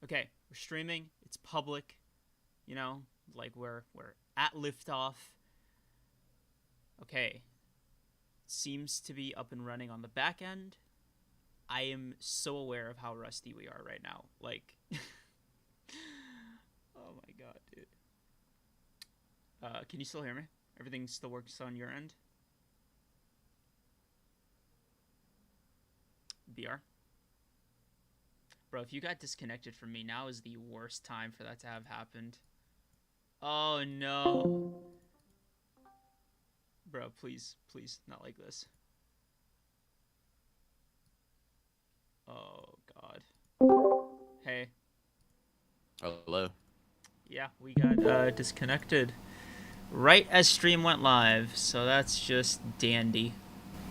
Okay, we're streaming. It's public. You know, like we're at liftoff. Okay, seems to be up and running on the back end. I am so aware of how rusty we are right now. Like, oh my god, dude. Can you still hear me? Everything still works on your end? BR? Bro, if you got disconnected from me, now is the worst time for that to have happened. Oh no. Bro, please, please, not like this. Oh god. Hey. Hello. Yeah, we got disconnected right as stream went live, so that's just dandy.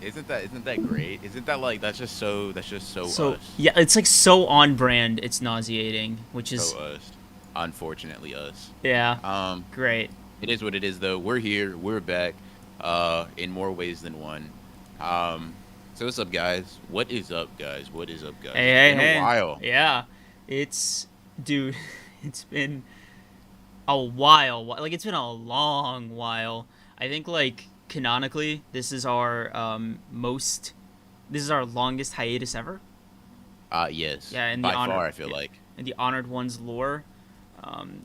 Isn't that great? Isn't that like that's just so So us. yeah, it's like so on brand. It's nauseating, which So is us. Unfortunately us. yeah, Um great. it is what it is though. We're here, we're back, in more ways than one. Um so what's up guys? What is up guys? What is up guys? Hey, It's hey, been a hey. while. Yeah, it's dude. It's been a while. Like it's been a long while. I think like canonically, this is our most. This is our longest hiatus ever. Yes. Yeah, in the By honor. far I feel Yeah, like. in the honored ones lore.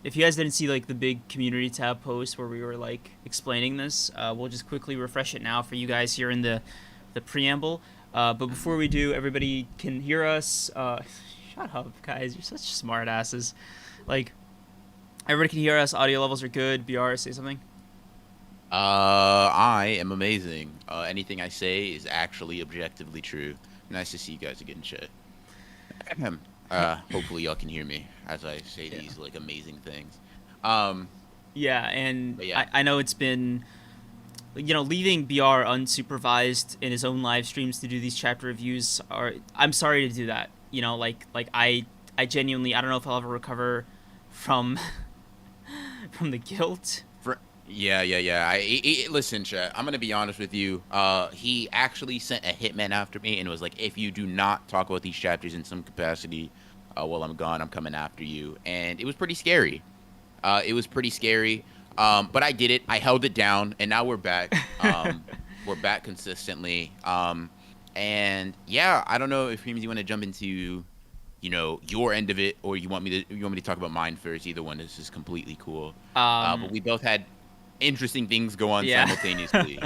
If you guys didn't see like the big community tab post where we were like explaining this, we'll just quickly refresh it now for you guys here in the preamble. But before we do, everybody can hear us. Shut up, guys! You're such smart asses. Like everybody can hear us. Audio levels are good. BR, say something. I am amazing. Anything I say is actually objectively true. Nice to see you guys again, chat. Ahem. Hopefully y'all can hear me as I say Yeah. these like amazing things. Um, Yeah, and but yeah. I know it's been leaving BR unsupervised in his own live streams to do these chapter reviews are I'm sorry to do that. I genuinely I don't know if I'll ever recover from from the guilt. For, yeah. Listen, chat. I'm gonna be honest with you. He actually sent a hitman after me and was like, "If you do not talk about these chapters in some capacity, while I'm gone, I'm coming after you." And it was pretty scary. It was pretty scary. But I did it. I held it down, and now we're back. We're back consistently. And yeah, I don't know if you want to jump into, your end of it, or you want me to talk about mine first. Either one. This is completely cool. But um we both had interesting things go on yeah. simultaneously.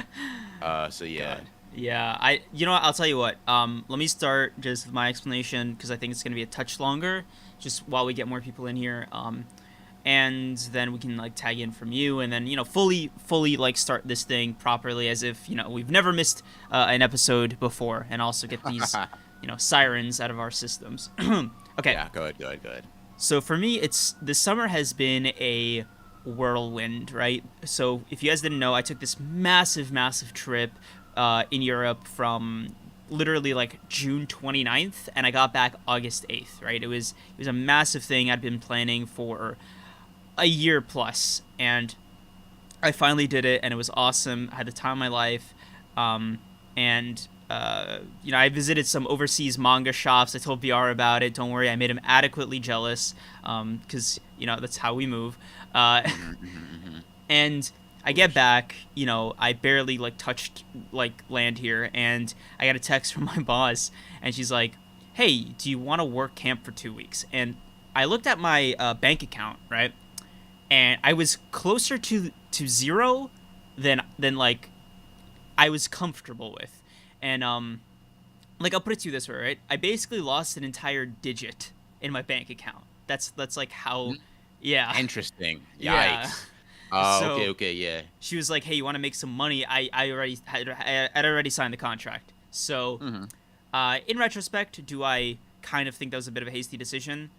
So yeah. God. Yeah, you know what, I'll tell you what. Let me start just with my explanation because I think it's going to be a touch longer just while we get more people in here. And then we can like tag in from you and then fully like start this thing properly as if we've never missed an episode before and also get these sirens out of our systems. Okay, Yeah. Go ahead. Go ahead. Go ahead. so for me it's the summer has been a whirlwind, right? So if you guys didn't know, I took this massive trip in Europe from literally like June 29th and I got back August 8th, right? It was a massive thing I'd been planning for a year plus, and I finally did it, and it was awesome. I had the time of my life, and I visited some overseas manga shops. I told BR about it. Don't worry, I made him adequately jealous, because that's how we move. Uh, Hmm. Hmm. and Of I get course. back, I barely like touched like land here, and I got a text from my boss, and she's like, "Hey, do you want to work camp for 2 weeks?" And I looked at my bank account, right? And I was closer to zero than like I was comfortable with, and like I'll put it to you this way, right? I basically lost an entire digit in my bank account. That's like how, yeah, Interesting. yeah. Yikes. Okay. So Okay. Yeah. she was like, "Hey, you want to make some money?" I'd already signed the contract. So Hmm. in retrospect, do I kind of think that was a bit of a hasty decision?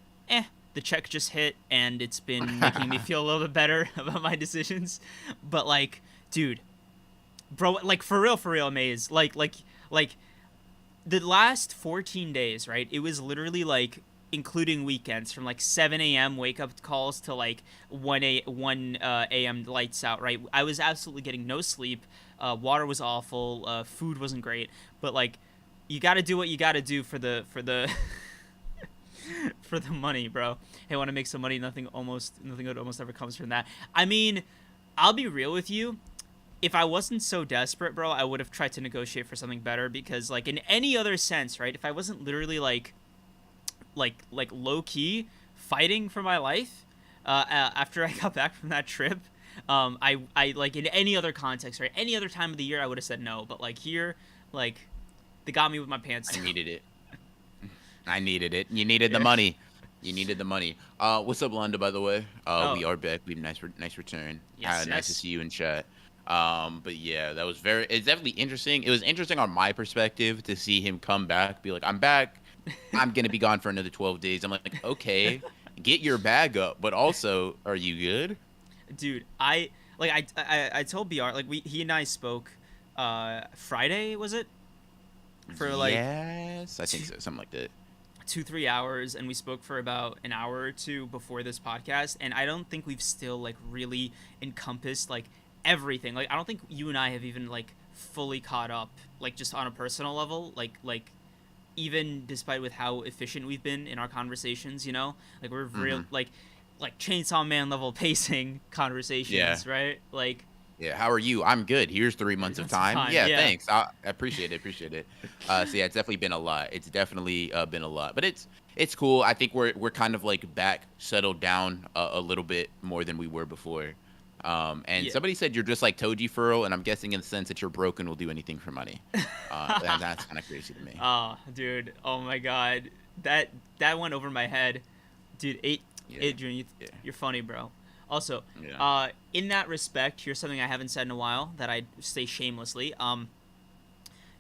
The check just hit, and it's been making me feel a little bit better about my decisions. But like, dude, bro, like for real, Maze, like the last 14 days, right? It was literally like including weekends from like 7 a.m. wake up calls to like 1 a.m. lights out, right? I was absolutely getting no sleep. Water was awful. Food wasn't great. But like, you got to do what you got to do for the For the money, bro. Hey, want to make some money? Nothing good almost ever comes from that. I mean, I'll be real with you. If I wasn't so desperate, bro, I would have tried to negotiate for something better because, like, in any other sense, right? If I wasn't literally like low key fighting for my life, after I got back from that trip, I like in any other context, right? Any other time of the year, I would have said no. But like here, like, they got me with my pants I down. needed it. I needed it. You needed the Yeah. money. You needed the money. What's up, Londa? By the way, Oh, we are back. We nice return. yes, Nice to yes. see you in chat. But yeah, that was very. It's definitely interesting. It was interesting on my perspective to see him come back, be like, "I'm back. I'm gonna be gone for another 12 days." I'm like, okay, get your bag up, but also, are you good? Dude, I told BR, like, he and I spoke Friday, was it? For like Yes, I think two, so. Something like that. 2 3 hours, and we spoke for about an hour or two before this podcast, and I don't think we've still like really encompassed like everything. Like, I don't think you and I have even like fully caught up, like, just on a personal level, like even despite with how efficient we've been in our conversations, like, we're real Mm-hmm. like Chainsaw Man level pacing Yeah. conversations, right? Like, Yeah, how are you? I'm good. Here's 3 months of months of time. time, Yeah, yeah. thanks. I appreciate it. Appreciate it. So yeah, it's definitely been a lot. It's definitely been a lot, but it's cool. I think we're kind of like back, settled down a little bit more than we were before. And Yeah. somebody said you're just like Toji Furl, and I'm guessing in the sense that you're broken will do anything for money. That's kind of crazy to me. Oh, dude. Oh my god. That went over my head. Dude, Yeah, Adrian, yeah, you're funny, bro. Also, yeah. in that respect, here's something I haven't said in a while that I say shamelessly.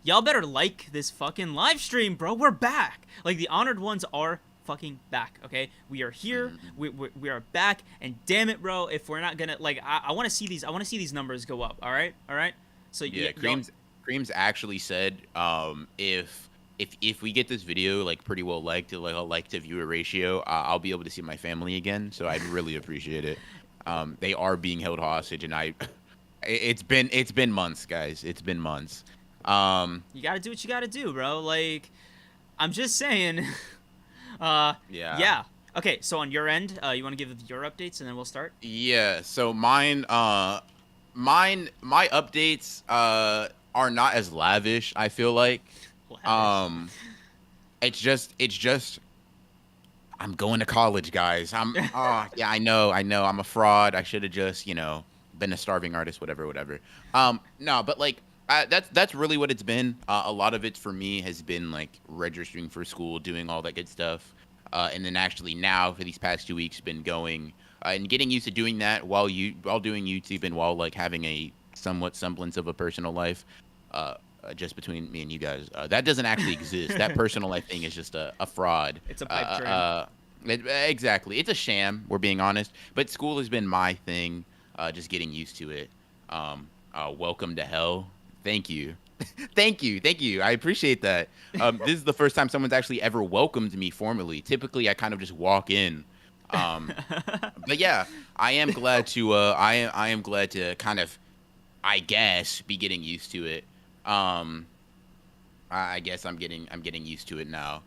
Y'all better like this fucking live stream, bro. We're back. Like, the honored ones are fucking back. Okay, we are here. Mm-hmm. We are back. And damn it, bro, if we're not gonna, like, I want to see these. I want to see these numbers go up. All right, all right. So Yeah, y'all. Cream's actually said if we get this video like pretty well liked, like a like to viewer ratio, I'll be able to see my family again. So I'd really appreciate it. They are being held hostage, and it's been months, guys. It's been months. Um, You gotta do what you gotta do, bro. Like, I'm just saying. yeah, Yeah. Okay, so on your end, you want to give your updates and then we'll start? yeah. So my updates are not as lavish. I feel like Lavish. um, it's just I'm going to college, guys. Yeah, I know. I'm a fraud. I should have just, been a starving artist, whatever. No, but like that's really what it's been. A lot of it for me has been like registering for school, doing all that good stuff, and then actually now for these past 2 weeks, been going and getting used to doing that while doing YouTube and while like having a somewhat semblance of a personal life. Just between me and you guys, that doesn't actually exist. That personal life thing is just a fraud. It's a Uh, pipe uh, dream. uh, exactly. It's a sham. We're being honest. But school has been my thing. Just getting used to it. Welcome to hell. Thank you. Thank you. I appreciate that. This is the first time someone's actually ever welcomed me formally. Typically, I kind of just walk in. Um, but yeah, I am glad to. I am glad to kind of, I guess, be getting used to it. Um, I guess I'm getting used to it now.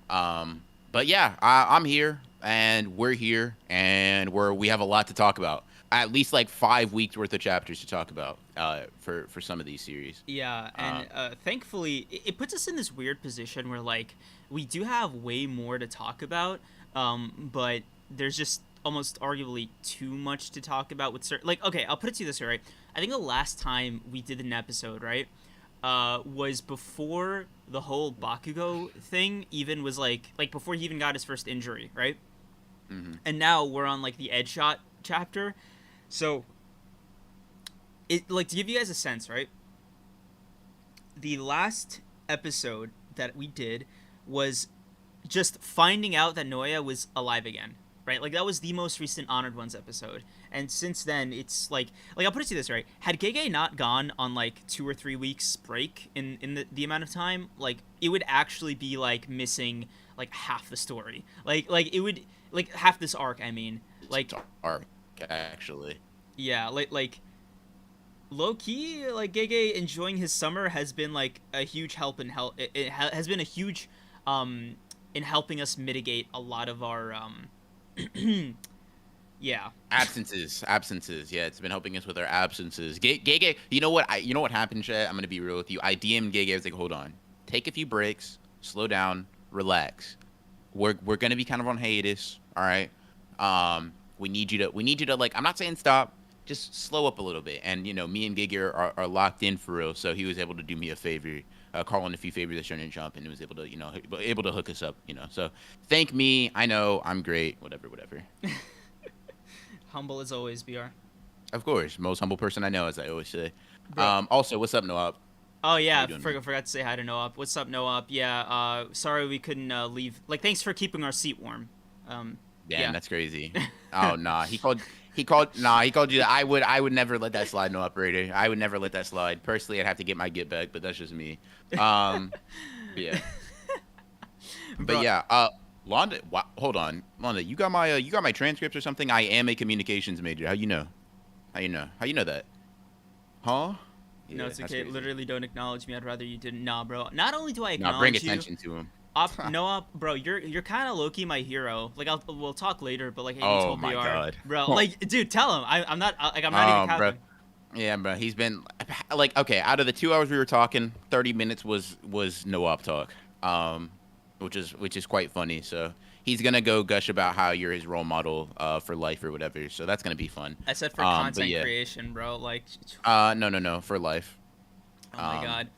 But yeah, I'm here and we're here and we have a lot to talk about. At least like 5 weeks worth of chapters to talk about for some of these series. Yeah, Uh, and thankfully, it puts us in this weird position where, like, we do have way more to talk about, but there's just almost arguably too much to talk about with certain. Like, okay, I'll put it to you this way, right? I think the last time we did an episode, right, was before the whole Bakugo thing even was like before he even got his first injury, right? hmm And now we're on like the Edge Shot chapter, so it, like, to give you guys a sense, right? The last episode that we did was just finding out that Noya was alive again, right? Like, that was the most recent Honored Ones episode. And since then, it's like I'll put it to you this, right? Had Gege not gone on like 2 or 3 weeks break in the amount of time, like, it would actually be like missing like half the story. Like it would, like, half this arc. I mean, it's like, dark actually. yeah, like low key, like, Gege enjoying his summer has been like a huge help and help. It has been a huge um in helping us mitigate a lot of our yeah. Absences. Yeah, it's been helping us with our absences. Gege, you know what happened, Chet? I'm gonna be real with you. I DM'd Gege. I was like, hold on, take a few breaks, slow down, relax. We're gonna be kind of on hiatus. All right. We need you to like. I'm not saying stop. Just slow up a little bit. And me and Gege are locked in for real. So he was able to do me a favor, call in a few favors at Shonen Jump, and he was able to able to hook us up. So thank me. I know I'm great. Whatever. Humble as always, BR. Of course, most humble person I know, as I always say. Bro. Also, what's up, Noah? Oh How yeah, you doing, man? forgot to say hi to Noah. What's up, Noah? Yeah, sorry we couldn't leave. Like, thanks for keeping our seat warm. Damn, Yeah. that's crazy. Oh nah, he called you. I would never let that slide, no operator. I would never let that slide. Personally, I'd have to get my get back, but that's just me. Um, but yeah, Bro, Londa, hold on, Londa, you got my transcripts or something? I am a communications major. How you know? How you know that? Huh? no, Yeah, it's that's okay. crazy. Literally, don't acknowledge me. I'd rather you didn't. Nah, bro. Not only do I Nah, bring acknowledge you, attention to him. Noah, bro, you're kind of low-key my hero. Like, we'll talk later, but like, hey, you Oh told my BR, God. bro. Like, dude, tell him. I'm not like I'm not even Bro. capping. Yeah, bro. He's been like, okay, out of the 2 hours we were talking, 30 minutes was no op talk. Which is quite funny. So he's gonna go gush about how you're his role model for life or whatever. So that's gonna be fun. I said for But content yeah. creation, bro. Like, No, for life. oh my Um, god.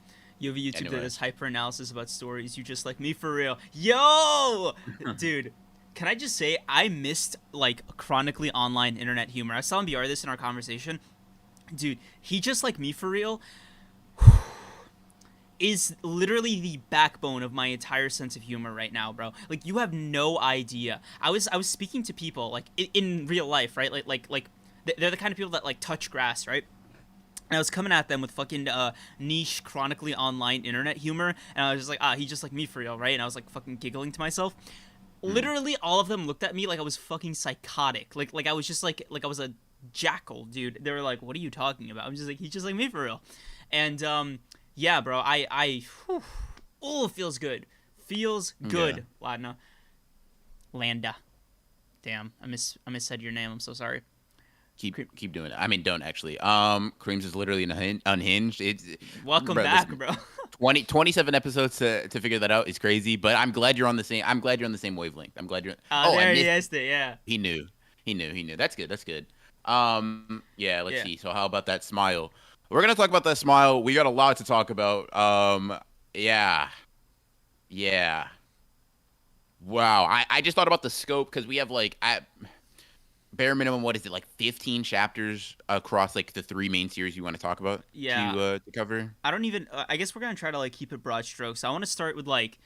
You have a YouTube that anyway. does hyper analysis about stories. You just like me for real. Yo! Dude, can I just say I missed like chronically online internet humor. I was telling BR this in our conversation. Dude, he just like me for real is literally the backbone of my entire sense of humor right now, bro. Like you have no idea. I was speaking to people like in real life, right? Like they're the kind of people that like touch grass, right? And I was coming at them with fucking niche, chronically online internet humor, and I was just like, he's just like me for real, right? And I was like fucking giggling to myself. mm, Literally, all of them looked at me like I was fucking psychotic, like I was just like I was a jackal, dude. They were like, "What are you talking about?" I'm just like, he's just like me for real, and yeah, bro, whew, oh, it feels good, feels yeah. good, Landa. Damn, I missaid your name. I'm so sorry. Keep doing it. I mean, don't actually. Creams is literally unhinged. It's Welcome bro. back, Listen, bro. 27 episodes to figure that out is crazy. But I'm glad you're on the same. I'm glad you're on the same wavelength. I'm glad you're. Oh, I There he missed. is, yeah. He knew. He knew. That's good. That's good. Yeah. Let's Yeah. see. So how about that smile? We're gonna talk about that smile. We got a lot to talk about. Yeah. Yeah. Wow. I just thought about the scope because we have like bare minimum, what is it, like 15 chapters across like the three main series you want to talk about Yeah. to cover? I don't even. I guess we're gonna try to like keep it broad strokes. I want to start with like,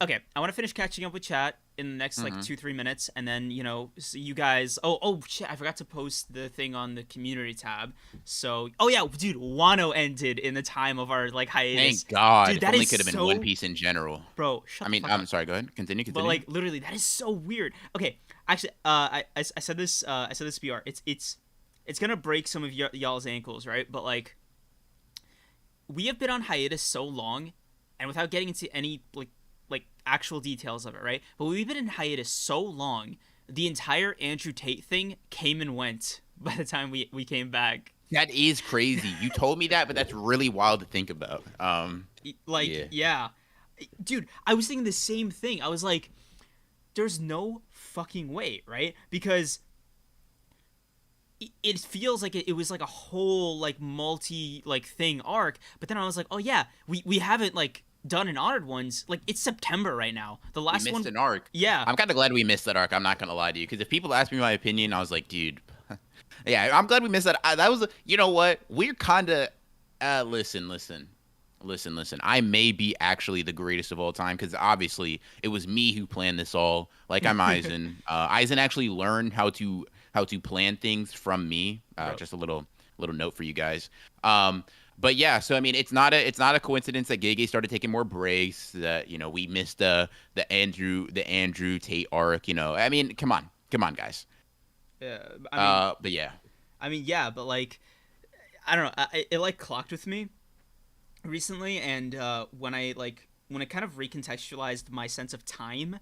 okay, I want to finish catching up with chat in the next like Mm-hmm. 2-3 minutes, and then so you guys. Oh shit! I forgot to post the thing on the community tab. So oh yeah, dude, Wano ended in the time of our like hiatus. Thank God. Dude, If that only is could have been One so. Piece in general. Bro, shut I the mean, fuck I'm up. sorry. Go ahead. Continue. But Continue. like literally, that is so weird. Okay, actually, I said this. I said this BR. It's gonna break some of y'all's ankles, right? But like, we have been on hiatus so long, and without getting into any like actual details of it, right? But we've been in hiatus so long, the entire Andrew Tate thing came and went by the time we came back. That is crazy. You told me that, but that's really wild to think about. Like, Yeah. yeah, dude, I was thinking the same thing. I was like, there's no fucking way, right? Because it feels like it was like a whole like multi like thing arc, but then I was like, oh yeah, we haven't like done an honored ones. Like it's September right now. The We last missed one, an arc. yeah. I'm kind of glad we missed that arc. I'm not gonna lie to you, because if people ask me my opinion, I was like, dude, yeah, I'm glad we missed that. That was, you know what? We're kind of, listen. I may be actually the greatest of all time because obviously it was me who planned this all. Like I'm Eisen. Eisen actually learned how to plan things from me. Bro, Just a little note for you guys. But yeah, so I mean, it's not a coincidence that Gege started taking more breaks. That we missed the Andrew Tate arc. I mean, come on, guys. yeah. I mean, But yeah. yeah, but like, I don't know. It like clocked with me recently, and when I like when it kind of recontextualized my sense of time,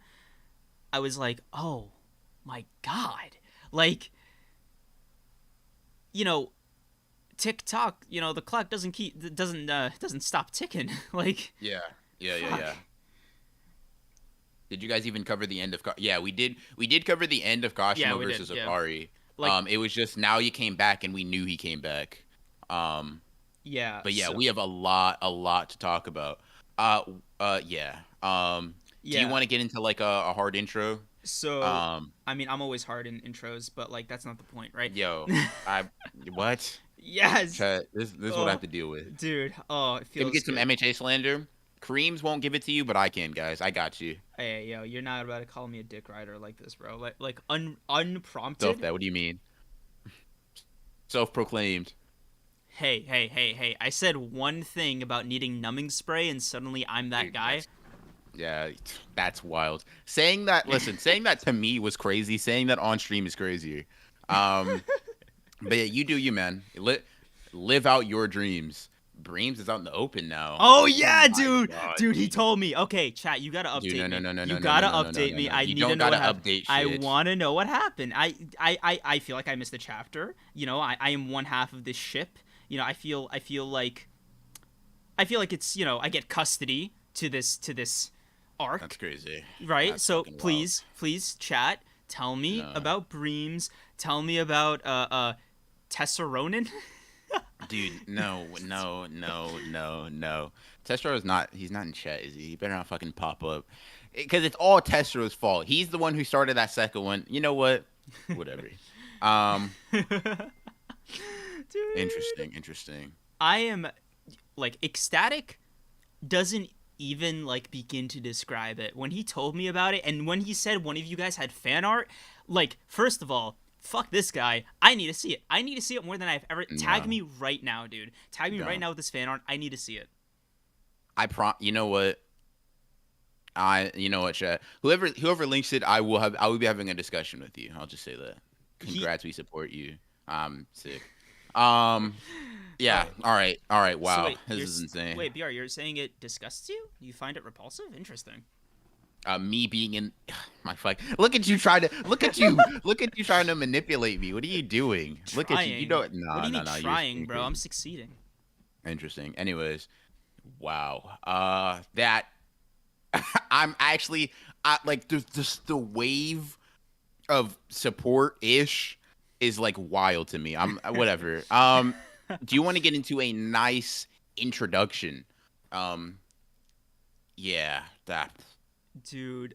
I was like, oh my god, like, you know, tick tock, you know, the clock doesn't stop ticking. Like, Yeah. Yeah. Yeah. fuck. Yeah. Did you guys even cover the end of? Yeah, we did. We did cover the end of Yeah, Kashimo we did. versus Yeah, Akari. like, It was just now you came back, and we knew he came back. Um, yeah, but yeah, so we have a lot to talk about. Yeah. Do you yeah, want to get into like a hard intro? so Um, I mean, I'm always hard in intros, but like that's not the point, right? yo, I what? Yes. Chat, this is what I have Oh, to deal with. dude. Oh, it Can we feels get some good. MHA slander? Creams won't give it to you, but I can, guys. I got you. Hey, yo, you're not about to call me a dick rider like this, bro. Like Self unprompted. that. What do you mean? Self-proclaimed. Hey. I said one thing about needing numbing spray, and suddenly I'm that Dude, guy. yeah, that's wild. Saying that, listen, saying that to me was crazy. Saying that on stream is crazier. Um, but yeah, you do you, man. Live out your dreams. Breams is out in the open now. Oh Oh yeah, my dude. god, Dude, he dude. told me. Okay, chat, you gotta Dude, update no, no, me. no, no, You no, no, no, gotta no, no, no, update no, me. no. I You need to don't know what gotta happened. update I shit. want to know what happened. I feel like I missed a chapter. You know, I am one half of this ship. You know, I feel like it's, you know, I get custody to this That's arc, crazy. right? That's So fucking wild. please chat, tell me No. about Breams, tell me about Tessa Ronin. Dude, no. Testro is not. He's not in chat, is he? He better not fucking pop up, because it's all Testro's fault. He's the one who started that second one. You know what? Whatever. Um, Dude, interesting. I am like ecstatic doesn't even like begin to describe it. When he told me about it and when he said one of you guys had fan art, like first of all, fuck this guy. I need to see it. I need to see it more than I've ever. Tag No, me right now, dude. Tag me right don't. now with this fan art. I need to see it. You know what? You know what, chat. Whoever links it, I will be having a discussion with you. I'll just say that. He Congrats, we support you. Sick. Um, uh yeah. All right. so Wow, wait, this is insane. wait, BR, you're saying it disgusts you? You find it repulsive? Interesting. Me being in my fuck. Look at you trying to look at you trying to manipulate me. What are you doing? Look at you. You Trying. don't. What do No, you no, mean no. You're just trying, being bro? I'm crazy. succeeding. Interesting. Anyways, wow. That I'm actually like there's just the wave of support ish is like wild to me. I'm whatever. Do you want to get into a nice introduction? Um, yeah. That Dude,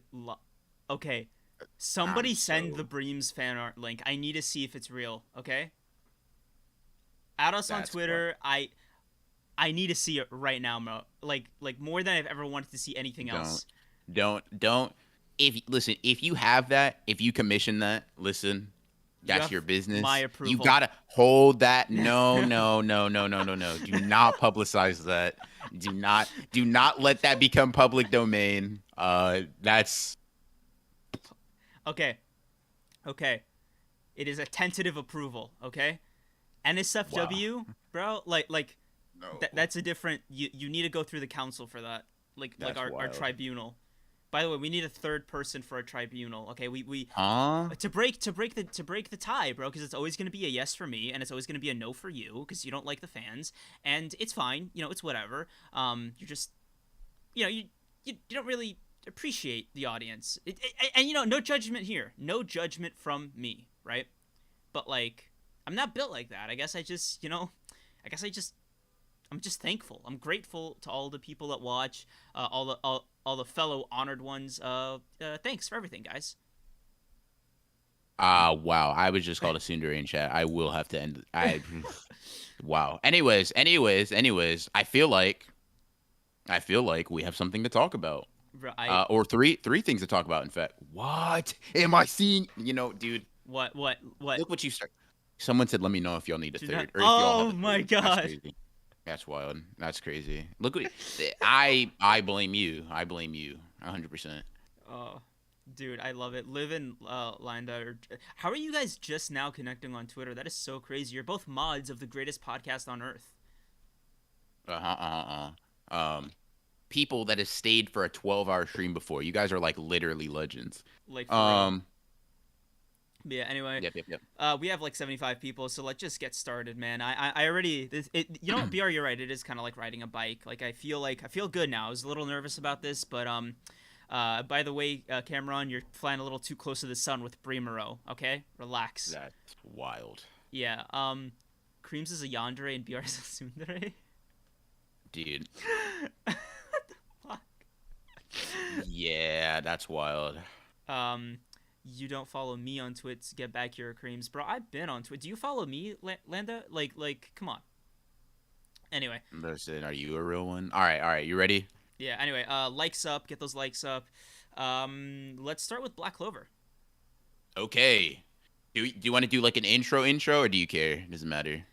okay. I'm Somebody send the so. Breams fan art link. I need to see if it's real, okay? Add us on That's wild. Twitter. I need to see it right now, bro. Like more than I've ever wanted to see anything Don't, else. don't. If listen, if you have that, if you commission that, listen, You that's have your my business. You approval. gotta hold that. No, no, no, no, no, no, no. Do not publicize that. Do not let that become public domain. That's Okay. Okay. It is a tentative approval, okay? wow. NSFW, bro, like No, that's a different you need to go through the council for that. Like that's our wild. tribunal. By the way, we need a third person for a tribunal. Okay, we Huh? to break the tie, bro, because it's always going to be a yes for me and it's always going to be a no for you because you don't like the fans, and it's fine. You know, it's whatever. You're just, you know, you don't really appreciate the audience, and you know, no judgment here, no judgment from me, right? But like, I'm not built like that. I guess I just, you know, I guess I just I'm just thankful. I'm grateful to all the people that watch, all the fellow honored ones. Thanks for everything, guys. Wow. I was just called a tsundere in chat. I will have to end. I wow. Anyways. I feel like we have something to talk about. Bro, I Or three things to talk about. In fact, what am I seeing? You know, dude, what? look what you start. Someone said, "Let me know if y'all need a Do not. third, or if y'all have Oh a my third." That's god. crazy. That's wild. That's crazy. Look what I blame you. I blame you. 100%. Oh, dude, I love it. Live in Linda. How are you guys just now connecting on Twitter? That is so crazy. You're both mods of the greatest podcast on earth. Uh huh. Uh huh. people that have stayed for a 12-hour stream before. You guys are like literally legends. Like for real. Um, Yeah. Anyway, yep. we have like 75 people, so let's just get started, man. I already you know what, BR, you're right. It is kind of like riding a bike. Like I feel good now. I was a little nervous about this, but by the way, Cameron, you're flying a little too close to the sun with Brimero. Okay, relax. That's wild, Yeah. Creams is a yandere and BR is a tsundere. dude. Fuck. Yeah, that's wild. You don't follow me on Twitch. Get back here, Creams, bro. I've been on Twitch. Do you follow me, Landa? Like, come on. Anyway. Listen, are you a real one? All right. You ready? Yeah. Anyway. Likes up. Get those likes up. Let's start with Black Clover. Okay. Do you want to do like an intro, or do you care? Doesn't matter.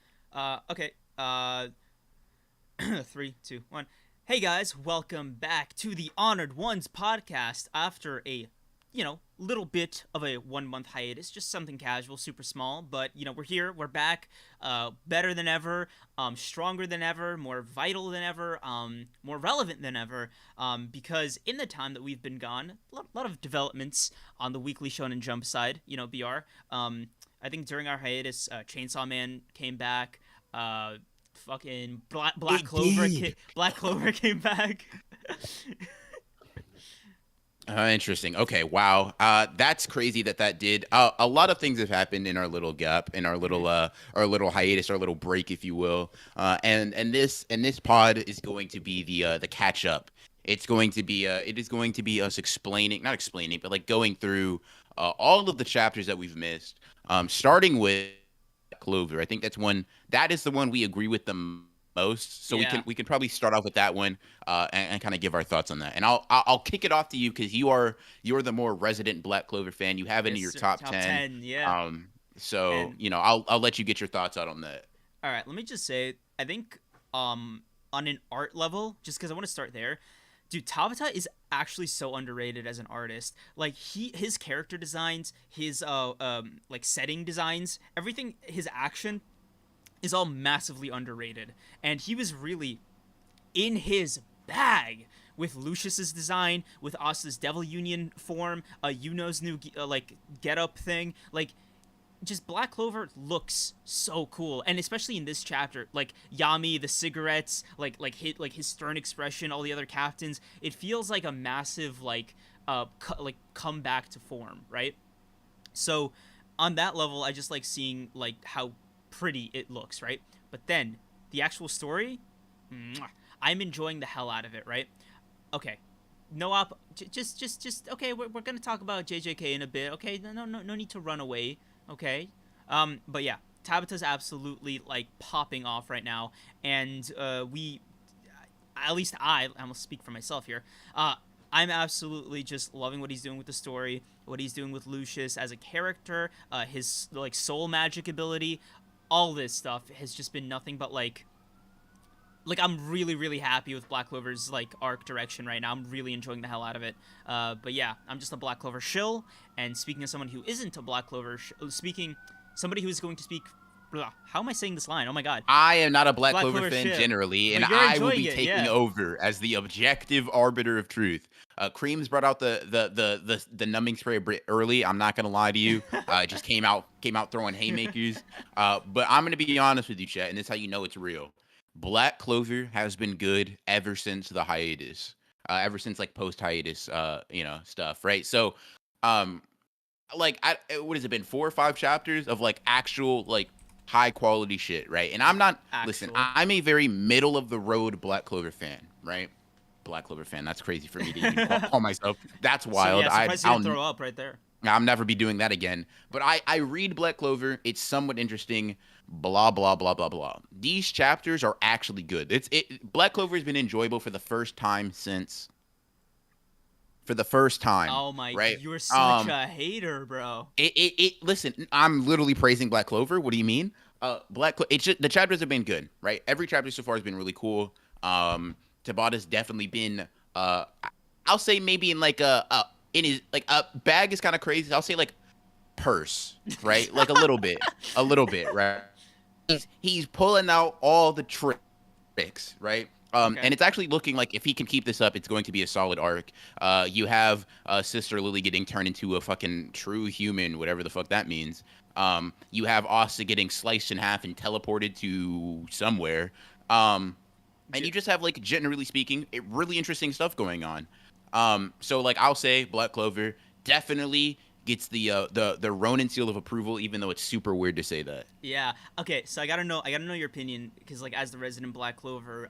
Okay. 3, 2, 1. Hey guys, welcome back to the Honored Ones podcast after a, little bit of a 1 month hiatus, just something casual, super small, but we're here, we're back, better than ever, stronger than ever, more vital than ever, more relevant than ever, because in the time that we've been gone, a lot of developments on the Weekly Shonen Jump side, BR. I think during our hiatus, Chainsaw Man came back, fucking Black Clover came back. Interesting. Okay. Wow. That's crazy that did. A lot of things have happened in our little gap, in our little hiatus, our little break, if you will. And this pod is going to be the catch up. It is going to be us not explaining, but like going through all of the chapters that we've missed. Starting with Clover. I think that is the one we agree with the most. So Yeah. we can probably start off with that one and kind of give our thoughts on that. And I'll kick it off to you because you're the more resident Black Clover fan. You have it in your top 10. Yeah. So I'll let you get your thoughts out on that. All right, let me just say, I think on an art level, just because I want to start there, dude, Tabata is actually so underrated as an artist. Like his character designs, his like setting designs, everything, his action is all massively underrated. And he was really in his bag with Lucius's design, with Asa's Devil Union form, Yuno's new get up thing. Like, just Black Clover looks so cool, and especially in this chapter, like Yami, the cigarettes, like his stern expression, all the other captains. It feels like a massive comeback to form, right? So on that level, I just like seeing like how pretty it looks, right? But then the actual story, I'm enjoying the hell out of it, right? Okay, just okay. We're gonna talk about JJK in a bit. Okay, no need to run away. Okay, but yeah, Tabata's absolutely like popping off right now, and at least I almost speak for myself here. I'm absolutely just loving what he's doing with the story, what he's doing with Lucius as a character, his like soul magic ability. All this stuff has just been nothing but like I'm really, really happy with Black Clover's like arc direction right now. I'm really enjoying the hell out of it. But yeah, I'm just a Black Clover shill. And speaking of someone who isn't a Black Clover, somebody who is going to speak. How am I saying this line? Oh my god. I am not a Black Clover fan shill. generally, and I will be taking over as the objective arbiter of truth. Creams brought out the numbing spray a bit early. I'm not gonna lie to you. It just came out throwing haymakers. But I'm gonna be honest with you, chat, and this is how you know it's real. Black Clover has been good ever since the hiatus, ever since like post hiatus, stuff, right? So, what has it been, 4 or 5 chapters of like actual like high quality shit, right? And I'm not listen. I'm a very middle of the road Black Clover fan, right? Black Clover fan. That's crazy for me to even call myself. That's wild. So, yeah, surprised you didn't throw up right there. I'll never be doing that again. But I read Black Clover. It's somewhat interesting. Blah blah blah blah blah. These chapters are actually good. Black Clover has been enjoyable for the first time since. Oh my! Right? You're such a hater, bro. Listen, I'm literally praising Black Clover. What do you mean? The chapters have been good, right? Every chapter so far has been really cool. Tabata's definitely been. I'll say maybe in like in his like a bag is kind of crazy. I'll say like purse, right? Like a little bit, right? He's pulling out all the tricks, right? Okay. And it's actually looking like if he can keep this up, it's going to be a solid arc. You have Sister Lily getting turned into a fucking true human, whatever the fuck that means. You have Asta getting sliced in half and teleported to somewhere. And Ju- you just have like generally speaking, really interesting stuff going on. So like I'll say Black Clover definitely gets the Ronin seal of approval, even though it's super weird to say that. Yeah. Okay. So I gotta know your opinion because, like, as the resident Black Clover,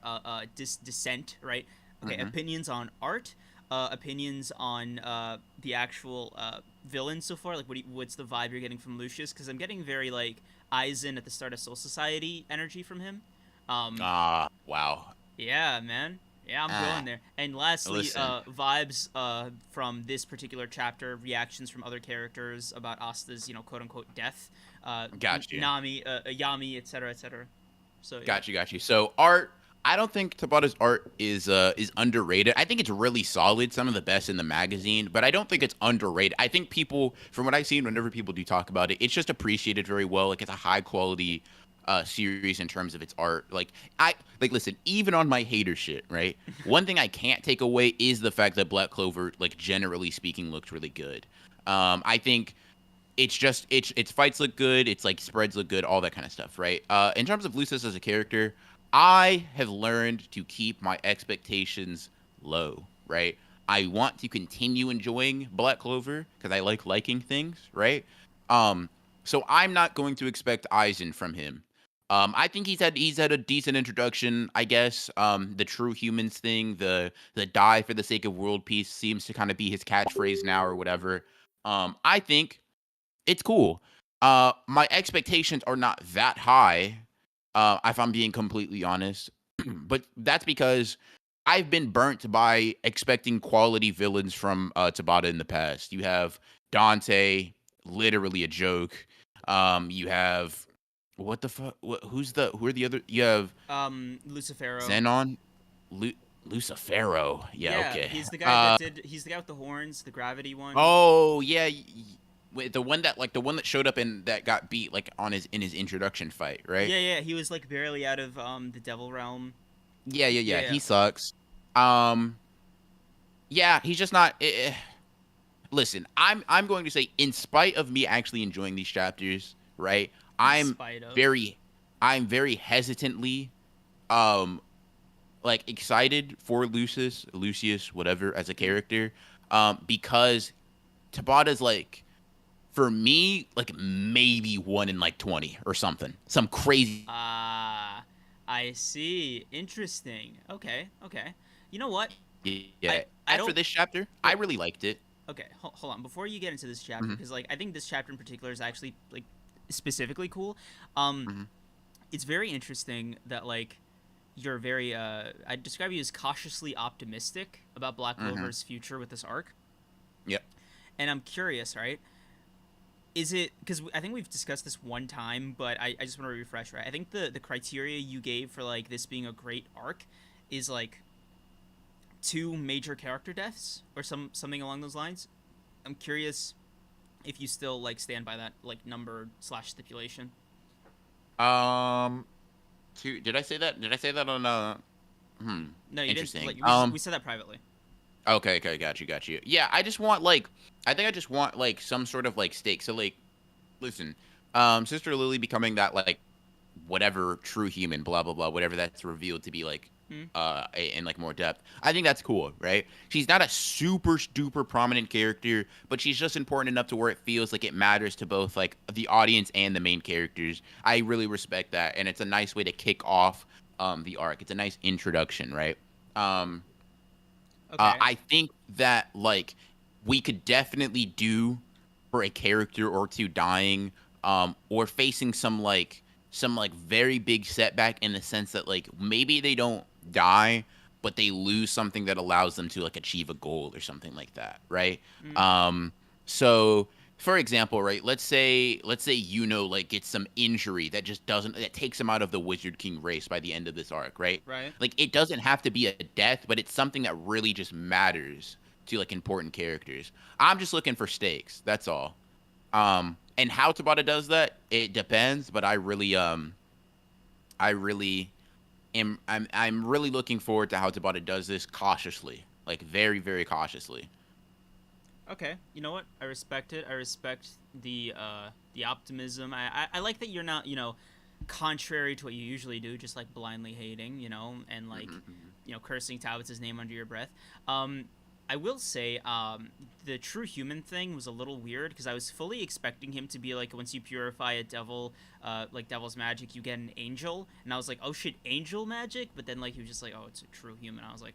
dissent, right? Okay. Hmm. Opinions on art. Opinions on the actual villain so far. Like, what's the vibe you're getting from Lucius? Because I'm getting very like Aizen at the start of Soul Society energy from him. Um, Ah, wow. yeah, man. Yeah, I'm going Ah, there. And lastly, listen. vibes from this particular chapter, reactions from other characters about Asta's, quote unquote death, Got you. Nami, Yami, etc., etc. So yeah. Got you. So art, I don't think Tabata's art is underrated. I think it's really solid, some of the best in the magazine, but I don't think it's underrated. I think people, from what I've seen, whenever people do talk about it, it's just appreciated very well. Like it's a high quality series in terms of its art. Like listen, even on my hater shit, right? One thing I can't take away is the fact that Black Clover, like generally speaking, looks really good. I think it's just its fights look good, its like spreads look good, all that kind of stuff, right? In terms of Lucis as a character, I have learned to keep my expectations low, right? I want to continue enjoying Black Clover because I like liking things, right? Um, so I'm not going to expect Aizen from him. I think he's had a decent introduction, I guess. The true humans thing, the die for the sake of world peace seems to kind of be his catchphrase now or whatever. I think it's cool. My expectations are not that high, if I'm being completely honest. But that's because I've been burnt by expecting quality villains from Tabata in the past. You have Dante, literally a joke. You have what the fuck? Who are the other? You have Lucifero. Xenon, Lu- Lucifero. Yeah, Yeah, okay. He's the guy with the horns, the gravity one. Oh yeah, wait, the one that showed up and that got beat like on his introduction fight, right? Yeah, yeah. He was like barely out of the Devil Realm. Yeah. Yeah, He sucks. Um, yeah, he's just not. Listen, I'm going to say, in spite of me actually enjoying these chapters, right? in I'm spite of. very, I'm very hesitantly, um, like excited for Lucius, whatever, as a character, because Tabata's like for me, like maybe 1 in like 20 or something. Some crazy. Ah, I see. Interesting. Okay, okay. You know what? Yeah. I As for don't. this chapter, I Yeah. really liked it. Okay, hold on. Before you get into this chapter, Hmm. because like I think this chapter in particular is actually like specifically cool. Um, Hmm. it's very interesting that like you're very I describe you as cautiously optimistic about Black Hmm. Clover's future with this arc, Yep. and I'm curious, right? Is it because I think we've discussed this one time, but I just want to refresh, right? I think the criteria you gave for like this being a great arc is like two major character deaths or something along those lines. I'm curious if you still like stand by that like number slash stipulation. Um. Did I say that? Did I say that on? Hmm. No, you didn't. Interesting. Like we said that privately. Okay. Got you. Yeah. I just want like. I think I just want like some sort of like stake. So like, listen. Sister Lily becoming that like whatever true human, blah blah blah, whatever that's revealed to be like, Hmm? in like more depth. I think that's cool, right? She's not a super duper prominent character, but she's just important enough to where it feels like it matters to both like the audience and the main characters. I really respect that, and it's a nice way to kick off the arc. It's a nice introduction, right? Um, Okay. I think that like we could definitely do for a character or two dying, or facing some like very big setback in the sense that like maybe they don't die, but they lose something that allows them to like achieve a goal or something like that, right? Mm, Um, so for example, right, let's say like gets some injury that just doesn't that takes him out of the Wizard King race by the end of this arc, right? right. Like it doesn't have to be a death, but it's something that really just matters to like important characters. I'm just looking for stakes. That's all. And how Tabata does that, it depends. But I really I'm really looking forward to how Tabata does this cautiously, like very very cautiously. Okay, you know what? I respect it. I respect the optimism. I like that you're not, contrary to what you usually do, just like blindly hating, and like, Hmm. cursing Talbot's name under your breath. I will say, the true human thing was a little weird because I was fully expecting him to be like, once you purify a devil, like devil's magic, you get an angel, and I was like, oh shit, angel magic. But then like he was just like, oh, it's a true human. I was like,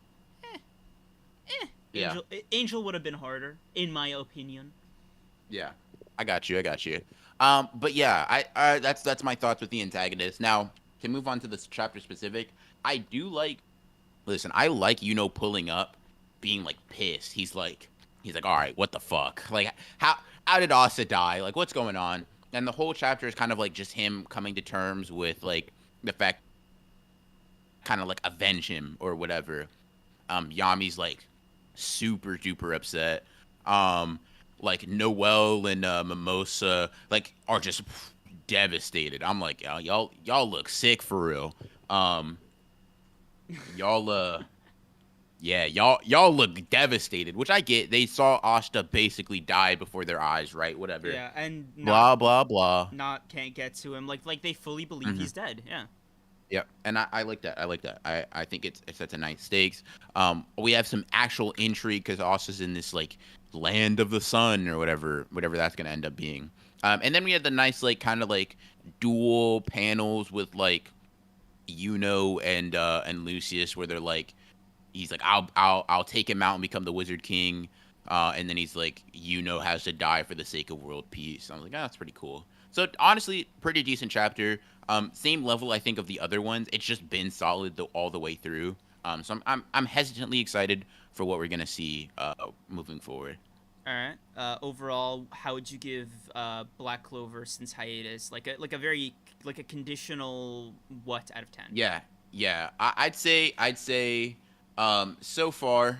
Yeah, angel would have been harder, in my opinion. yeah. I got you. I got you. But yeah, that's my thoughts with the antagonist. Now to move on to this chapter specific, I do like. Listen, I like pulling up, being like pissed. He's like, all right, what the fuck? Like, how did Asa die? Like, what's going on? And the whole chapter is kind of like just him coming to terms with like the fact, kind of like avenge him or whatever. Yami's like super duper upset. Um, like Noel and Mimosa like are just devastated. I'm like, y'all look sick for real. Um, y'all Yeah, y'all look devastated, which I get. They saw Ashta basically die before their eyes, right? Whatever. Yeah, and Blah blah blah. not can't get to him. Like they fully believe Hmm. he's dead. Yeah. Yeah, and I like that. I like that. I think it sets a nice stakes. We have some actual intrigue because Ashta's in this like land of the sun or whatever that's gonna end up being. And then we have the nice like kind of like dual panels with like and Lucius where they're like he's like, I'll take him out and become the Wizard King. And then he's like, has to die for the sake of world peace. I was like, oh, that's pretty cool. So honestly, pretty decent chapter. Same level I think of the other ones. It's just been solid all the way through. So I'm hesitantly excited for what we're gonna see moving forward. All right. Overall, how would you give Black Clover since hiatus? Like a very like a conditional what out of 10? Yeah, yeah. I'd say so far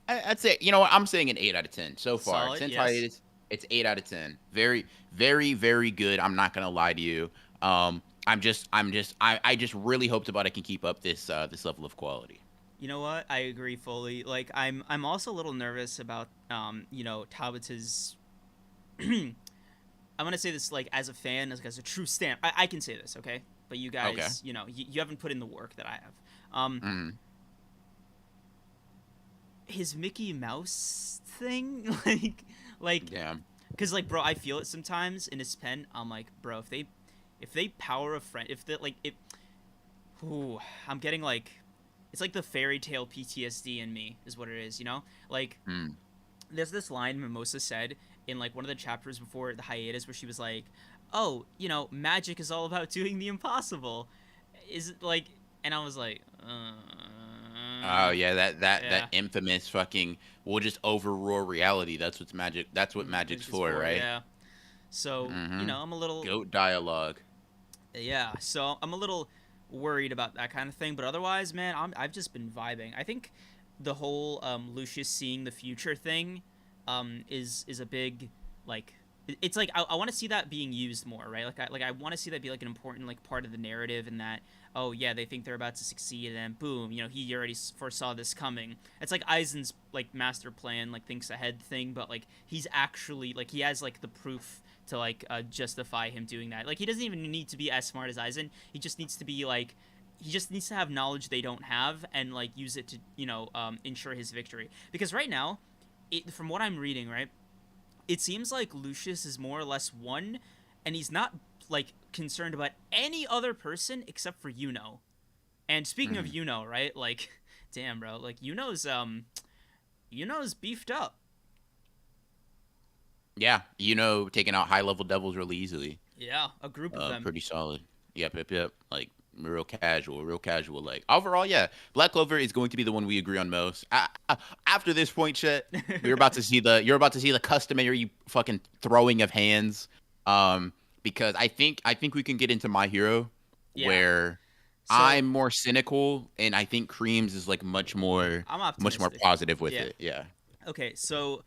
I'd say, what, I'm saying an 8 out of 10 so far. Solid. Since Yes. hiatus, it's 8 out of 10. Very, very, very good. I'm not gonna lie to you. I just really hope about I can keep up this level of quality. You know what? I agree fully. Like I'm also a little nervous about Talbot's. I'm gonna say this like as a fan, as a true stan. I can say this, okay? But you Okay. guys, you haven't put in the work that I have. Um, Mm. his Mickey Mouse thing, like, Damn. cause like, bro, I feel it sometimes in his pen. I'm like, bro, if they power a friend, if that like it, ooh, I'm getting like, it's like the fairy tale PTSD in me is what it is, Like, Mm. there's this line Mimosa said in like one of the chapters before the hiatus where she was like, "Oh, magic is all about doing the impossible." Is it like? And I was like, Oh yeah, that yeah, infamous fucking we'll just overrule reality. That's what's magic. That's what magic's magic's for, for, right? yeah. So Mm-hmm. I'm a little, Goat dialogue. yeah. So I'm a little worried about that kind of thing. But otherwise, man, I've just been vibing. I think the whole Lucius seeing the future thing is a big like it's like I want to see that being used more, right? Like I want to see that be like an important like part of the narrative, and that, oh yeah, they think they're about to succeed, and then boom, he already foresaw this coming. It's like Aizen's like master plan, like thinks ahead thing, but like he's actually like he has like the proof to like justify him doing that. Like he doesn't even need to be as smart as Aizen. He just needs to be like he just needs to have knowledge they don't have, and like use it to ensure his victory. Because right now, from what I'm reading, right, it seems like Lucius is more or less one, and he's not like concerned about any other person except for Yuno. And speaking of Mm. Yuno, right, like, damn, bro, like Yuno's beefed up. Yeah, taking out high level devils really easily. Yeah, a group of them. Pretty solid. Yep, yep, yep. Like real casual, real casual. Like overall, yeah, Black Clover is going to be the one we agree on most. After this point, Chet, you're about to see the customary fucking throwing of hands. Because I think we can get into My Hero, Yeah. where So I'm more cynical, and I think Creams is like I'm much more optimistic. positive with Yeah. it. Yeah. Okay, so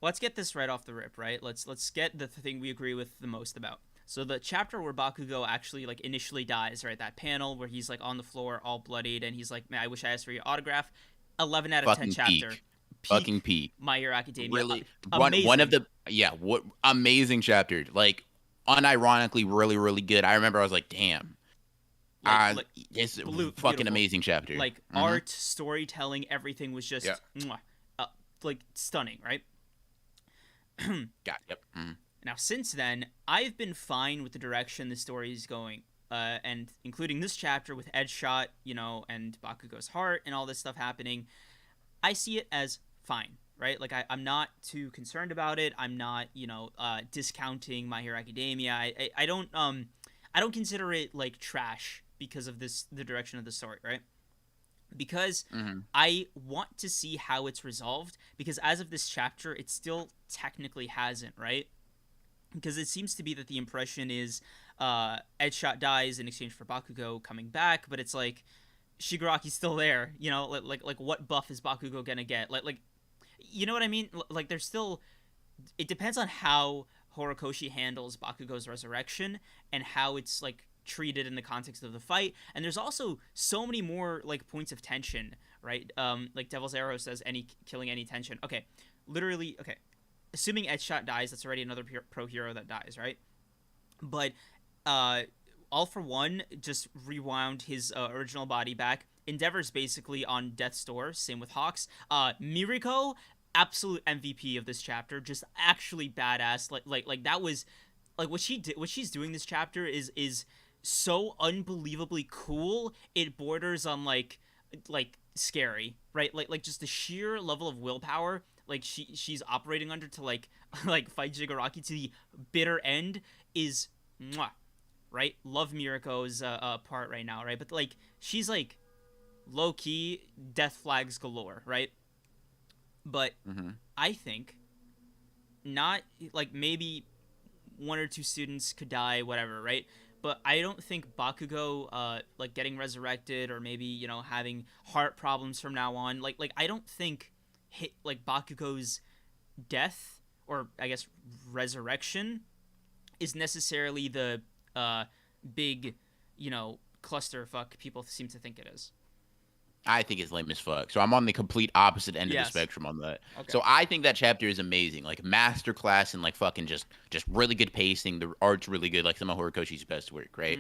let's get this right off the rip, right? Let's get the thing we agree with the most about. So the chapter where Bakugo actually like initially dies, right? That panel where he's like on the floor, all bloodied, and he's like, "Man, I wish I asked for your autograph." 11 out of 10 Fucking chapter, peak. Fucking peak peak. My Hero Academia, Really, one of amazing. the what amazing chapter. Like unironically, really good. I remember I was like, damn, Like it's a fucking beautiful. amazing chapter. Like art, storytelling, everything was Yeah. just mwah, like stunning, right? Yep. Now, since then, I've been fine with the direction the story is going, and including this chapter with Edge Shot, and Bakugo's heart and all this stuff happening. I see it as fine, right? Like I'm not too concerned about it. I'm not, discounting My Hero Academia. I don't consider it like trash because of the direction of the story, right? Because I want to see how it's resolved. Because as of this chapter, it still technically hasn't, right? Because it seems to be that the impression is Edgeshot dies in exchange for Bakugo coming back, but it's like Shigaraki's still there. Like what buff is Bakugo gonna get? Like you know what I mean? Like there's still. It depends on how Horikoshi handles Bakugo's resurrection and how it's like treated in the context of the fight. And there's also so many more like points of tension, right? Like Devil's Arrow says, killing any tension. Okay, literally. Okay, assuming Edgeshot dies, that's already another pro hero that dies, right? But All for One just rewound his original body back. Endeavor's basically on death's door. Same with Hawks. Miriko, absolute MVP of this chapter. Just actually badass. Like that was like what she did. What she's doing this chapter is so unbelievably cool. It borders on like scary, right? Like just the sheer level of willpower like she's operating under to like fight Shigaraki to the bitter end is mwah, right? Love Miriko's part right now, right? But like she's like low key death flags galore, right? But I think not like maybe one or two students could die, whatever, right? But I don't think Bakugo like getting resurrected or maybe having heart problems from now on. Like I don't think like Bakugo's death or I guess resurrection is necessarily the big clusterfuck people seem to think it is. I think it's lame as fuck. So I'm on the complete opposite end of the spectrum on that. Okay. So I think that chapter is amazing, like masterclass and like fucking just really good pacing. The art's really good, like some of Horikoshi's best work, right?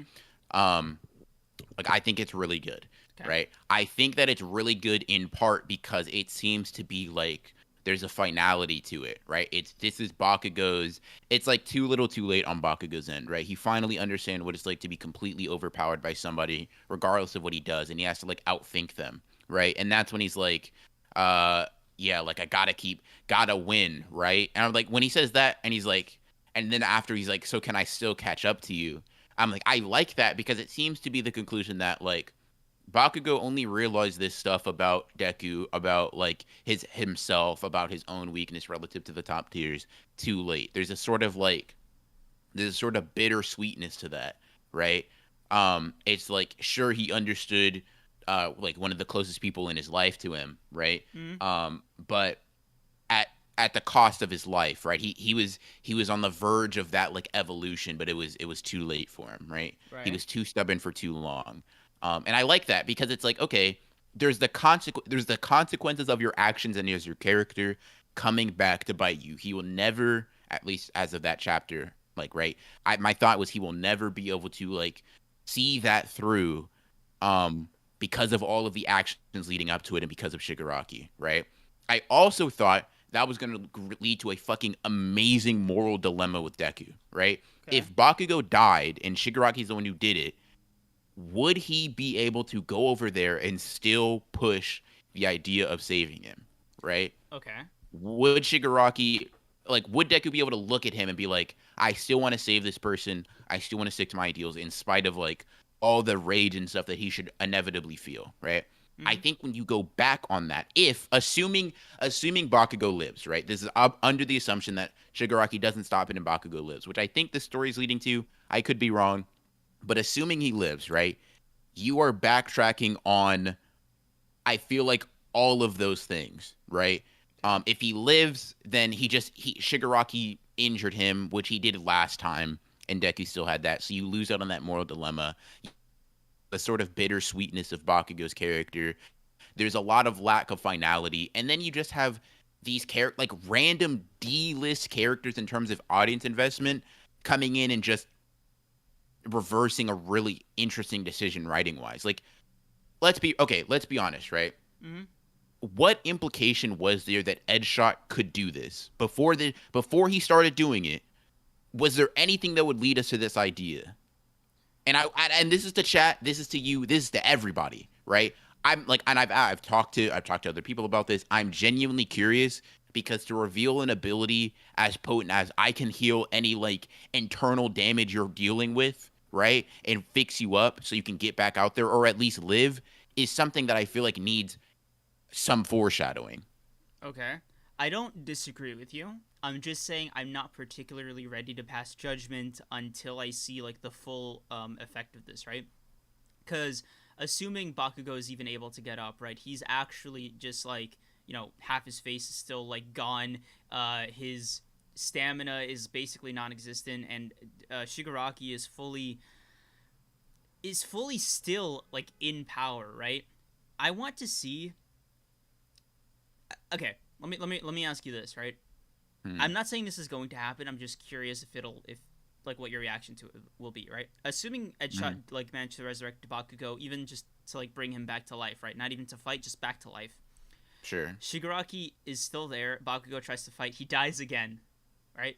Like I think it's really good, right? I think that it's really good in part because it seems to be like there's a finality to it, right? This is Bakugo's. It's like too little, too late on Bakugo's end, right? He finally understands what it's like to be completely overpowered by somebody, regardless of what he does, and he has to like outthink them, right? And that's when he's like, yeah, like I gotta win, right? And I'm like, when he says that, and he's like, and then after he's like, so can I still catch up to you? I'm like, I like that because it seems to be the conclusion that like Bakugo only realized this stuff about Deku, about like himself, about his own weakness relative to the top tiers too late. There's a sort of bitter sweetness to that, right? It's like sure he understood like one of the closest people in his life to him, right? But at the cost of his life, right? He was on the verge of that like evolution, but it was too late for him, right? He was too stubborn for too long. And I like that because it's like, okay, there's the consequences of your actions and there's your character coming back to bite you. He will never, at least as of that chapter, like, right. My thought was he will never be able to like see that through, because of all of the actions leading up to it and because of Shigaraki, right? I also thought that was going to lead to a fucking amazing moral dilemma with Deku, right? Okay. If Bakugo died and Shigaraki's the one who did it, would he be able to go over there and still push the idea of saving him, right? Okay. Would Shigaraki, like, would Deku be able to look at him and be like, I still want to save this person. I still want to stick to my ideals in spite of, like, all the rage and stuff that he should inevitably feel, right? I think when you go back on that, assuming Bakugo lives, right? This is under the assumption that Shigaraki doesn't stop it and Bakugo lives, which I think the story's leading to. I could be wrong. But assuming he lives, right, you are backtracking on, I feel like, all of those things, right? If he lives, then Shigaraki injured him, which he did last time, and Deku still had that. So you lose out on that moral dilemma, the sort of bittersweetness of Bakugo's character. There's a lot of lack of finality, and then you just have these like random D-list characters in terms of audience investment coming in and just reversing a really interesting decision writing wise. Like, let's be honest, right? Hmm. What implication was there that Edgeshot could do this before he started doing it? Was there anything that would lead us to this idea? And this is to chat, this is to you, this is to everybody, right? I'm like, and I've talked to other people about this. I'm genuinely curious because to reveal an ability as potent as I can heal any like internal damage you're dealing with, right, and fix you up so you can get back out there or at least live is something that I feel like needs some foreshadowing. Okay. I don't disagree with you. I'm just saying I'm not particularly ready to pass judgment until I see like the full effect of this, right? Because assuming Bakugo is even able to get up, right, he's actually just like, half his face is still like gone. His stamina is basically non-existent, and Shigaraki is fully still like in power, right? I want to see. Okay, let me ask you this, right? I'm not saying this is going to happen. I'm just curious if like what your reaction to it will be, right? Assuming Edgeshot like managed to resurrect Bakugo, even just to like bring him back to life, right? Not even to fight, just back to life. Sure. Shigaraki is still there. Bakugo tries to fight. He dies again, right?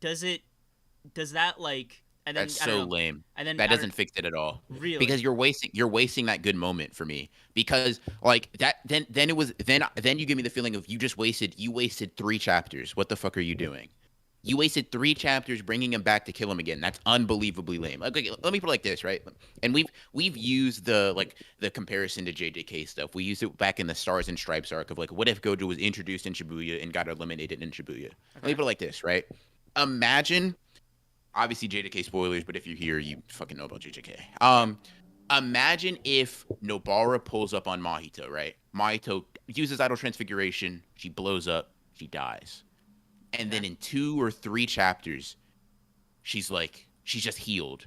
Does that like? And then That's I don't so know. lame. And then That doesn't fix it at all. really. Because you're wasting that good moment for me. Because like that then it was then you give me the feeling of you wasted 3 chapters. What the fuck are you doing? You wasted 3 chapters bringing him back to kill him again. That's unbelievably lame. Okay, let me put it like this, right? And we've used the comparison to JJK stuff. We used it back in the Stars and Stripes arc of like, what if Gojo was introduced in Shibuya and got eliminated in Shibuya? Let me put it like this, right? Imagine, obviously JJK spoilers, but if you're here, you fucking know about JJK. Imagine if Nobara pulls up on Mahito, right? Mahito uses Idol Transfiguration, she blows up, she dies. And then in 2 or 3 chapters, she's just healed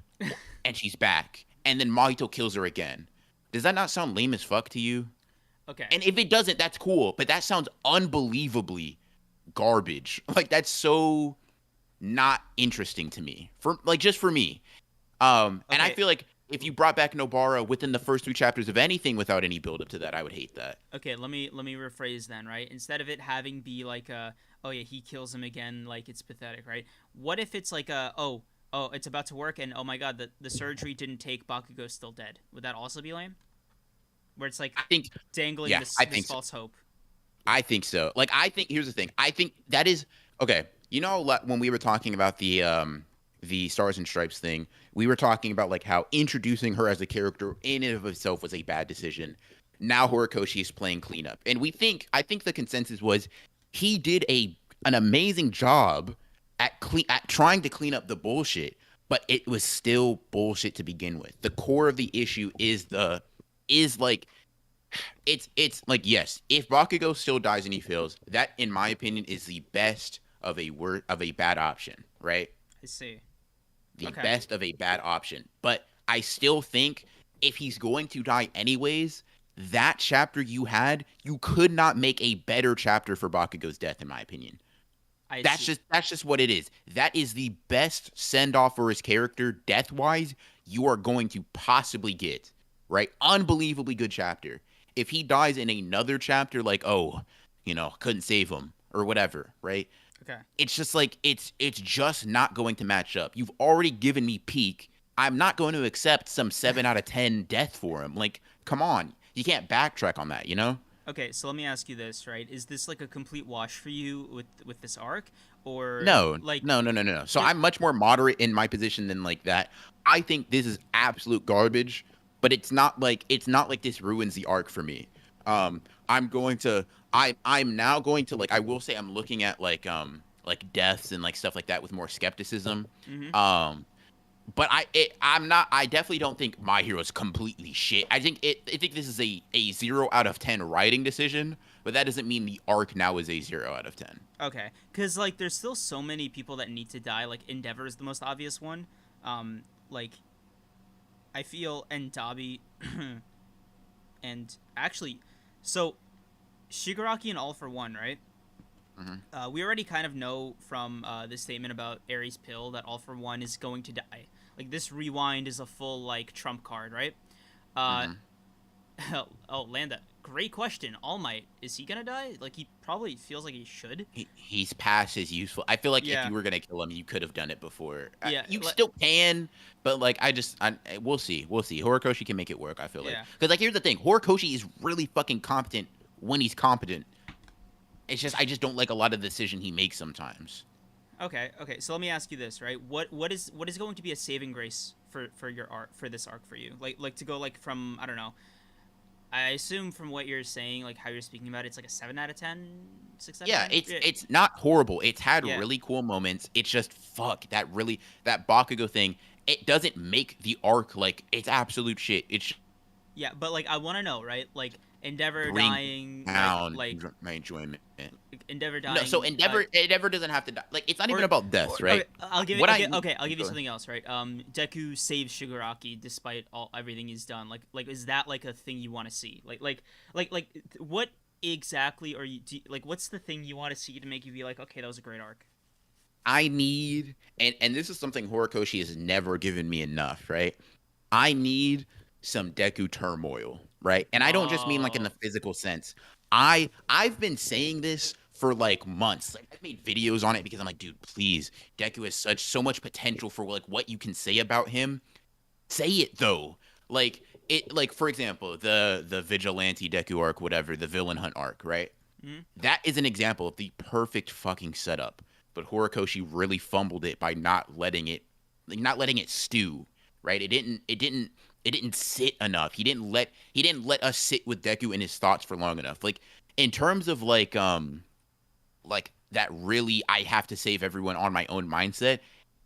and she's back. And then Mahito kills her again. Does that not sound lame as fuck to you? Okay. And if it doesn't, that's cool. But that sounds unbelievably garbage. Like, that's so not interesting to me. Just for me. And I feel like if you brought back Nobara within the first 3 chapters of anything without any build up to that, I would hate that. Okay, let me rephrase then, right? Instead of it having be like oh yeah, he kills him again, like it's pathetic, right? What if it's like oh, it's about to work, and oh my god, the surgery didn't take, Bakugo's still dead. Would that also be lame? Where it's like I think dangling yeah, this I think false hope. I think so. Like, here's the thing. I think that is okay. You know, when we were talking about the Stars and Stripes thing, we were talking about like how introducing her as a character in and of itself was a bad decision. Now Horikoshi is playing cleanup, and I think the consensus was he did an amazing job at trying to clean up the bullshit, but it was still bullshit to begin with. The core of the issue is like it's like, yes, if Bakugo still dies and he fails, that in my opinion is the best of a bad option, right? I see. The Okay. best of a bad option. But I still think if he's going to die anyways, that chapter you could not make a better chapter for Bakugo's death, in my opinion. That's just what it is. That is the best send off for his character, death wise, you are going to possibly get. Right? Unbelievably good chapter. If he dies in another chapter, like, oh, couldn't save him or whatever, right? Okay. It's just like it's just not going to match up. You've already given me peak. I'm not going to accept some 7 out of 10 death for him. Like, come on. You can't backtrack on that, Okay, so let me ask you this, right? Is this like a complete wash for you with this arc, or No, like no. So I'm much more moderate in my position than like that. I think this is absolute garbage, but it's not like this ruins the arc for me. I'm now going to like, I will say I'm looking at like deaths and like stuff like that with more skepticism. Mm-hmm. But I definitely don't think My Hero is completely shit. I think this is a 0 out of 10 writing decision, but that doesn't mean the arc now is a 0 out of 10. Okay, because like there's still so many people that need to die. Like Endeavor is the most obvious one. Like I feel and Dabi, and actually, so Shigaraki and All for One, right? We already kind of know from this statement about Ares Pill that All for One is going to die. Like this rewind is a full like trump card, right? Uh, Hmm. oh, Landa, great question. All Might, is he gonna die? Like he probably feels like he should. He's past his useful. I feel like if Yeah, you were gonna kill him, you could have done it before. yeah, You still can, but like we'll see, we'll see. Horikoshi can make it work. I feel like yeah. because like here's the thing, Horikoshi is really fucking competent when he's competent. It's just I just don't like a lot of the decision he makes sometimes. Okay, okay. So let me ask you this, right? What is going to be a saving grace for your arc for this arc for you? Like to go like from I don't know. I assume from what you're saying, like how you're speaking about it, it's like a 7 out of 10, 6 out of Yeah, 10. it's not horrible. It's had Yeah, really cool moments. It's just fuck that Bakugo thing. It doesn't make the arc like it's absolute shit. It's yeah. But like I want to know, right? Like Endeavor bring dying, down like my enjoyment. Endeavor No, so dying. Endeavor doesn't have to die. Like it's not even Or, about deaths, right? okay, I'll give What it. I Okay, I'll give you go ahead. something else, right? Deku saves Shigaraki despite all everything he's done. Like, is that like a thing you want to see? Like, what exactly are you like? What's the thing you want to see to make you be like, okay, that was a great arc? I need and this is something Horikoshi has never given me enough, right? I need some Deku turmoil, right? And I don't just mean like in the Oh, physical sense. I've been saying this for like months. Like I've made videos on it because I'm like, dude, please, Deku has so much potential for like what you can say about him. Say it though. Like like for example, the vigilante Deku arc, whatever, the villain hunt arc, right? mm, That is an example of the perfect fucking setup. But Horikoshi really fumbled it by not letting it stew, right? It didn't sit enough. He didn't let us sit with Deku in his thoughts for long enough. Like in terms of like that really I have to save everyone on my own mindset,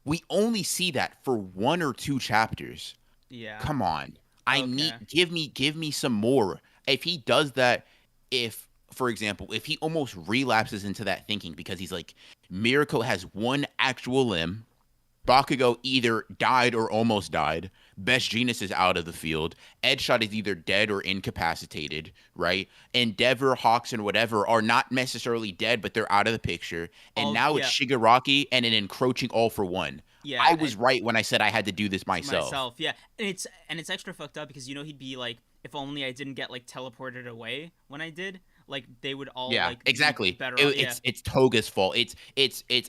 we only see that for 1 or 2 chapters. yeah. Come on. I need Okay. give me some more. If he does that, if for example, if he almost relapses into that thinking because he's like Mirko has one actual limb, Bakugo either died or almost died. Best Genius is out of the field. Edgeshot is either dead or incapacitated, right? Endeavor, Hawks, and whatever are not necessarily dead, but they're out of the picture. And All now it's yeah, Shigaraki and an encroaching All for One. yeah. I was right when I said I had to do this myself. Myself, yeah. And it's extra fucked up because he'd be like, if only I didn't get like teleported away when I did, like they would all Yeah, like be exactly. better It, off. Yeah, it's Toga's fault. It's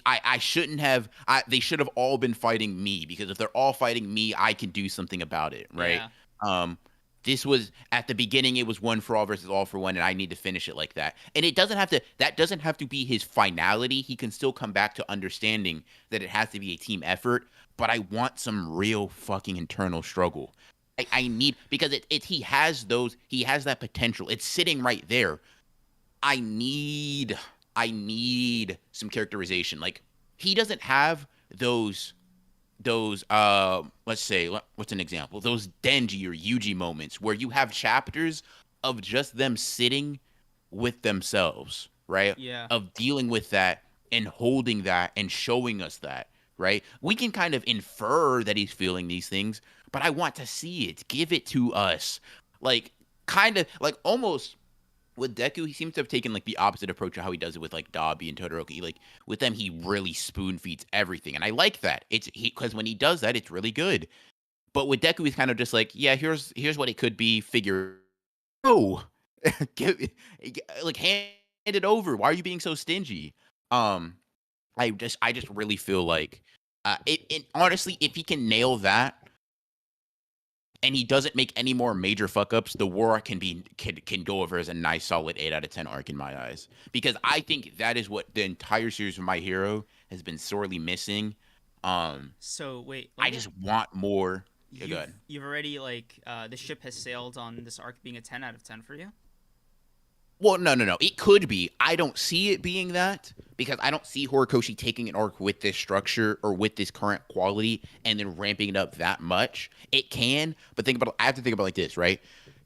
I shouldn't have. They should have all been fighting me because if they're all fighting me, I can do something about it, right? yeah. Um, this was at the beginning. It was one for all versus all for one, and I need to finish it like that. And it doesn't have to. That doesn't have to be his finality. He can still come back to understanding that it has to be a team effort. But I want some real fucking internal struggle. I need because he has that potential. It's sitting right there. I need I need some characterization. Like he doesn't have those let's say what's an example? Those Denji or Yuji moments where you have chapters of just them sitting with themselves, right? Yeah. Of dealing with that and holding that and showing us that, right? We can kind of infer that he's feeling these things, but I want to see it. Give it to us. Like kind of like almost with Deku, he seems to have taken like the opposite approach of how he does it with like Dabi and Todoroki. Like with them, he really spoon feeds everything, and I like that. It's he because when he does that, it's really good. But with Deku, he's kind of just like, yeah, here's what it could be. Figure, oh, give, like hand it over. Why are you being so stingy? Um, I just really feel like, it honestly, if he can nail that, and he doesn't make any more major fuck ups, the war can go over as a nice solid 8 out of 10 arc in my eyes. Because I think that is what the entire series of My Hero has been sorely missing. Um, So wait, I just want more. Yeah, you've good. you've already like the ship has sailed on this arc being a 10 out of 10 for you. Well, no. It could be. I don't see it being that because I don't see Horikoshi taking an arc with this structure or with this current quality and then ramping it up that much. It can, but think about. I have to think about it like this, right?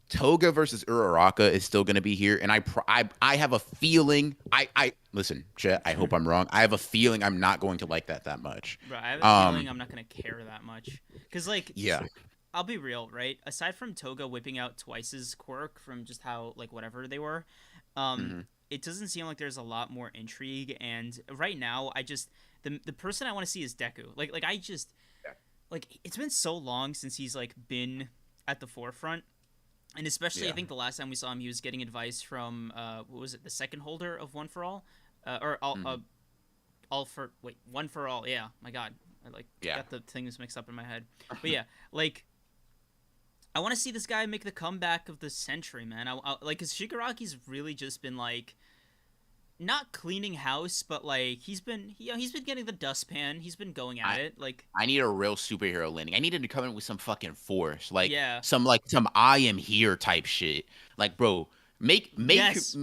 Toga versus Uraraka is still going to be here, and I have a feeling. I listen, Chet. I hope I'm wrong. I have a feeling I'm not going to like that much. Bro, I have a Um, feeling I'm not gonna care that much. Cause like, yeah. I'll be real, right? Aside from Toga whipping out Twice's quirk from just how like whatever they were, um, Hmm. it doesn't seem like there's a lot more intrigue. And right now, I just the person I want to see is Deku. Like I just like it's been so long since he's like been at the forefront. And especially, I Yeah. think the last time we saw him, he was getting advice from what was it, the second holder of One for All, or Hmm. all for wait, One for All. Yeah, my God, I like Yeah. got the things mixed up in my head. But yeah, like I want to see this guy make the comeback of the century, man. Like, cause Shigaraki's really just been like not cleaning house, but like he's been getting the dustpan. He's been going at I it. Like, I need a real superhero landing. I need him to come in with some fucking force, yeah, like some I am here type shit. Like, bro, yes,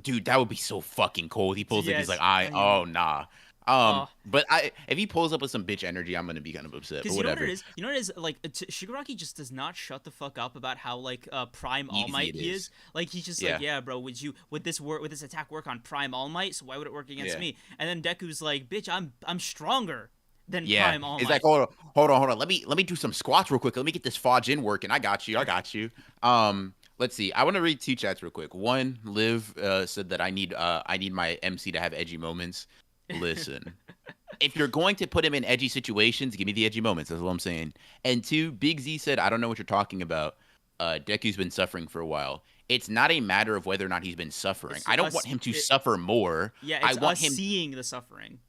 dude, that would be so fucking cool. He pulls up, he's like, yes, I I am. oh nah. Oh, But if he pulls up with some bitch energy, I'm gonna be kind of upset. But because you know what it whatever. is? You know what it is? Like, Shigaraki just does not shut the fuck up about how, like, Prime All Easy Might it he is. is. Like, he's just like, Yeah. yeah, bro, would this attack work on Prime All Might? So why would it work against Yeah. me? And then Deku's like, bitch, I'm stronger than Yeah. Prime All It's like, Might. hold on. Let me do some squats real quick. Let me get this Fajin working. I got you. I got you. Let's see. I want to read two chats real quick. One, Liv said that I need my MC to have edgy moments. Listen. If you're going to put him in edgy situations, give me the edgy moments. That's what I'm saying. And two, Big Z said, I don't know what you're talking about. Deku's been suffering for a while. It's not a matter of whether or not he's been suffering. It's I don't want us. him to suffer more. Yeah, I it's want us him. seeing the suffering.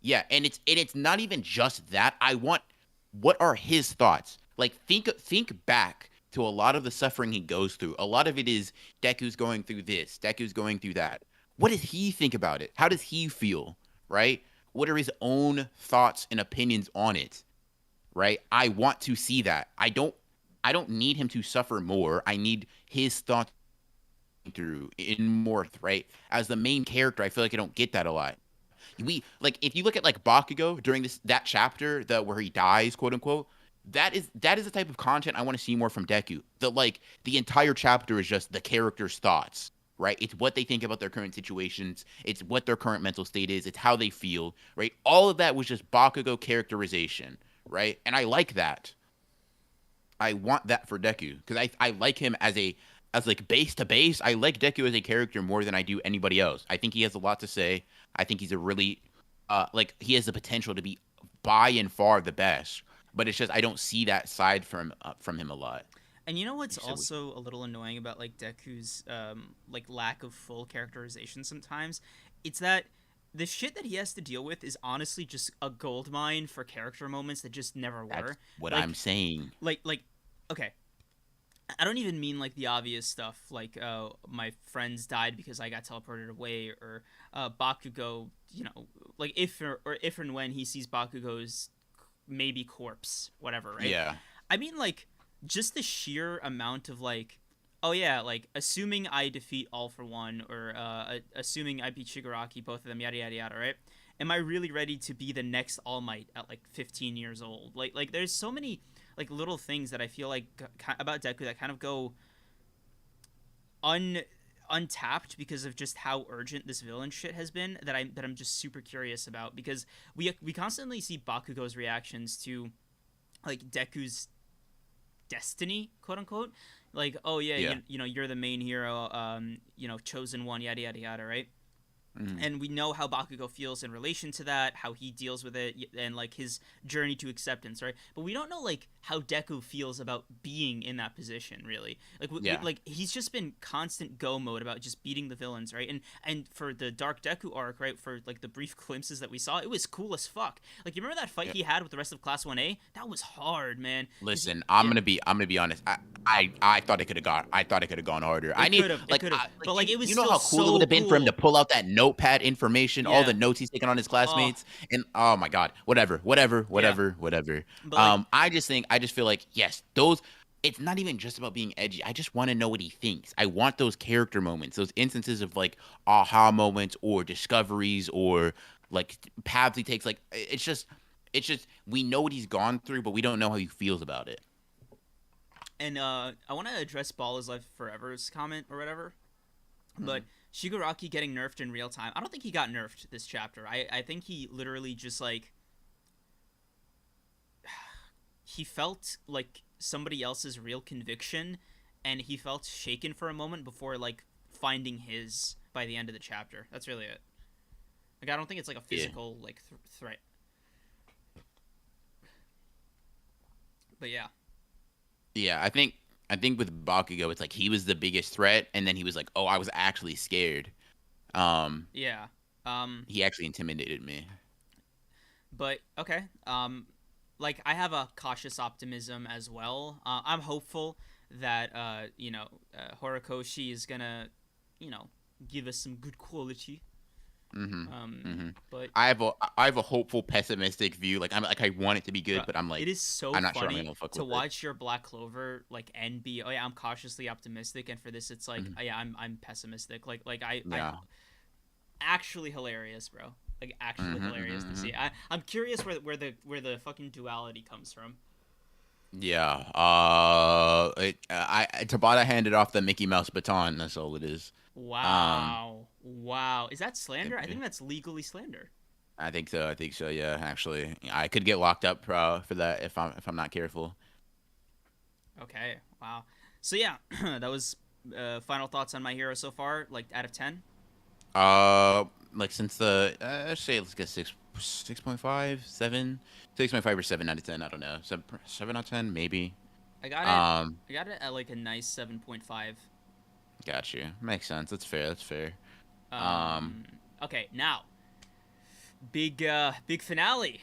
Yeah, and it's not even just that. I want what are his thoughts? Like think back to a lot of the suffering he goes through. A lot of it is Deku's going through this, Deku's going through that. What does he think about it? How does he feel? Right? What are his own thoughts and opinions on it? Right? I want to see that. I don't need him to suffer more. I need his thoughts through in more, right? As the main character, I feel like I don't get that a lot. We like if you look at like Bakugo during that chapter that where he dies, quote unquote, that is the type of content I want to see more from Deku. The entire chapter is just the character's thoughts, right? It's what they think about their current situations, it's what their current mental state is, it's how they feel, right? All of that was just Bakugo characterization, right? And I like that. I want that for Deku because I like him as like base to base. I like Deku as a character more than I do anybody else. I think he has a lot to say. I think he's a really like he has the potential to be by and far the best. But it's just I don't see that side from him a lot. And you know You what's said we, also a little annoying about like Deku's like lack of full characterization sometimes? It's that the shit that he has to deal with is honestly just a gold mine for character moments that just never that's were. what I'm Like saying. like okay, I don't even mean like the obvious stuff like my friends died because I got teleported away or Bakugo, you know, like if and when he sees Bakugo's maybe corpse, whatever, right? Yeah, I mean like just the sheer amount of like oh yeah, like assuming I defeat All for One or assuming I beat Shigaraki, both of them, yada yada yada, right? Am I really ready to be the next All Might at like 15 years old? Like there's so many like little things that I feel like about Deku that kind of go un untapped because of just how urgent this villain shit has been that I'm just super curious about because we constantly see Bakugo's reactions to like Deku's destiny, quote unquote. Like, oh yeah, yeah. you know, you're the main hero, you know, chosen one, yada yada yada, right? Mhm. And we know how Bakugo feels in relation to that, how he deals with it, and like his journey to acceptance, right? But we don't know like how Deku feels about being in that position, really. Like, Yeah, like he's just been constant go mode about just beating the villains, right? And for the Dark Deku arc, right? For like the brief glimpses that we saw, it was cool as fuck. Like, you remember that fight yeah. he had with the rest of Class 1A? That was hard, man. Cause he, Listen, yeah, I'm gonna be honest. I thought it could have gone harder. I need it could have, like but like it was you know still how cool it would so have been for him to cool. pull out that notepad information, all the Yeah. notes he's taken on his Oh, classmates, and oh my god, yeah. whatever. But like, I just feel like yes, those. It's not even just about being edgy. I just want to know what he thinks. I want those character moments, those instances of like aha moments or discoveries or like paths he takes. Like it's just we know what he's gone through, but we don't know how he feels about it. And I want to address Ball is Life Forever's comment or whatever. But Mhm. Shigaraki getting nerfed in real time, I don't think he got nerfed this chapter. I think he literally just like he felt like somebody else's real conviction, and he felt shaken for a moment before like finding his by the end of the chapter. That's really it. Like I don't think it's like a Yeah. physical like threat. But yeah, Yeah, I think with Bakugo, it's like he was the biggest threat, and then he was like, "Oh, I was actually scared." Um, yeah. Um, he actually intimidated me. but okay. Like I have a cautious optimism as well. I'm hopeful that Horikoshi is gonna, you know, give us some good quality. hmm hmm But I have a hopeful, pessimistic view. Like I want it to be bro, good, but I'm it like, is so I'm not sure I'm funny gonna fuck to with it. watch your Black Clover like and be oh yeah I'm cautiously optimistic, and for this it's like Mhm. oh, yeah I'm pessimistic. I Yeah. actually hilarious, bro. Like actually hmm hilarious to hmm see. I'm curious where the fucking duality comes from. Yeah. Tabata handed off the Mickey Mouse baton. That's all it is. Um, Wow. Is that yep, slander? I yeah. think that's legally slander. I think so. I think so. Yeah. Actually, I could get locked up for that if I'm not careful. Okay. Wow. So yeah, that was final thoughts on My Hero so far. Like out of 10. Like since the let's say let's get 6.5, 7, 6.5 or 7 out of 10. I don't know. 7 out of 10 maybe. I got it. Um, I got it at like a nice 7.5. got you. Makes sense. That's fair. That's fair. Um, Um. Okay. Now, big finale.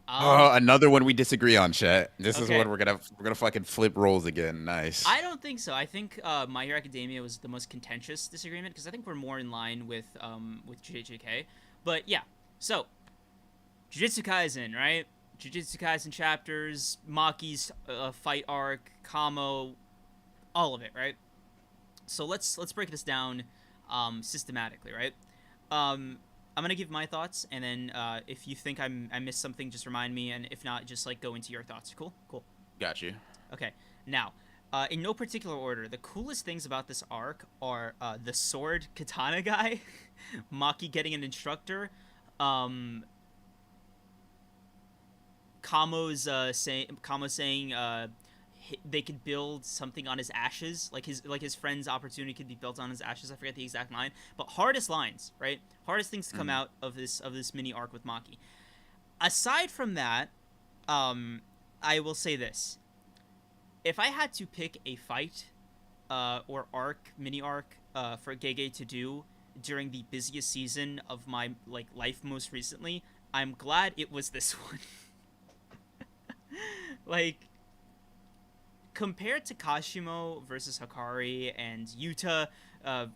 another one we disagree on, chat. This is Okay. what we're gonna fucking flip roles again. Nice. I don't think so. I think My Hero Academia was the most contentious disagreement because I think we're more in line with JJK. But yeah, so Jujutsu Kaisen, right? Jujutsu Kaisen chapters, Maki's fight arc, Kamo, all of it, right? So let's break this down systematically, right? I'm gonna give my thoughts, and then if you think I missed something, just remind me, and if not, just like go into your thoughts. Cool, cool. Got you. Okay, now, in no particular order, the coolest things about this arc are the sword katana guy, Maki getting an instructor, um, Kamo saying they could build something on his ashes, like his friend's opportunity could be built on his ashes. I forget the exact line, but hardest lines, right? Hardest things to come Mhm. out of this mini arc with Maki. Aside from that, I will say this: if I had to pick a fight or mini arc for Gege to do during the busiest season of my like life most recently, I'm glad it was this one. Like compared to Kashimo versus Hakari and Yuta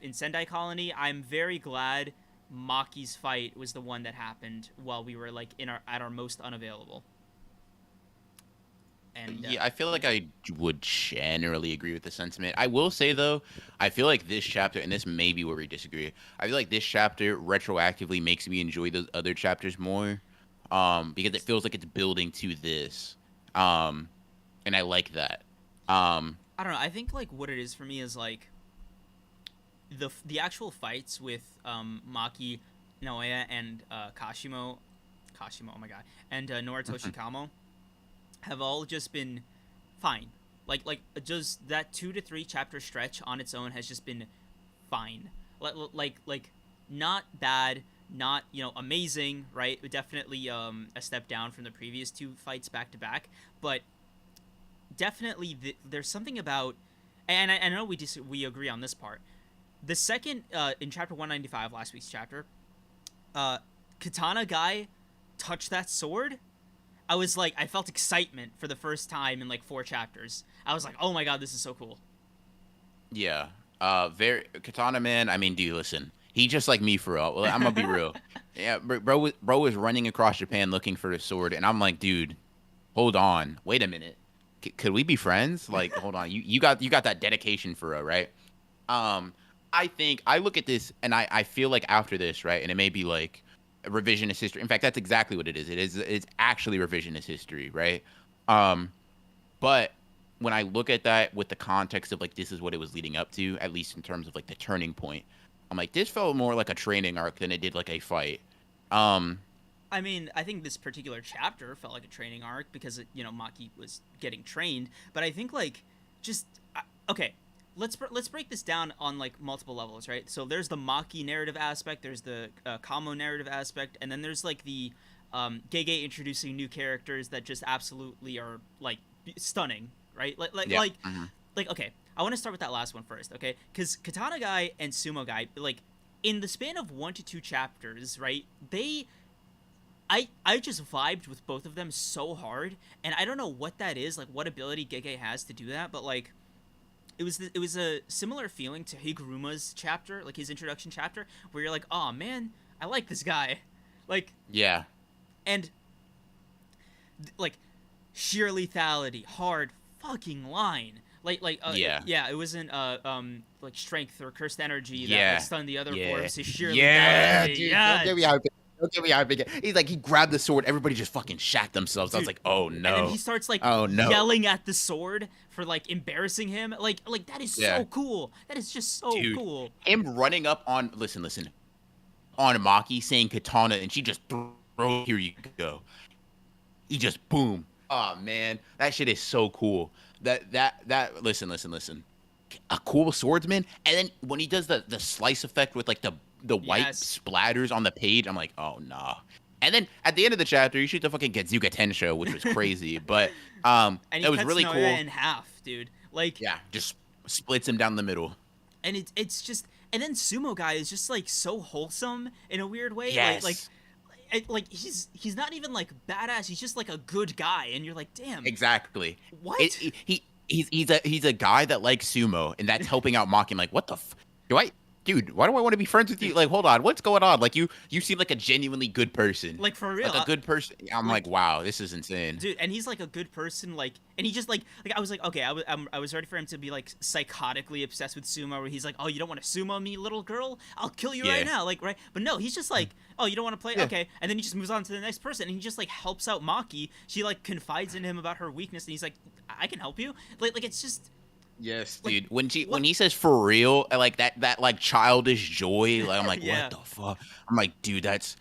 in Sendai Colony, I'm very glad Maki's fight was the one that happened while we were like in our at our most unavailable. And Yeah, I feel yeah, like I would generally agree with the sentiment. I will say though, I feel like this chapter, and this may be where we disagree. I feel like this chapter retroactively makes me enjoy those other chapters more, because it feels like it's building to this, um, and I like that. Um, I don't know. I think like what it is for me is like the actual fights with Maki, Naoya, and Kashimo. Oh my god, and Noritoshi Kamo have all just been fine. Like just that 2 to 3 chapter stretch on its own has just been fine. Like not bad, not amazing, right? Definitely a step down from the previous 2 fights back to back, but definitely there's something about, and I know we agree on this part. The second in chapter 195, last week's chapter, uh, Katana guy touched that sword. I was like, I felt excitement for the first time in like 4 chapters. I was like, oh my god, this is so cool. yeah, very Katana man. I mean, dude, listen, he just like me for real. Well, I'm gonna be real. Yeah, bro was running across Japan looking for the sword, and I'm like, dude, hold on, wait a minute. Could we be friends? Like, hold on, you got that dedication for real, right? Um, I think I look at this and I feel like after this, right, and it may be like revisionist history. In fact, that's exactly what it is. It's actually revisionist history, right? Um, but when I look at that with the context of like this is what it was leading up to, at least in terms of like the turning point, I'm like this felt more like a training arc than it did like a fight. Um, I mean, I think this particular chapter felt like a training arc because Maki was getting trained. But I think like just okay, let's break this down on like multiple levels, right? So there's the Maki narrative aspect, there's the Kamo narrative aspect, and then there's like the Gege introducing new characters that just absolutely are like stunning, right? yeah. Hmm. Like okay, I want to start with that last one first, okay? Because Katana Guy and Sumo Guy, like in the span of 1 to 2 chapters, right? I just vibed with both of them so hard, and I don't know what that is, like what ability Gege has to do that, but like it was a similar feeling to Higuruma's chapter, like his introduction chapter, where you're like, oh man, I like this guy, like Yeah. and like sheer lethality, hard fucking line. Yeah. Yeah, it wasn't like strength or cursed energy that Yeah. like stunned the other Yeah. forms to sheer Yeah, lethality. dude. Yeah, Don't get me out of it. He's like, he grabbed the sword. Everybody just fucking shat themselves. I was dude. like, oh And no. then he starts like Oh no. yelling at the sword for like embarrassing him. Like that is Yeah. so cool. That is just so Dude. cool. Him running up on, listen, on Maki saying katana, and she just throws, here you go. He just boom. Oh man, that shit is so cool. Listen. A cool swordsman, and then when he does the slice effect with like the white Yes. splatters on the page, I'm like, oh nah. And then at the end of the chapter, you shoot the fucking Getsuga Tensho, which was crazy, but And he it was cuts really Naoya cool. in half, dude. Like Yeah, just splits him down the middle. and it's just and then Sumo Guy is just like so wholesome in a weird way. Yes, Like he's not even like badass. He's just like a good guy, and you're like, damn, exactly. what? He's a guy that likes sumo, and that's helping out Maki. I'm like, what the do I, dude? Why do I want to be friends with you? Like, hold on, what's going on? Like, you seem like a genuinely good person, Like for real, like a good person. I'm like, wow, this is insane. dude. And he's like a good person, like, and he just like I was like, okay, I was ready for him to be like psychotically obsessed with sumo, where he's like, oh, you don't want to sumo me, little girl? I'll kill you right Yeah. now, like, right? But no, he's just like, oh, you don't want to play? Yeah. Okay, and then he just moves on to the next person, and he just like helps out Maki. She like confides in him about her weakness, and he's like, I can help you. Like it's just. Yes, Like, dude. When what? he says for real, like that like childish joy, like I'm like, Yeah. what the fuck? I'm like, dude, that's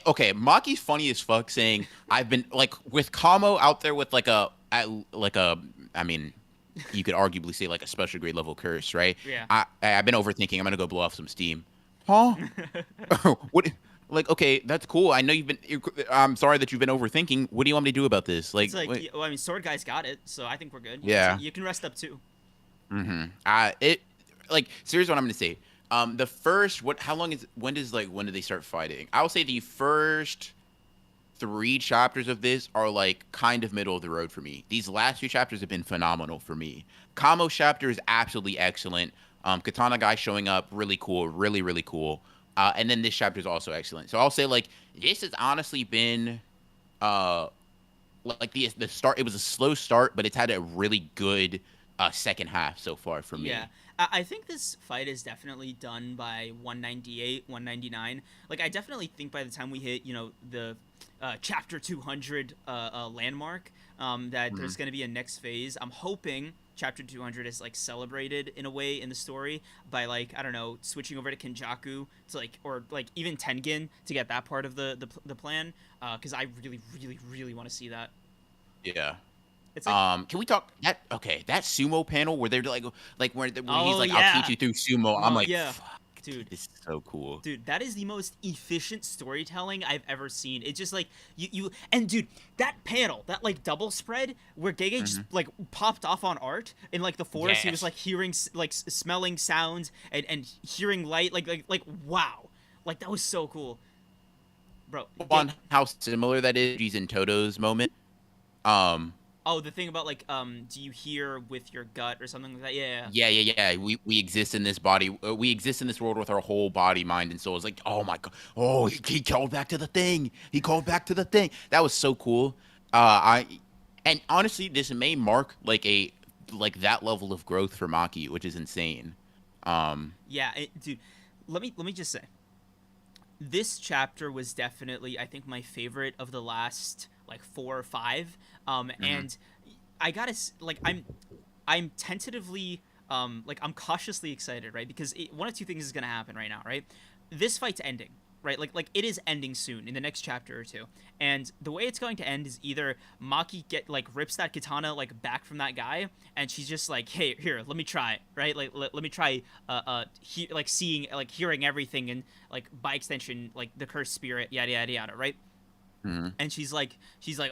okay. Maki's funny as fuck, saying I've been like with Kamo out there with like I mean, you could arguably say like a special grade level curse, right? Yeah. I've been overthinking. I'm gonna go blow off some steam. Huh? What? Like, okay, that's cool. I know I'm sorry that you've been overthinking. What do you want me to do about this? Like, It's like, wait. well, I mean, Sword Guy's got it, so I think we're good. Yeah. You can rest up too. Mm-hmm. It like serious. What I'm gonna say. The first how long is when do they start fighting? I will say the first 3 chapters of this are like kind of middle of the road for me. These last 2 chapters have been phenomenal for me. Kamo's chapter is absolutely excellent. Katana Guy showing up, really cool, really cool. And then this chapter is also excellent. So I'll say like this has honestly been like the start. It was a slow start, but it's had a really good second half so far for me. Yeah. I think this fight is definitely done by 198, 199. Like, I definitely think by the time we hit, the chapter 200 landmark, that there's going to be a next phase. I'm hoping chapter 200 is, like, celebrated in a way in the story by, like, I don't know, switching over to Kenjaku to, like, or, like, even Tengen to get that part of the plan, because I really want to see that. Yeah. It's like, Can we talk that? Okay, that sumo panel where they're like when he's Oh, like, yeah. I'll teach you through sumo. I'm Oh, like, yeah. fuck, Dude. this is so cool. Dude, that is the most efficient storytelling I've ever seen. It's just like and dude, that panel, that like double spread where Gege just like popped off on art in like the forest. He was Yes. like hearing like smelling sounds and hearing light. Like wow, like that was so cool, bro. On how similar that is Ji's and Toto's moment. Oh, the thing about like do you hear with your gut or something like that? Yeah. Yeah. We exist in this body. We exist in this world with our whole body, mind, and soul. It's like, oh my god. Oh, he called back to the thing. He called back to the thing. That was so cool. And honestly, this may mark like that level of growth for Maki, which is insane. Yeah, dude. Let me just say, this chapter was definitely, I think, my favorite of the last like 4 or 5. And I gotta like I'm tentatively like I'm cautiously excited, right? Because one of two things is gonna happen right now, right? This fight's ending, right? Like it is ending soon in the next chapter or two, and the way it's going to end is either Maki rips that katana like back from that guy, and she's just like, hey, here, let me try it, right? Like let me try like seeing like hearing everything and like by extension like the cursed spirit, yada yada yada, right? Hmm. And she's like,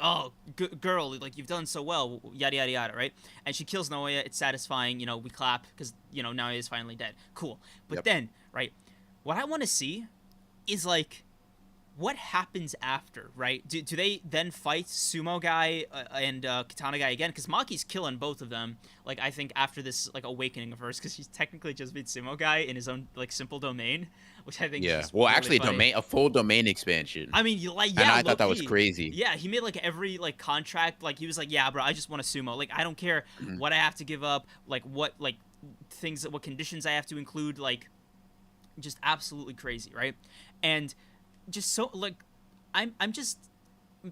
oh, girl, like you've done so well, yada yada yada, right? And she kills Naoya. It's satisfying. We clap because Naoya is finally dead. Cool. But Yep. then, right, what I want to see is like what happens after, right? Do they then fight Sumo guy and Katana guy again? Because Maki's killing both of them. Like I think after this like awakening of hers, because she's technically just beat Sumo guy in his own like simple domain, which I think is Yeah. just Well, really actually, funny. a full domain expansion, I mean, like, and yeah, I low thought that was key. crazy. Yeah, he made like every like contract. Like he was like, yeah, bro, I just want a sumo. Like I don't care Mhm. what I have to give up. Like what things, what conditions I have to include. Like just absolutely crazy, right? And just so like, I'm just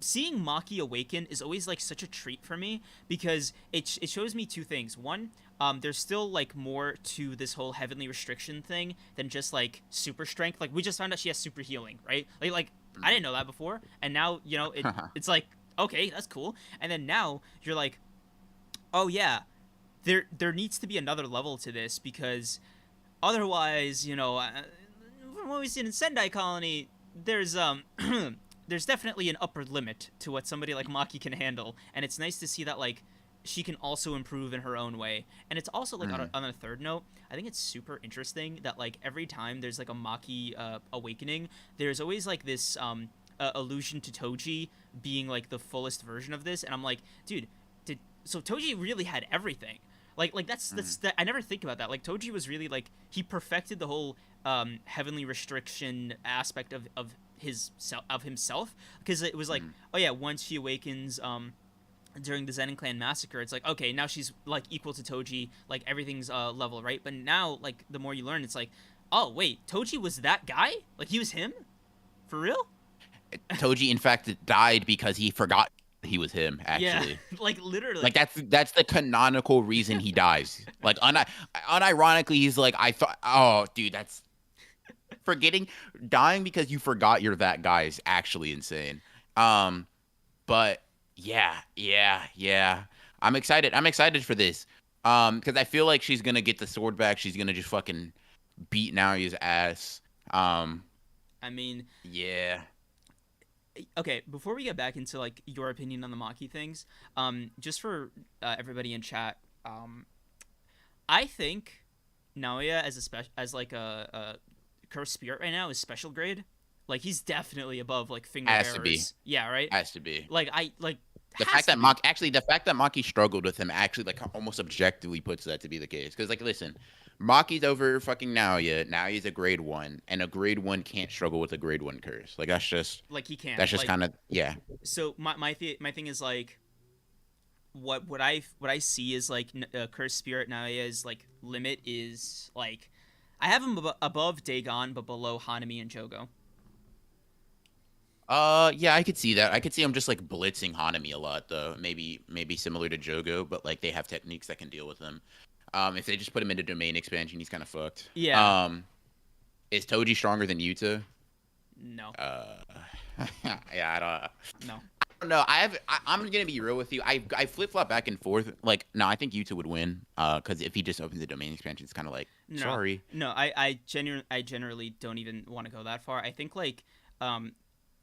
seeing Maki awaken is always like such a treat for me because it shows me two things. One, there's still like more to this whole heavenly restriction thing than just like super strength. Like we just found out she has super healing, right? Like I didn't know that before, and now it's like okay, that's cool. And then now you're like, oh yeah, there needs to be another level to this because otherwise, from what we've seen in Sendai Colony, there's there's definitely an upper limit to what somebody like Maki can handle, and it's nice to see that like she can also improve in her own way. And it's also like Mhm. on a third note, I think it's super interesting that like every time there's like a Maki awakening, there's always like this allusion to Toji being like the fullest version of this, and I'm like, dude, so Toji really had everything. Like Mhm. I never think about that. Like Toji was really like he perfected the whole heavenly restriction aspect of himself because it was like, Mhm. oh yeah, once she awakens during the Zenin clan massacre, it's like, okay, now she's like equal to Toji, like everything's level, right? But now like the more you learn, it's like, oh wait, Toji was that guy? Like he was him? For real? Toji, in fact, died because he forgot he was him. Yeah, Actually, like literally. like that's the canonical reason he dies. Like unironically, he's like, I thought, oh, dude, that's forgetting, dying because you forgot you're that guy is actually insane. Um, but yeah, yeah, yeah. I'm excited. I'm excited for this. Because I feel like she's gonna get the sword back. She's gonna just fucking beat Naoya's ass. Um, I mean, yeah. okay, before we get back into like your opinion on the Maki things, just for everybody in chat, I think Naoya as as like a cursed spirit right now is special grade. Like he's definitely above like finger Has to be. bearers. Yeah, right. Has to be. Like I like The has fact to that be. Maki struggled with him actually like almost objectively puts that to be the case. Because like, listen, Maki's over fucking Naoya. Naoya's a grade one, and a grade one can't struggle with a grade one curse. Like Like he that's can't. just Like kind of yeah. so my thing is like what I see is like cursed spirit Naoya's like limit is like I have him above Dagon but below Hanami and Jogo. Yeah, I could see that. I could see him just like blitzing Hanami a lot though. Maybe similar to Jogo, but like they have techniques that can deal with him. If they just put him into domain expansion, he's kind of fucked. Yeah. Is Toji stronger than Yuta? No. Uh, yeah, No. I don't know. I'm gonna be real with you. I flip flop back and forth. Like, no, I think Yuta would win. Because if he just opens the domain expansion, it's kind of like, No. sorry. No, I generally don't even want to go that far. I think like um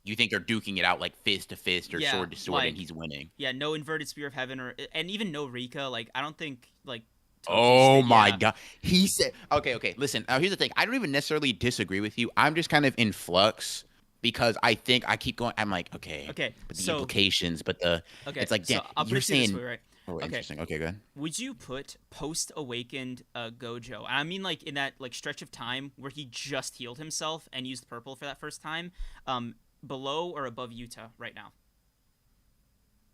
You think they're duking it out like fist to fist or yeah, sword to sword, and like he's winning. yeah, no inverted spear of heaven or and even no Rika, like I don't think like Toji's Oh my yeah. god. He said, okay. Listen, here's the thing. I don't even necessarily disagree with you. I'm just kind of in flux because I think I keep going. I'm like, okay, Okay. but the So implications, but okay, it's like, so damn, I'll put you're it to you this way, saying, right? oh, Okay. interesting. Okay, good. Would you put post awakened Gojo? I mean, like in that like stretch of time where he just healed himself and used purple for that first time, below or above Yuta right now?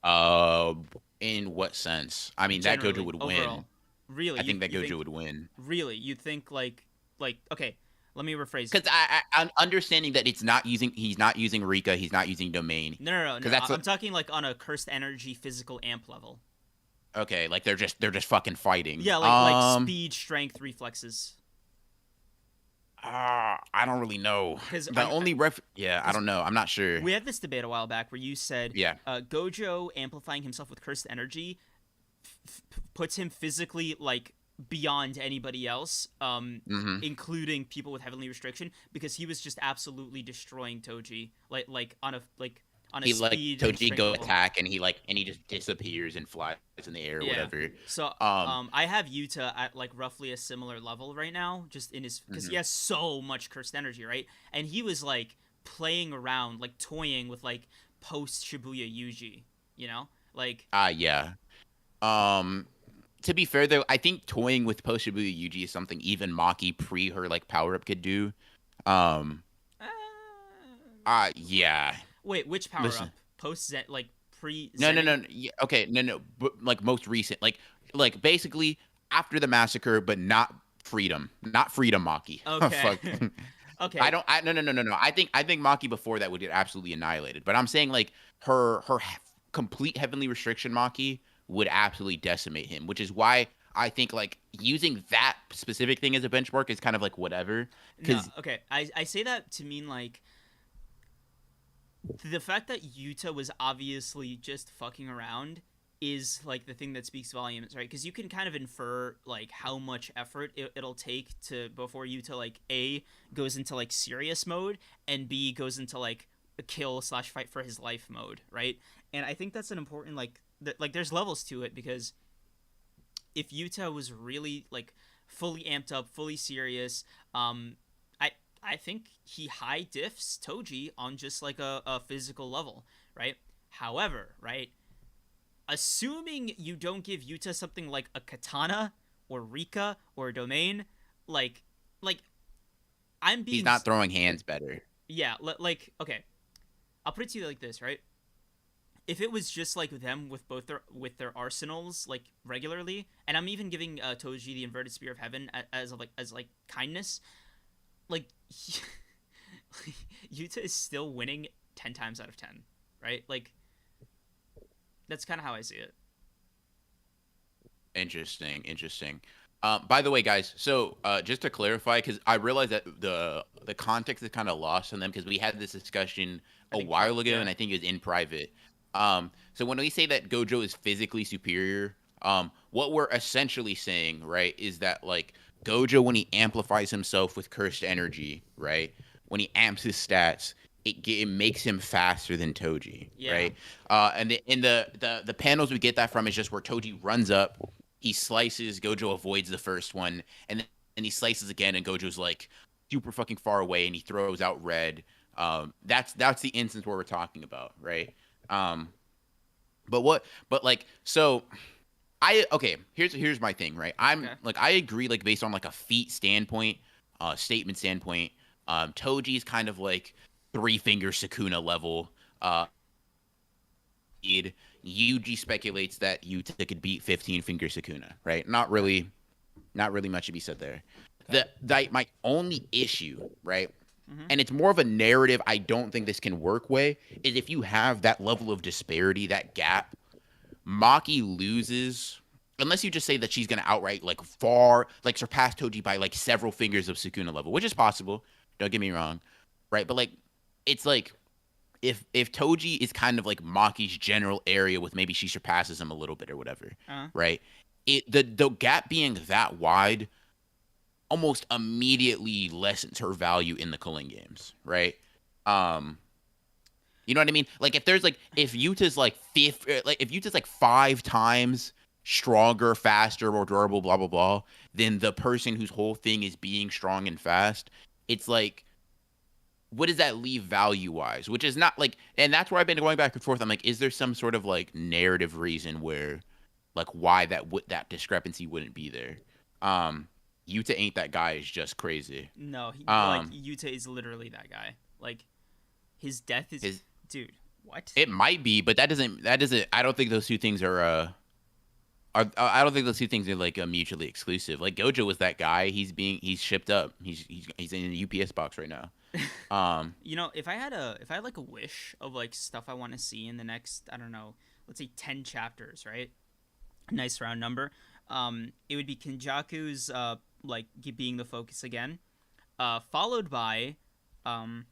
Uh, in what sense? I mean, that Gojo Generally, would overall, win. really, I think that you Gojo think would win. really you think like okay? Let me rephrase. Because I'm understanding that he's not using Rika, he's not using Domain. No, no, no, Because no. that's I'm talking like on a cursed energy physical amp level. Okay, like they're just fucking fighting. Yeah, like speed, strength, reflexes. I don't really know. Because The only yeah, I because don't know. I'm not sure. we had this debate a while back where you said Yeah. Gojo amplifying himself with cursed energy puts him physically like beyond anybody else, Mm-hmm. including people with heavenly restriction, because he was just absolutely destroying Toji, like on a He like speed and Toji strength go level. attack and he just disappears and flies in the air or Yeah. whatever. So Um. I have Yuta at like roughly a similar level right now, just in his because he Mhm. has so much cursed energy, right? And he was like playing around, like toying with like post Shibuya Yuji, you know, like Yeah. Um. To be fair though, I think toying with post Shibuya Yuji is something even Maki pre her like power up could do. Um. uh, Yeah. wait, which power Listen. up? Post Zen, like pre No, no, Zenin? no. Yeah, okay, no, no. But like most recent, like basically after the massacre, but not freedom, not freedom, Maki. Okay. Fuck. I Okay. don't. I no, no, no, no, no. I think Maki before that would get absolutely annihilated. But I'm saying like complete heavenly restriction Maki would absolutely decimate him, which is why I think like using that specific thing as a benchmark is kind of like whatever. No, Because okay. I say that to mean like the fact that Yuta was obviously just fucking around is like the thing that speaks volumes, right? Because you can kind of infer like how much effort it'll take to before Yuta like A goes into like serious mode and B goes into like a kill slash fight for his life mode, right? And I think that's an important like there's levels to it because if Yuta was really like fully amped up, fully serious, I I think he high diffs Toji on just like a physical level, right? However, right, assuming you don't give Yuta something like a katana or Rika or a domain, like like I'm he's being not throwing hands better. yeah, like okay, I'll put it to you like this, right? If it was just like them with both their arsenals like regularly, and I'm even giving Toji the inverted spear of heaven as like kindness, like Yuta is still winning 10 times out of 10, right? Like that's kind of how I see it. Interesting, interesting. By the way, guys, so just to clarify, because I realized that the context is kind of lost on them because we had this discussion I a think while ago, yeah, and I think it was in private. So when we say that Gojo is physically superior, what we're essentially saying, right, is that like Gojo when he amplifies himself with cursed energy, right, when he amps his stats, it makes him faster than Toji, yeah, right? And the panels we get that from is just where Toji runs up, he slices, Gojo avoids the first one, and he slices again, and Gojo's like super fucking far away, and he throws out red. That's the instance where we're talking about, right? Um, but what? But like, so I okay. Here's my thing, right? I'm okay, like I agree, like based on like a feat standpoint, statement standpoint. Toji's kind of like three finger Sukuna level. Yuji speculates that Yuta could beat 15 finger Sukuna, right? okay, Not really much to be said there. okay, My only issue, right? mm-hmm. And it's more of a narrative I don't think this can work way is if you have that level of disparity, that gap, Maki loses unless you just say that she's gonna outright like far like surpass Toji by like several fingers of Sukuna level, which is possible. Don't get me wrong, right? But like, it's like if Toji is kind of like Maki's general area with maybe she surpasses him a little bit or whatever, Uh-huh. right? The gap being that wide almost immediately lessens her value in the culling games, right? Um, you know what I mean? Like if Yuta's like if Yuta's like five times stronger, faster, more durable, blah blah blah, than the person whose whole thing is being strong and fast, it's like what does that leave value wise? Which is not like, and that's where I've been going back and forth. I'm like, is there some sort of like narrative reason where, like, why that discrepancy wouldn't be there? Um, Yuta ain't that guy is just crazy. No, like Um, Yuta is literally that guy. Like his death is, his dude. What? it might be, but that doesn't. I don't think those two things are I don't think those two things are like mutually exclusive. Like Gojo was that guy. He's shipped up. He's in a UPS box right now. Um, You know, if I had like a wish of like stuff I want to see in the next, I don't know, let's say 10 chapters, right? Nice round number. It would be Kenjaku's like being the focus again, followed by um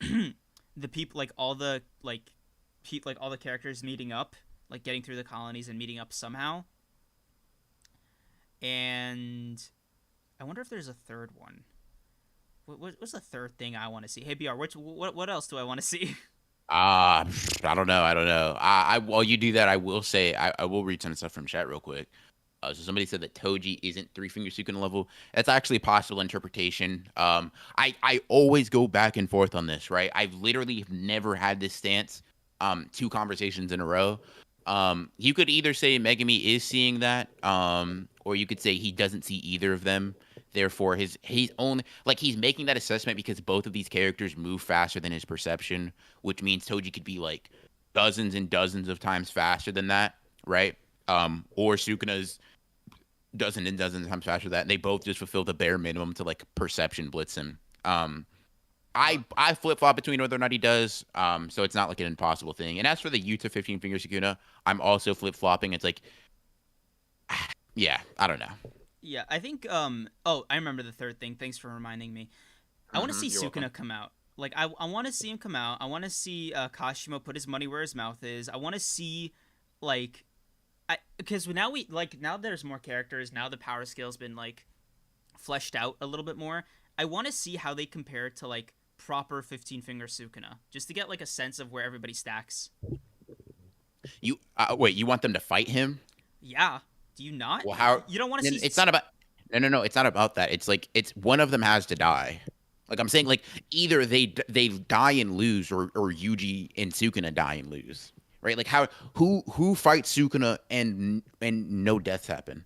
the people like all the like all the characters meeting up, like getting through the colonies and meeting up somehow. And I wonder if there's a third one. What's the third thing I want to see? Hey BR, what else do I want to see? I don't know. I don't know. While you do that, I will say I will read some stuff from chat real quick. So somebody said that Toji isn't Three Finger Sukuna level. That's actually a possible interpretation. I always go back and forth on this, right? I've literally never had this stance. Two conversations in a row. You could either say Megami is seeing that, or you could say he doesn't see either of them. Therefore, he's only like he's making that assessment because both of these characters move faster than his perception, which means Toji could be like dozens and dozens of times faster than that, right? Or Sukuna's dozen and dozens of times faster than that. And they both just fulfill the bare minimum to like perception blitz him. I flip flop between whether or not he does. So it's not like an impossible thing. And as for the Yuta 15 finger Sukuna, I'm also flip flopping. It's like, yeah, I don't know. Yeah, I think oh, I remember the third thing. Thanks for reminding me. I want to see You're Sukuna welcome. come out. Like I want to see him come out. I want to see Kashimo put his money where his mouth is. I want to see like I because now we like now there's more characters. Now the power scale's been like fleshed out a little bit more. I want to see how they compare to like proper 15 finger Sukuna just to get like a sense of where everybody stacks. You wait. You want them to fight him? Yeah. Do you not? Well, how? You don't want to see It's not about. No, no, no. It's not about that. It's like it's one of them has to die. Like I'm saying, like either they die and lose, or Yuji and Sukuna die and lose, right? Like how who fights Sukuna and no deaths happen?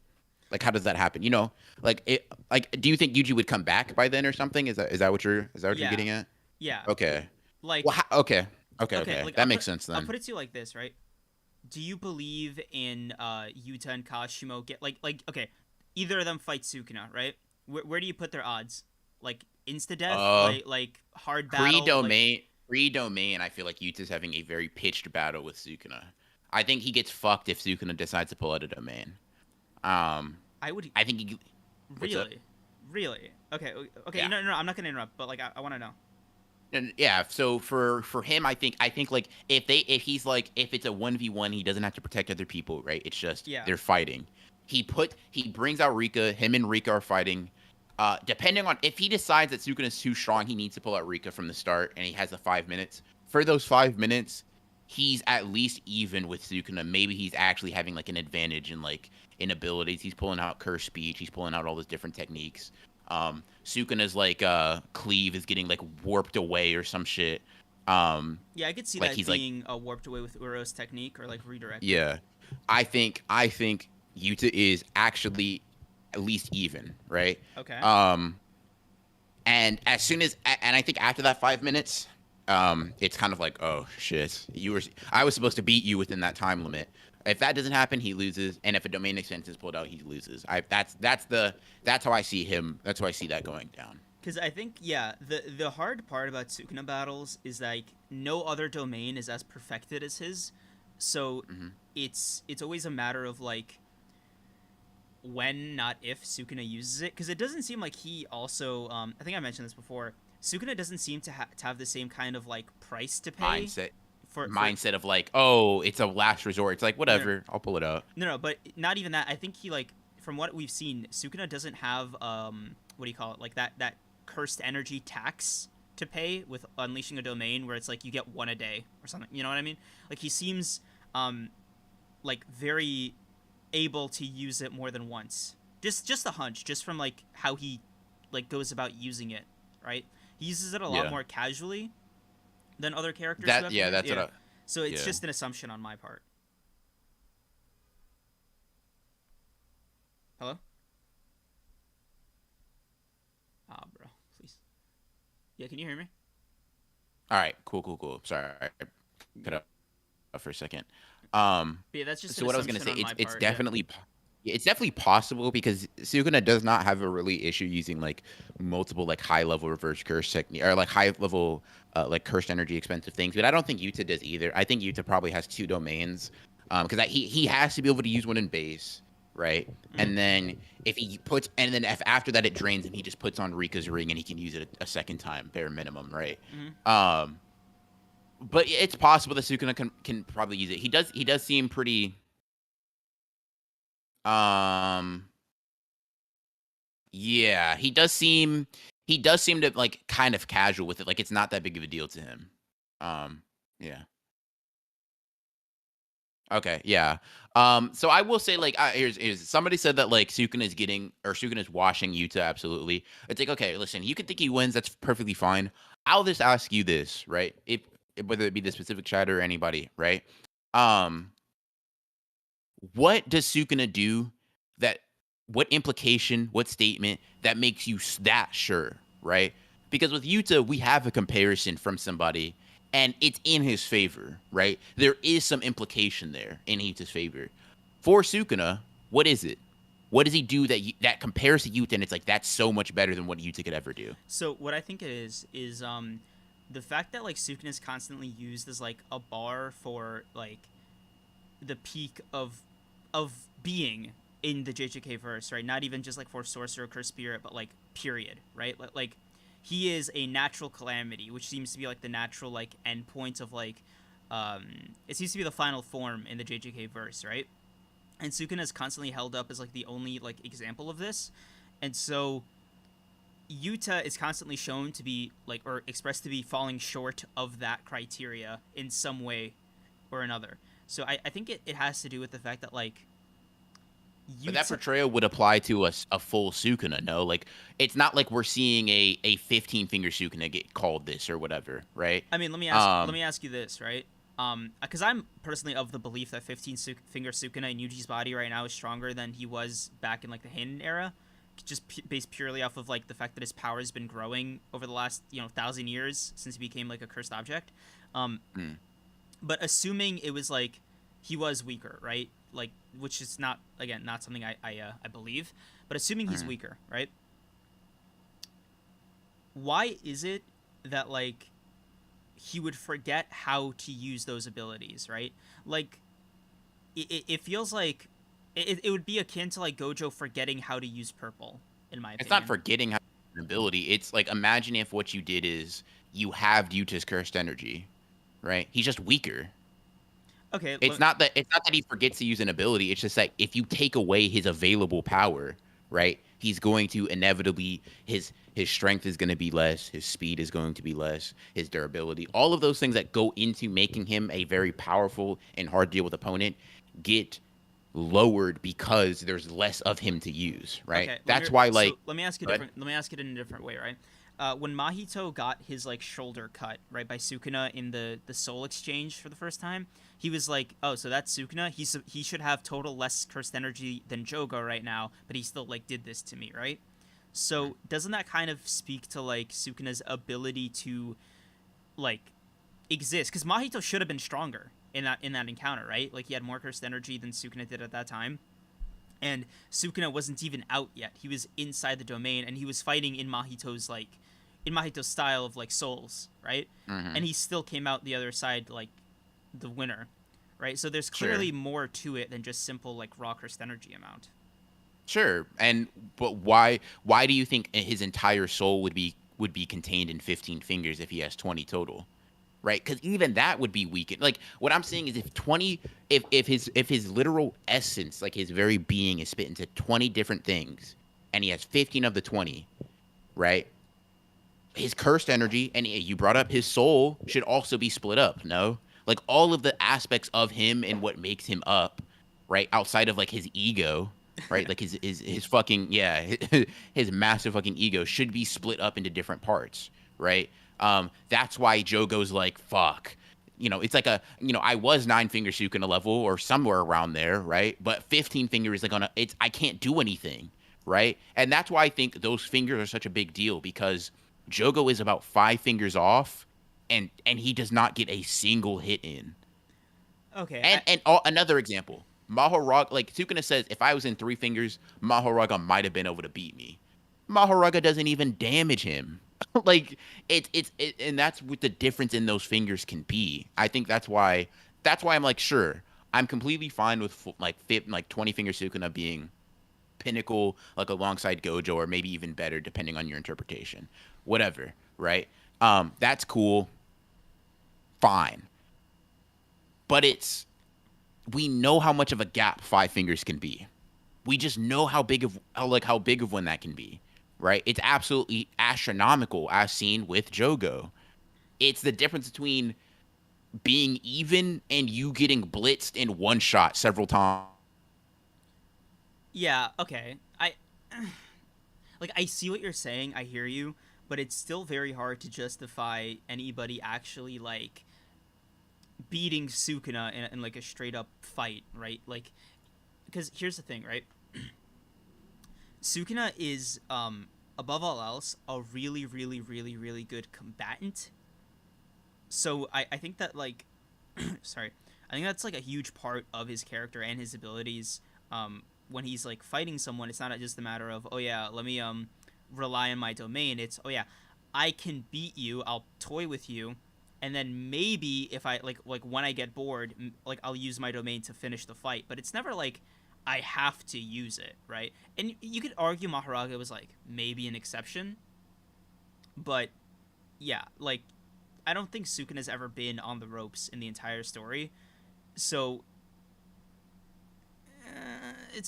Like how does that happen? You know, like it. Like do you think Yuji would come back by then or something? Is that what you're Yeah. getting at? Yeah. Okay. Like Well, okay. Okay. okay, Okay. like That makes sense I'll then. put it to you like this, right? Do you believe in Yuta and Kashimo get like okay, either of them fight Sukuna, right? Where do you put their odds? Like insta death, Uh, like hard battle, like pre-domain. I feel like Yuta's having a very pitched battle with Sukuna. I think he gets fucked if Sukuna decides to pull out a domain. Um, I would I think he. What's up? really, really okay, okay. Yeah. No, no, no, I'm not gonna interrupt, but like I want to know. And yeah, so for him, I think like if he's like if it's a 1v1, he doesn't have to protect other people, right? It's just Yeah, they're fighting. He brings out Rika. Him and Rika are fighting. Depending on if he decides that Sukuna is too strong, he needs to pull out Rika from the start, and he has the 5 minutes. For those 5 minutes, he's at least even with Sukuna. Maybe he's actually having like an advantage in like in abilities. He's pulling out curse speech. He's pulling out all those different techniques. Sukuna's like cleave is getting like warped away or some shit. yeah, I could see Like that he's like, being warped away with Uro's technique or like redirected. yeah. I think Yuta is actually at least even, right? Okay. Um, and as soon as and I think after that 5 minutes, it's kind of like, oh shit, I was supposed to beat you within that time limit. If that doesn't happen, he loses, and if a domain extension is pulled out, he loses. That's how I see him. That's how I see that going down. Because I think yeah, the hard part about Sukuna battles is like no other domain is as perfected as his, so Hmm. it's always a matter of like when, not if, Sukuna uses it. Because it doesn't seem like he also I think I mentioned this before. Sukuna doesn't seem to have the same kind of like price to pay Mindset, for mindset of like, oh, it's a last resort. It's like no, whatever, I'll pull it out. no, but not even that. I think he like from what we've seen, Sukuna doesn't have what do you call it, like that cursed energy tax to pay with unleashing a domain where it's like you get one a day or something. You know what I mean? Like he seems like very able to use it more than once. Just a hunch, just from like how he like goes about using it, right? He uses it a lot Yeah. more casually than other characters who That have yeah, to, that's yeah. what I. So it's Yeah. just an assumption on my part. Hello? Ah, bro, please. Yeah, can you hear me? All right, cool. Sorry, I cut up for a second. But yeah, that's just So an what I was gonna assumption say, on my it's part. Yeah. definitely it's definitely possible because Sukuna does not have a really issue using like multiple like high level reverse curse technique or like high level like cursed energy expensive things. But I don't think Yuta does either. I think Yuta probably has two domains. Because he has to be able to use one in base, right? Mm-hmm. And then if he puts, and then if after that it drains him, he just puts on Rika's ring and he can use it a second time, bare minimum, right? Mm-hmm. Um, but it's possible that Sukuna can probably use it. He does seem pretty. Um, yeah, he does seem to like kind of casual with it. Like it's not that big of a deal to him. Yeah. Okay, yeah. So I will say, like, here's somebody said that like Sukuna is washing Yuta. Absolutely, it's like okay, listen, you can think he wins. That's perfectly fine. I'll just ask you this, right? If whether it be the specific chat or anybody, right? Um, what does Sukuna do that? What implication? What statement that makes you that sure, right? Because with Yuta, we have a comparison from somebody and it's in his favor, right? There is some implication there in Yuta's favor. For Sukuna, what is it? What does he do that compares to Yuta and it's like that's so much better than what Yuta could ever do? So what I think it is the fact that like Sukuna is constantly used as like a bar for like the peak of being in the JJK verse, right? Not even just like for sorcerer, curse spirit, but like period, right? Like he is a natural calamity, which seems to be like the natural like endpoint of like it seems to be the final form in the JJK verse, right? And Sukuna is constantly held up as like the only like example of this, and so Yuta is constantly shown to be like or expressed to be falling short of that criteria in some way or another. So I think it has to do with the fact that like But that Yuta. portrayal would apply to a full Sukuna, no? Like it's not like we're seeing a 15 finger Sukuna get called this or whatever, right? I mean, let Um, me ask you this, right? Because I'm personally of the belief that 15 finger Sukuna in Yuji's body right now is stronger than he was back in like the Heinen era, just based purely off of like the fact that his power has been growing over the last 1,000 years since he became like a cursed object. Um, mm, but assuming it was like he was weaker, right? Like, which is not again not something I believe, but assuming he's mm. weaker, right? Why is it that like he would forget how to use those abilities, right? Like, it feels like it would be akin to like Gojo forgetting how to use purple, in my It's not opinion. forgetting how to use an ability. It's like imagine if what you did is you halved Yuta's cursed energy, right? He's just weaker. Okay, It's not that he forgets to use an ability. It's just that if you take away his available power, right? He's going to inevitably his strength is going to be less, his speed is going to be less, his durability. All of those things that go into making him a very powerful and hard to deal with opponent get lowered because there's less of him to use, right? okay, That's why like so let me ask you but different. Let me ask it in a different way, right? When Mahito got his like shoulder cut right by Sukuna in the soul exchange for the first time, he was like, "Oh, so that's Sukuna. He should have total less cursed energy than Jogo right now, but he still like did this to me, right?" So doesn't that kind of speak to like Sukuna's ability to like exist? Because Mahito should have been stronger in that encounter, right? Like he had more cursed energy than Sukuna did at that time, and Sukuna wasn't even out yet. He was inside the domain, and he was fighting in Mahito's style of like souls, right? mhm, And he still came out the other side like the winner, right? So there's sure. clearly more to it than just simple like raw cursed energy amount. Sure. And but why do you think his entire soul would be contained in 15 fingers if he has 20 total? Right? Cuz even that would be weakened. Like what I'm saying is if 20 if his literal essence, like his very being is split into 20 different things and he has 15 of the 20, right? His cursed energy and you brought up his soul should also be split up, no? Like all of the aspects of him and what makes him up, right? Outside of like his ego, right? Like his fucking yeah, his massive fucking ego should be split up into different parts, right? That's why Joe goes like fuck. It's like I was 9 finger Sukuna level or somewhere around there, right? But 15 finger is like I can't do anything, right? And that's why I think those fingers are such a big deal because Jogo is about 5 fingers off, and he does not get a single hit in. Okay, And another example, Mahoraga, like Sukuna says, if I was in 3 fingers, Mahoraga might have been able to beat me. Mahoraga doesn't even damage him. Like and that's what the difference in those fingers can be. I think that's why I'm like sure. I'm completely fine with like 20 finger Sukuna being pinnacle, like alongside Gojo, or maybe even better, depending on your interpretation. Whatever, right? That's cool, fine. But we know how much of a gap five fingers can be. We just know how big of one that can be, right? It's absolutely astronomical, as seen with Jogo. It's the difference between being even and you getting blitzed in one shot several times. Yeah, okay. I see what you're saying. I hear you, but it's still very hard to justify anybody actually like beating Sukuna in like a straight up fight, right? Like, because here's the thing, right? Sukuna is above all else a really, really, really, really good combatant. So I think that like sorry, I think that's like a huge part of his character and his abilities. When he's like fighting someone, it's not just a matter of, oh yeah, let me rely on my domain. It's, oh yeah, I can beat you. I'll toy with you, and then maybe if I like when I get bored, like I'll use my domain to finish the fight. But it's never like I have to use it, right? And you could argue Maharaga was like maybe an exception, but yeah, like I don't think Sukuna's ever been on the ropes in the entire story. So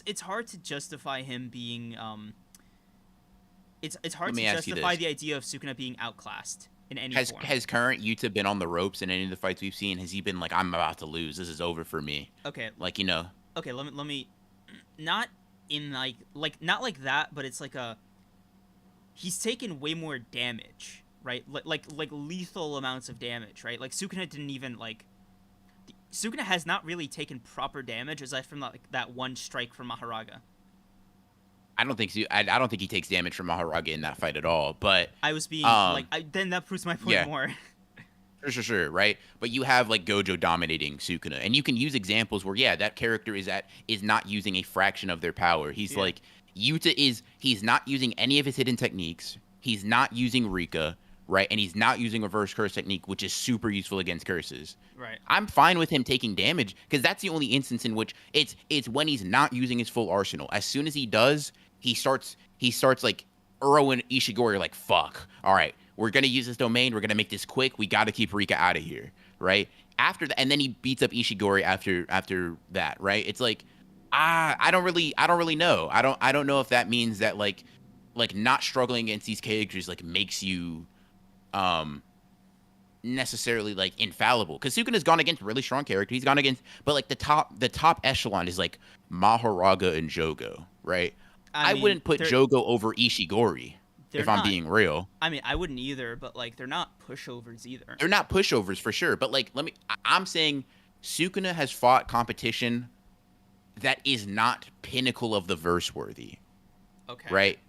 it's hard to justify him being it's hard Let to me ask you justify this: the idea of Sukuna being outclassed in any Has form. has current Yuta been on the ropes in any of the fights we've seen? Has he been like, I'm about to lose, this is over for me? Okay, Like, okay, let me not in not like that, but it's like a he's taken way more damage, right? Like lethal amounts of damage, right? Like Sukuna didn't even like Sukuna has not really taken proper damage aside from like that one strike from Maharaga. I don't think so. I don't think he takes damage from Maharaga in that fight at all. But I was being like, um, then that proves my point yeah, more. sure, right? But you have like Gojo dominating Sukuna, and you can use examples where yeah, that character is not using a fraction of their power. He's Yeah, like he's not using any of his hidden techniques. He's not using Rika, right? And he's not using reverse curse technique, which is super useful against curses. right. I'm fine with him taking damage because that's the only instance in which it's when he's not using his full arsenal. As soon as he does, he starts like Uro and Ishigori are like, fuck. All right, we're gonna use this domain. We're gonna make this quick. We got to keep Rika out of here, right? After that, and then he beats up Ishigori after that, right? It's like, I don't really know. I don't know if that means that like not struggling against these characters like makes you um necessarily like infallible because Sukuna's gone against really strong characters. He's gone against, but like the top echelon is like Maharaga and Jogo, right? I I mean, wouldn't put Jogo over Ishigori they're if I'm not. being real. I mean, I wouldn't either, but like they're not pushovers either. They're not pushovers for sure, but like I'm saying Sukuna has fought competition that is not pinnacle of the verse worthy, Okay. right?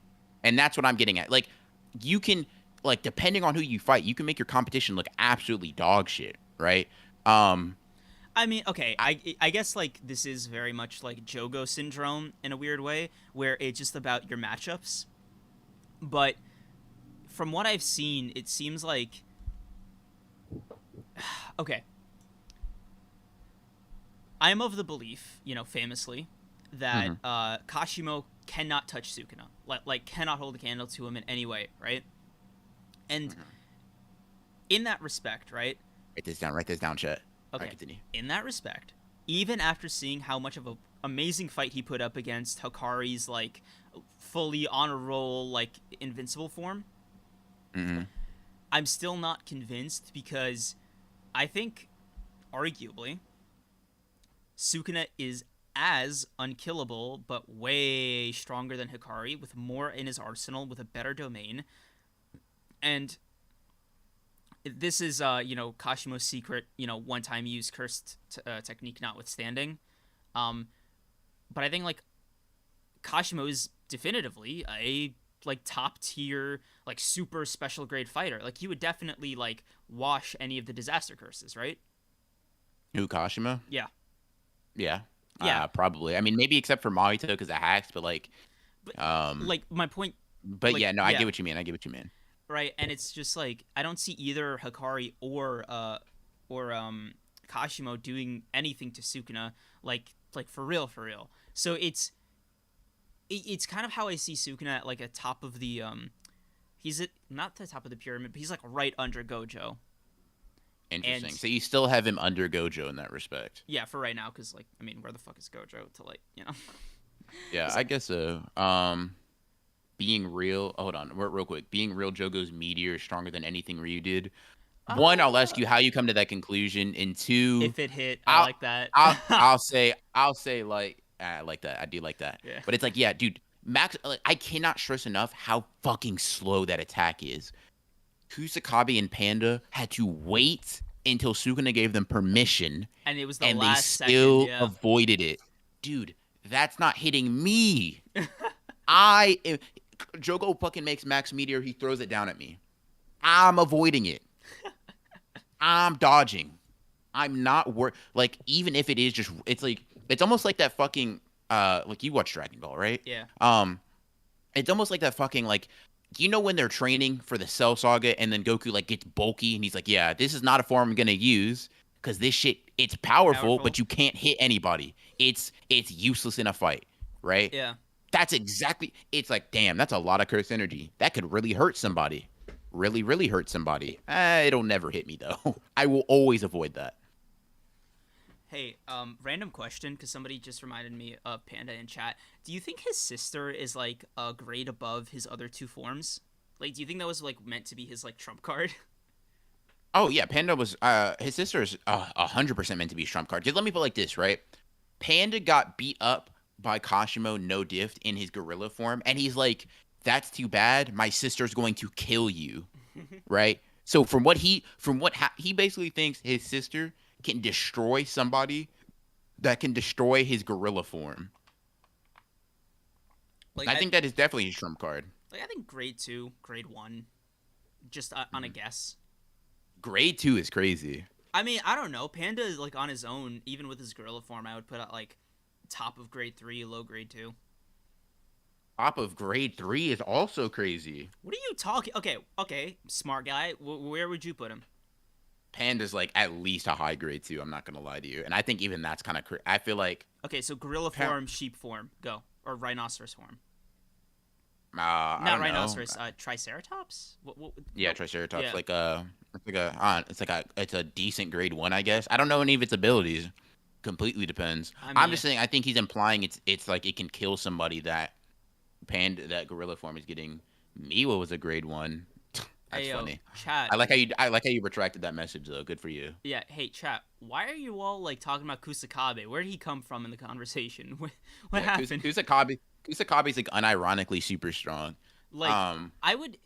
And that's what I'm getting at. Like you can like depending on who you fight, you can make your competition look absolutely dog shit, right? Um I mean, okay, I guess like this is very much like Jogo syndrome in a weird way, where it's just about your matchups. But from what I've seen, it seems like okay. I'm of the belief, famously, that mhm. Kashimo cannot touch Sukuna, like cannot hold a candle to him in any way, right? And in that respect, right? Write this down, chat. All right, Okay, continue. in that respect, even after seeing how much of a amazing fight he put up against Hikari's like fully on a roll like invincible form, Hmm. I'm still not convinced because I think arguably Sukuna is as unkillable but way stronger than Hikari with more in his arsenal with a better domain. And this is Kashimo's secret, one time use cursed technique notwithstanding. Um but I think like Kashimo is definitively a like top tier like super special grade fighter. Like he would definitely like wash any of the disaster curses, right? Who, Kashima? Yeah. Yeah. Yeah. Probably. I mean, maybe except for Mahito because of hacks, but like, But um, like my point, but like yeah, no, I get yeah, what you mean. I get what you mean. right? And it's just like I don't see either Hikari or Kashimo doing anything to Sukuna, like for real, for real. So it's kind of how I see Sukuna at like a top of the he's at not the top of the pyramid, but he's like right under Gojo. Interesting. And So you still have him under Gojo in that respect. yeah, for right now, because like I mean, where the fuck is Gojo to like Yeah, I guess so. Being real. Hold on, real quick. Being real, Jogo's meteor is stronger than anything Ryu did. One, I'll ask you how you come to that conclusion, and two, if it hit, I like that. I'll say like I like that. I do like that. Yeah. But it's like, yeah, dude, Max. Like, I cannot stress enough how fucking slow that attack is. Kusakabe and Panda had to wait until Sukuna gave them permission, And it was the and they last still second, yeah. avoided it. Dude, that's not hitting me. I am, Jogo fucking makes Max Meteor. He throws it down at me. I'm avoiding it. I'm dodging. I'm not like, even if it is just, it's like, it's almost like that fucking like, you watch Dragon Ball, right? Yeah. It's almost like that fucking, like, you know when they're training for the Cell Saga and then Goku like gets bulky and he's like, yeah, this is not a form I'm gonna use because this shit, it's powerful, but you can't hit anybody. It's useless in a fight, right? Yeah. That's exactly. It's like, damn, that's a lot of curse energy. That could really hurt somebody. Really, really hurt somebody. It'll never hit me though. I will always avoid that. Hey, random question, because somebody just reminded me of Panda in chat. Do you think his sister is like a grade above his other two forms? Like, do you think that was like meant to be his like trump card? Oh yeah, Panda was. His sister is 100% meant to be a trump card. Just let me put it like this, right? Panda got beat up by Kashimo no diff in his gorilla form, and he's like, "That's too bad. My sister's going to kill you," right? So he basically thinks his sister can destroy somebody that can destroy his gorilla form. Like, I think that is definitely his trump card. Like, I think grade 2, grade 1, just on a guess. Grade 2 is crazy. I mean, I don't know. Panda is like on his own, even with his gorilla form. I would put at like top of grade 3, low grade 2. Top of grade 3 is also crazy. What are you talking? Okay, smart guy. Where would you put him? Panda's like at least a high grade 2. I'm not gonna lie to you, and I think even that's kind of. I feel like. Okay, so gorilla form, sheep form, go, or rhinoceros form. Not rhinoceros. Triceratops. Yeah, Triceratops. Yeah. It's a decent grade 1, I guess. I don't know any of its abilities. Completely depends. I mean, I'm just saying. I think he's implying it's like it can kill somebody that gorilla form is getting. Miwa was a grade 1. That's funny. Chat. I like how you retracted that message though. Good for you. Yeah. Hey, chat. Why are you all like talking about Kusakabe? Where did he come from in the conversation? What happened? Kusakabe's like unironically super strong. Like, I would.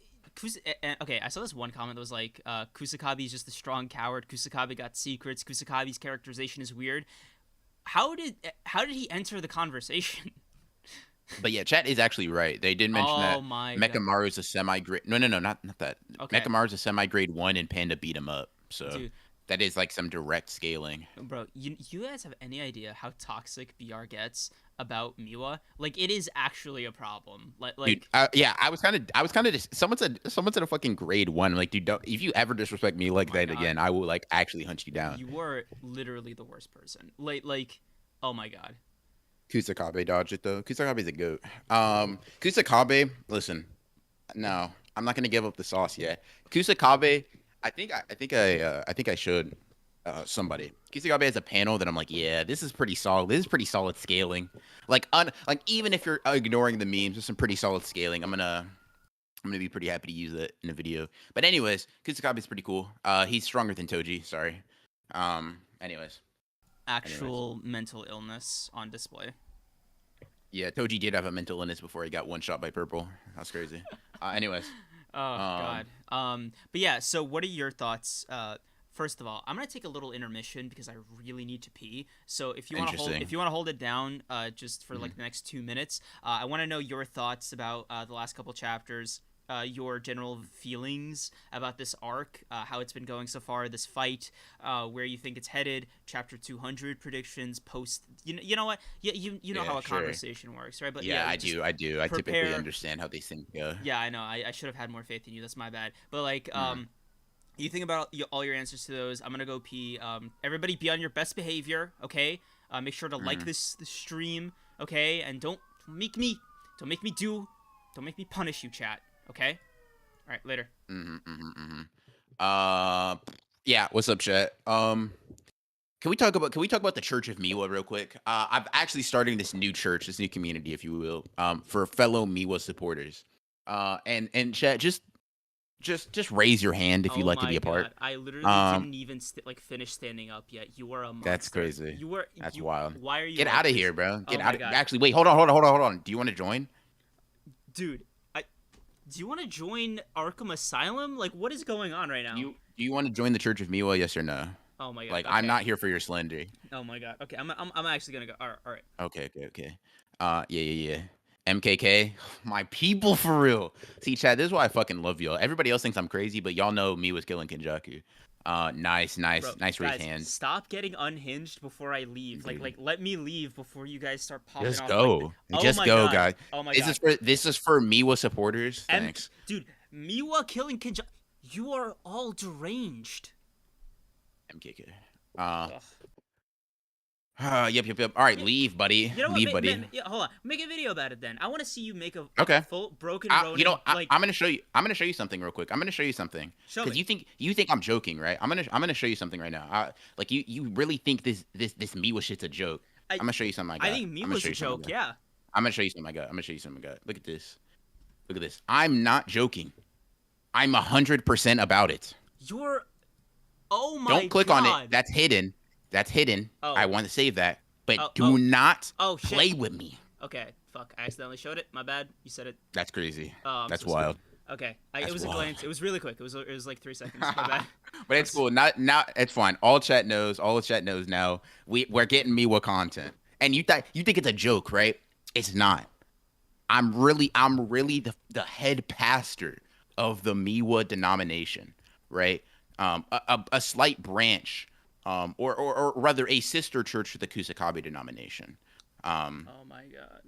Okay, I saw this one comment that was like, Kusakabe is just a strong coward. Kusakabe got secrets. Kusakabe's characterization is weird. How did he enter the conversation? But yeah, chat is actually right. They did mention that Mechamaru's a semi-grade. No, not that. Okay. Mechamaru's a semi-grade 1, and Panda beat him up. So dude, that is like some direct scaling. Bro, you guys have any idea how toxic BR gets about Miwa? Like, it is actually a problem. Like, dude, yeah, I was kind of. Someone said a fucking grade 1. Like, dude, if you ever disrespect me like that again, I will like actually hunt you down. You were literally the worst person. Like, oh my god. Kusakabe dodged it though. Kusakabe's a goat. Kusakabe, listen, no, I'm not gonna give up the sauce yet. Kusakabe, I think I should somebody. Kusakabe has a panel that I'm like, yeah, this is pretty solid. This is pretty solid scaling. Like even if you're ignoring the memes, there's some pretty solid scaling. I'm gonna be pretty happy to use that in a video. But anyways, Kusakabe's pretty cool. He's stronger than Toji. Sorry. Anyways. Actual mental illness on display. Yeah, Toji did have a mental illness before he got one shot by Purple. That's crazy. Anyways. Oh god. But yeah, so what are your thoughts? First of all, I'm gonna take a little intermission because I really need to pee. So if you want to hold it down, just for like the next 2 minutes, I want to know your thoughts about the last couple chapters. Your general feelings about this arc, how it's been going so far, this fight, where you think it's headed, chapter 200 predictions, post. You know what? You know how a conversation works, right? But I do. I typically understand how these things go. Yeah, I know. I should have had more faith in you. That's my bad. But like, You think about all your answers to those. I'm gonna go pee. Everybody, be on your best behavior, okay? Make sure to like Mm-hmm. this stream, okay? And don't make me don't make me punish you, chat, okay? All right, later. Mm-hmm, mm-hmm, mm-hmm. Uh, yeah. What's up, chat? Can we talk about the Church of Miwa real quick? I'm actually starting this new church, this new community, if you will, for fellow Miwa supporters. And chat, just raise your hand if you'd Oh like to be my a part. god, I literally Um, didn't even like finish standing up yet. You are a that's monster. crazy. You were That's you. wild. Why are you Get like out of this? here, bro. Oh Get my out. god, Actually, wait. Hold on. Do you want to join? dude. Do you want to join Arkham Asylum? Like, what is going on right now? Do you want to join the Church of Miwa? Yes or no? Oh my god. Like, I'm Okay. not here for your slender. Oh my god. Okay, I'm actually gonna go. All right. All right. Okay. Yeah. MKK, my people for real. See, Chad, this is why I fucking love y'all. Everybody else thinks I'm crazy, but y'all know me was killing Kinjaku. Nice Bro, raise guys, hands. stop getting unhinged before I leave. Like, let me leave before you guys start popping Just off. Like, go, oh just my go, god. guys. Oh my This god. is for Miwa supporters. Thanks. Dude, Miwa killing Kinja. You are all deranged. MKK. Ugh. Yep. All right, You, leave, buddy. you know what? Leave, buddy. Yeah, hold on. Make a video about it then. I want to see you make a Okay. full broken Ronin. Like, I'm gonna show you. I'm gonna show you something real quick. I'm gonna show you something show because me. you think I'm joking, right? I'm gonna show you something right now. Like you really think this Miwa shit's a joke? I'm gonna show you something I got. I think I'm gonna Miwa's show a you something I joke. got. Yeah. I'm gonna show you something I got. I'm gonna show you something I got. Look at this. Look at this. I'm not joking. I'm 100% about it. You're. Oh my Don't click god. on it. That's hidden. That's hidden. Oh. I want to save that. But Oh, do not shit. play with me. Okay. Fuck. I accidentally showed it. My bad. You said it. That's crazy. Oh, I'm That's so wild. Okay. That's It was wild. a glance. It was really quick. It was like 3 seconds. My bad. But it's cool. Not it's fine. All chat knows. All the chat knows now. We're getting Miwa content. And you think it's a joke, right? It's not. I'm really the head pastor of the Miwa denomination, right? A slight branch, or rather a sister church to the Kusakabe denomination. Oh my god.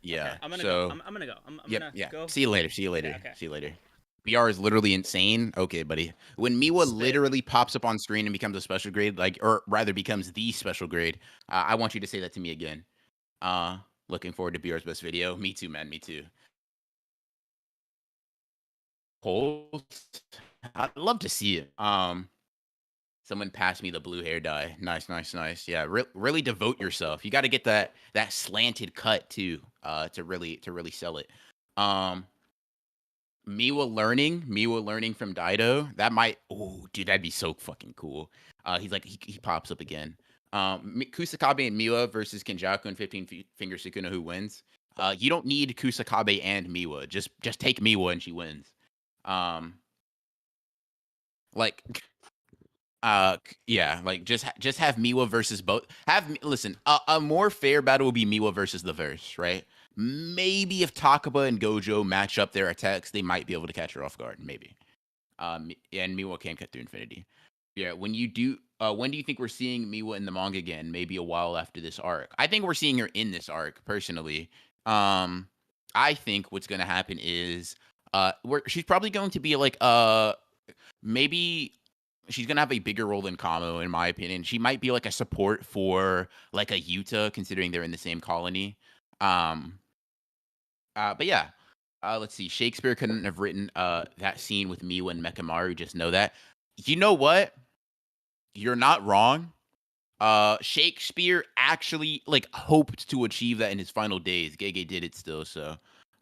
Yeah. Okay, I'm gonna so, go. I'm gonna go. I'm yep, gonna yeah. go. See you later. Yeah, okay. See you later. BR is literally insane. Okay, buddy. When Miwa Spit. literally pops up on screen and becomes a special grade, or rather becomes the special grade, I want you to say that to me again. Looking forward to BR's best video. Me too, man. Me too. Holes. I'd love to see it. Someone passed me the blue hair dye. Nice. Yeah, really devote yourself. You got to get that slanted cut too, to really sell it. Miwa learning from Dido. That might, oh, dude, that'd be so fucking cool. He's like, he pops up again. Kusakabe and Miwa versus Kenjaku and 15 Finger Sukuna, who wins? You don't need Kusakabe and Miwa. Just take Miwa and she wins. Like, yeah, like just have Miwa versus both. Listen, a more fair battle would be Miwa versus the verse, right? Maybe if Takaba and Gojo match up their attacks, they might be able to catch her off guard. Maybe. And Miwa can cut through infinity. Yeah. When do you think we're seeing Miwa in the manga again? Maybe a while after this arc. I think we're seeing her in this arc personally. I think what's gonna happen is she's probably going to be like maybe she's gonna have a bigger role than Kamo, in my opinion. She might be like a support for like a Yuta, considering they're in the same colony. But yeah, let's see. Shakespeare couldn't have written that scene with Miwa and Mekamaru. Just know that. You know what? You're not wrong. Shakespeare actually like hoped to achieve that in his final days. Gege did it still, so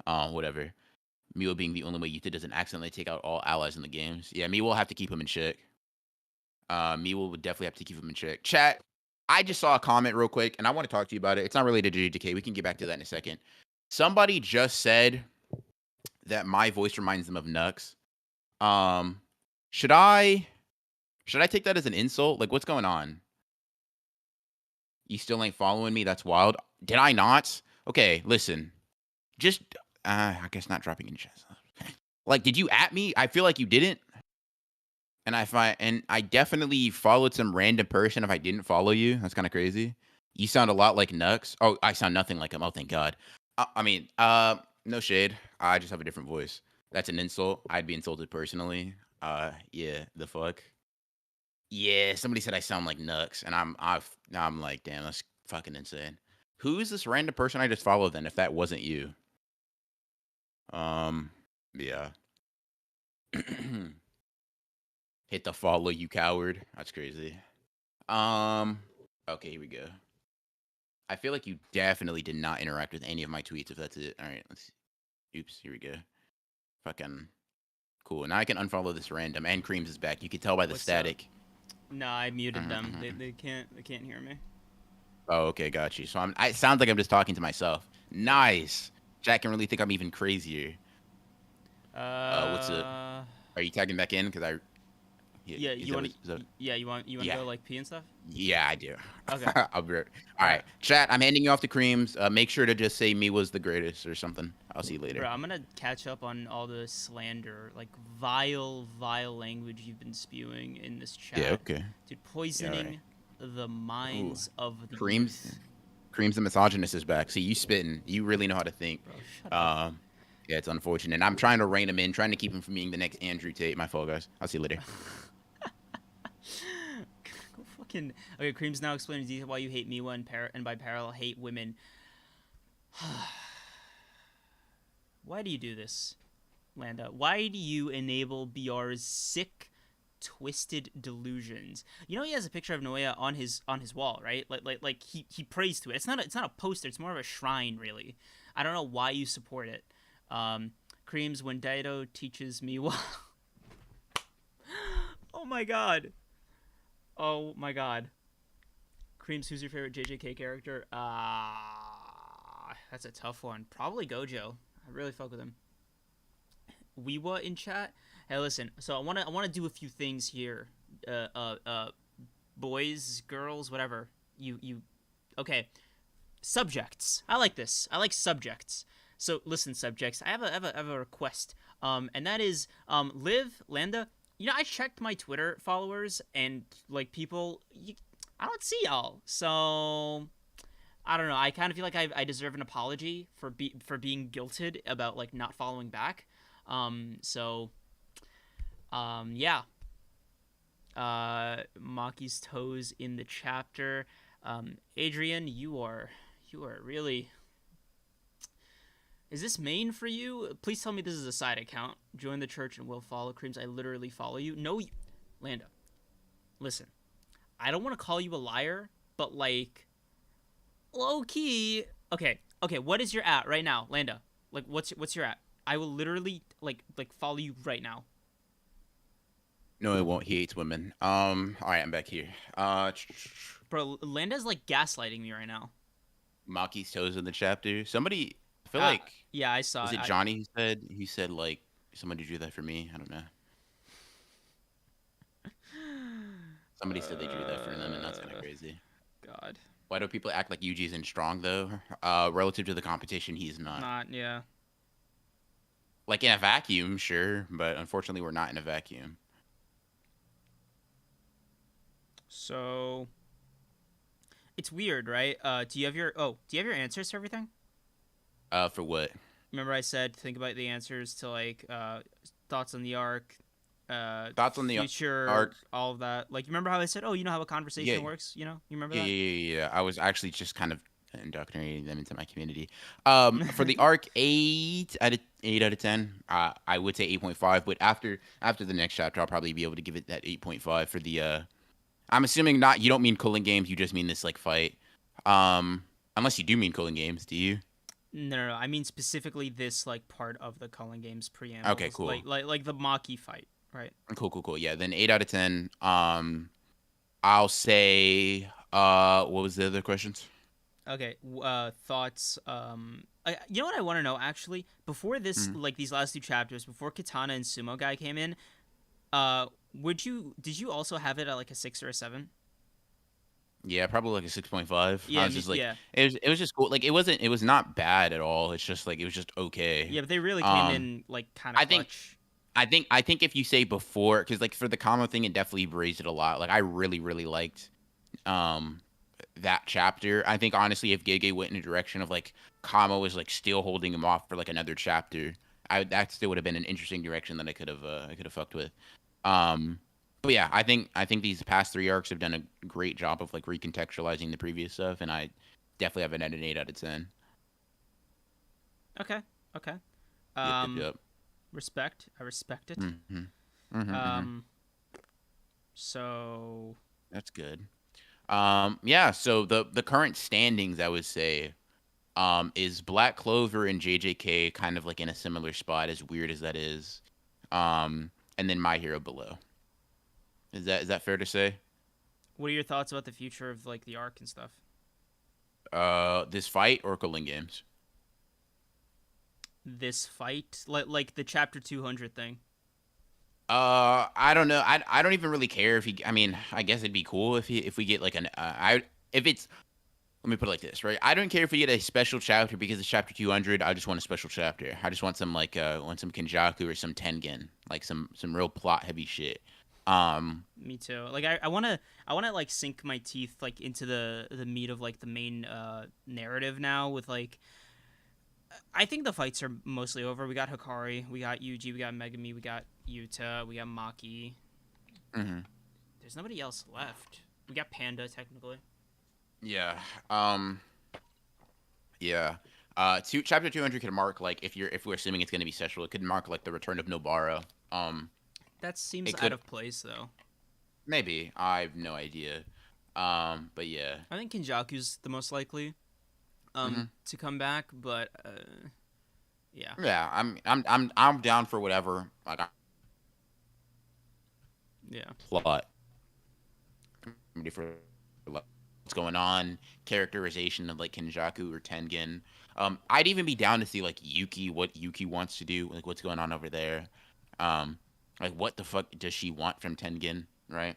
whatever. Miwa being the only way Yuta doesn't accidentally take out all allies in the games. Yeah, Miwa will have to keep him in check. Miwa would definitely have to keep him in check. Chat, I just saw a comment real quick, and I want to talk to you about it. It's not related to JJK. We can get back to that in a second. Somebody just said that my voice reminds them of Nux. Should I take that as an insult? Like, what's going on? You still ain't following me? That's wild. Did I not? Okay, listen. Just, I guess not dropping in chat. Like, did you at me? I feel like you didn't. And I definitely followed some random person if I didn't follow you. That's kind of crazy. You sound a lot like Nux. Oh, I sound nothing like him. Oh, thank God. I mean, no shade. I just have a different voice. That's an insult. I'd be insulted personally. Yeah, the fuck. Yeah, somebody said I sound like Nux, and now I'm like, damn, that's fucking insane. Who is this random person I just followed then? If that wasn't you, um, yeah. Hit the follow, you coward. That's crazy. Um, okay, here we go. I feel like you definitely did not interact with any of my tweets. If that's it, all right. Let's. Oops, here we go. Fucking cool. Now I can unfollow this random. And Creams is back. You can tell by the What's static. No, I muted them. Mhm. They can't hear me. Oh, okay, got you. So it sounds like I'm just talking to myself. Nice. Jack can really think I'm even crazier. What's up? Uh, Are you tagging back in? Because yeah, is you that want what- is that- you want to yeah, go like pee and stuff? yeah, I do. Okay. I'll be right. All right, chat. I'm handing you off to Creams. Make sure to just say me was the greatest or something. I'll see you later. Bro, I'm gonna catch up on all the slander, like vile language you've been spewing in this chat. Yeah, okay. Dude, poisoning the minds of the Creams. youth. Creams the misogynist is back. See, you spitting. You really know how to think. Bro, shut up. Yeah, it's unfortunate. And I'm trying to rein him in, trying to keep him from being the next Andrew Tate. My fault, guys. I'll see you later. Go fucking. Okay, Cream's now explaining in detail why you hate Miwa and by parallel hate women. Why do you do this, Landa? Why do you enable BR's sick, twisted delusions? You know he has a picture of Noea on his wall, right? Like he prays to it. It's not a poster. It's more of a shrine, really. I don't know why you support it. Creams, when Daido teaches Miwa. Oh my god. Oh my god. Creams, who's your favorite JJK character? That's a tough one. Probably Gojo. I really fuck with him. Weewa in chat. Hey, listen. So I wanna do a few things here. Boys, girls, whatever. You. Okay. Subjects. I like this. I like subjects. So listen, subjects. I have a request. And that is Liv, Landa. You know, I checked my Twitter followers and like people. I don't see y'all. So I don't know. I kind of feel like I deserve an apology for being guilted about like not following back. Yeah. Maki's toes in the chapter. Adrian, you are really. Is this main for you? Please tell me this is a side account. Join the church and we'll follow. Creams, I literally follow you. No, Landa. Listen, I don't want to call you a liar, but like, low key. Okay. What is your at right now, Landa? Like, what's your at? I will literally like follow you right now. No, it won't. He hates women. All right, I'm back here. Bro, Landa's like gaslighting me right now. Maki's toes in the chapter. Somebody, I feel like. Yeah, I saw. Was it Johnny who said? He said like somebody drew that for me. I don't know. Somebody said they drew that for them, and that's kind of crazy. God. Why do people act like Yuji isn't strong though? Relative to the competition, he's not. Not, yeah. Like in a vacuum, sure, but unfortunately, we're not in a vacuum. So, it's weird, right? Do you have your answers to everything? For what? Remember I said think about the answers to like thoughts on the arc, Thoughts on the future arc, all of that. Like, you remember how I said, oh, you know how a conversation works? You know, you remember that? Yeah. I was actually just kind of indoctrinating them into my community. For the arc, 8 out of 10. I would say 8.5, but after the next chapter, I'll probably be able to give it that 8.5 for the. I'm assuming not. You don't mean Culling Games. You just mean this like fight. Unless you do mean Culling Games, do you? No. I mean specifically this like part of the Culling Games preamble. Okay, cool. Like the Maki fight, right? Cool. Yeah, then 8 out of 10. I'll say. What was the other questions? Okay. Thoughts. You know what I want to know actually? Before this, like these last two chapters, before Katana and Sumo Guy came in, did you also have it at like a 6 or a 7? Yeah, probably like a 6.5. Yeah, I was just like, it was just cool. Like it was not bad at all. It's just like it was just okay. Yeah, but they really came in like kind of clutch. I think if you say before, because like for the combo thing, it definitely raised it a lot. Like I really liked that chapter. I think honestly, if Gege went in a direction of like Kamo was like still holding him off for like another chapter, that still would have been an interesting direction that I could have fucked with. Um, but yeah, I think these past three arcs have done a great job of like recontextualizing the previous stuff, and I definitely have an 8 out of 10. Okay. Okay. Yep, yep, Um, yep. respect. I respect it. Mm-hmm. Mm-hmm, mm-hmm. Um, so That's good. Yeah. So the current standings, I would say, is Black Clover and JJK kind of like in a similar spot, as weird as that is. And then My Hero below. Is that fair to say? what are your thoughts about the future of like the arc and stuff? This fight or Culling Games? This fight, like the chapter 200 thing. I don't know. I don't even really care if he. I mean, I guess it'd be cool if we get like an. If it's. Let me put it like this, right? I don't care if we get a special chapter because it's chapter 200. I just want a special chapter. I just want some like want some Kenjaku or some Tengen, like some real plot heavy shit. Me too. Like I wanna like sink my teeth like into the meat of like the main narrative now with like I think the fights are mostly over. We got Hikari, we got Yuji, we got Megami, we got Yuta, we got Maki. hmm There's nobody else left. We got Panda technically. Yeah. Yeah. Chapter 200 could mark like if we're assuming it's gonna be sexual, it could mark like the return of Nobara. That seems It out could of place though. maybe. I have no idea. But yeah. I think Kenjaku's the most likely hmm to come back, but yeah. Yeah. I'm down for whatever. Like Yeah. plot. I'm ready for like, what's going on, characterization of like Kenjaku or Tengen. I'd even be down to see like Yuki, what Yuki wants to do, like what's going on over there. Um, like what the fuck does she want from Tengen, right?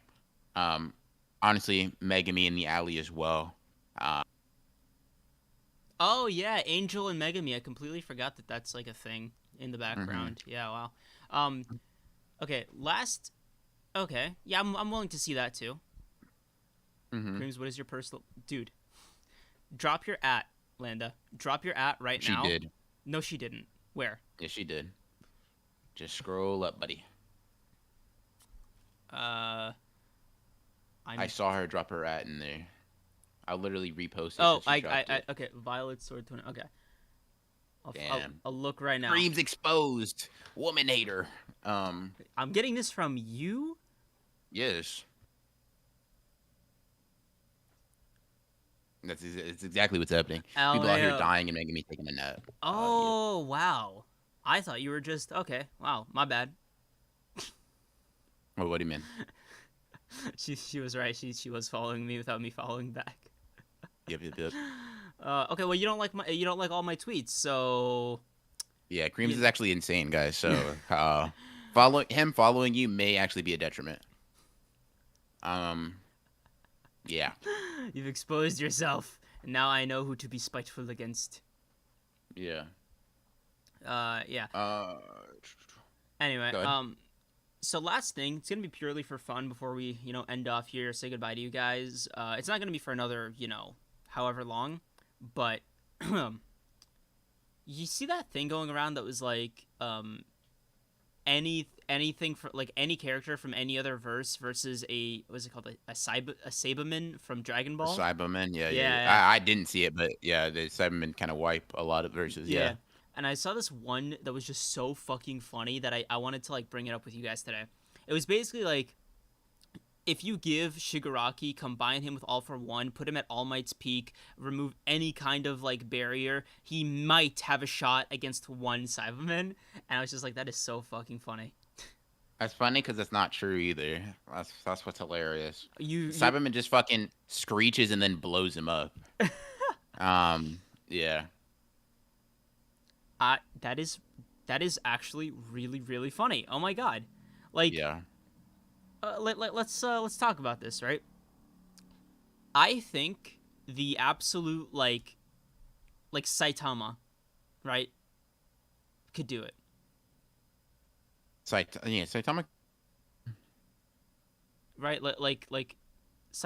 Um, Honestly, Megami in the alley as well. Uh, Oh yeah, Angel and Megami. I completely forgot that that's like a thing in the hmm background. Yeah, wow. Um, okay, last. Okay, yeah, I'm willing to see that too. hmm Creams, what is your personal dude? Drop your at, Landa. Drop your at right She now. did. No, she didn't. Where? Yeah, she did. Just scroll up, buddy. Uh, I I'm. saw her drop her at in there. I literally reposted Oh, because she dropped it. okay. Violet Sword 20. Okay, Damn. I'll look right now. Dreams exposed. Woman hater. Um, I'm getting this from you. yes. It's exactly what's happening. People out here LMAO. dying and making me taking a nap. Yeah. Oh wow. I thought you were just okay. Wow, my bad. What do you mean? She was right. She was following me without me following back. Yep, yep, yep. Okay, well you don't like all my tweets, so Yeah, Creams you, is actually insane, guys. So, following you may actually be a detriment. Um, yeah, you've exposed yourself, and now I know who to be spiteful against. yeah. Yeah. Uh, Anyway, Go ahead. so last thing, it's gonna be purely for fun before we end off here. Say goodbye to you guys. It's not gonna be for another however long, but you see that thing going around that was like anything for like any character from any other verse versus a what's it called a Saberman from Dragon Ball. Cyberman, yeah, yeah, yeah. Yeah, I didn't see it, but yeah, the Cybermen kind of wipe a lot of verses. yeah. Yeah. And I saw this one that was just so fucking funny that I wanted to like bring it up with you guys today. It was basically like if you give Shigaraki, combine him with All for One, put him at All Might's peak, remove any kind of like barrier, he might have a shot against one Cyberman. And I was just like, that is so fucking funny. That's funny because it's not true either. That's what's hilarious. You Cyberman just fucking screeches and then blows him up. Yeah, that is actually really really funny. Oh my god, like yeah. let's talk about this, right? I think the absolute like Saitama, right, could do it. Saitama, Right, like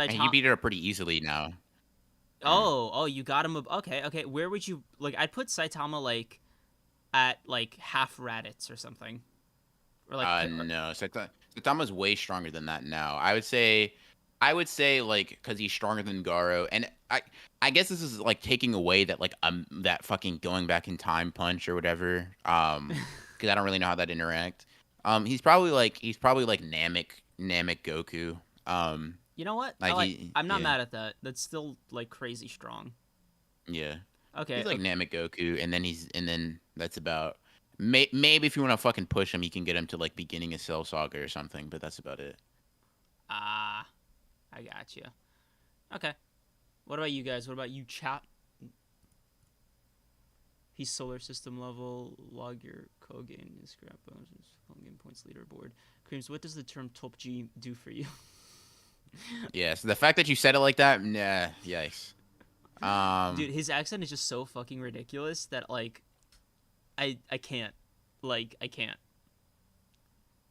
and he Saitama. beat her up pretty easily now. Mm. Oh, you got him. Okay. Where would you like? I'd put Saitama at like half Raditz or something, or like No, Saitama's way stronger than that now. I would say like because he's stronger than Garo, and I guess this is like taking away that like that fucking going back in time punch or whatever. Because I don't really know how that interact. He's probably like Namek Goku. You know what? Like he I'm not yeah mad at that. That's still like crazy strong. yeah. Okay. He's like Okay. Namek Goku, and then that's about. Maybe if you want to fucking push him, you can get him to like beginning of Cell Saga or something, but that's about it. Ah, I got you. Okay. What about you guys? What about you, chat? He's solar system level. Log your Kogen is scrap bonuses. Home game points leaderboard. Creams, what does the term top G do for you? Yeah, so the fact that you said it like that, nah, yikes. Dude, Um, his accent is just so fucking ridiculous that like I can't. Like I can't.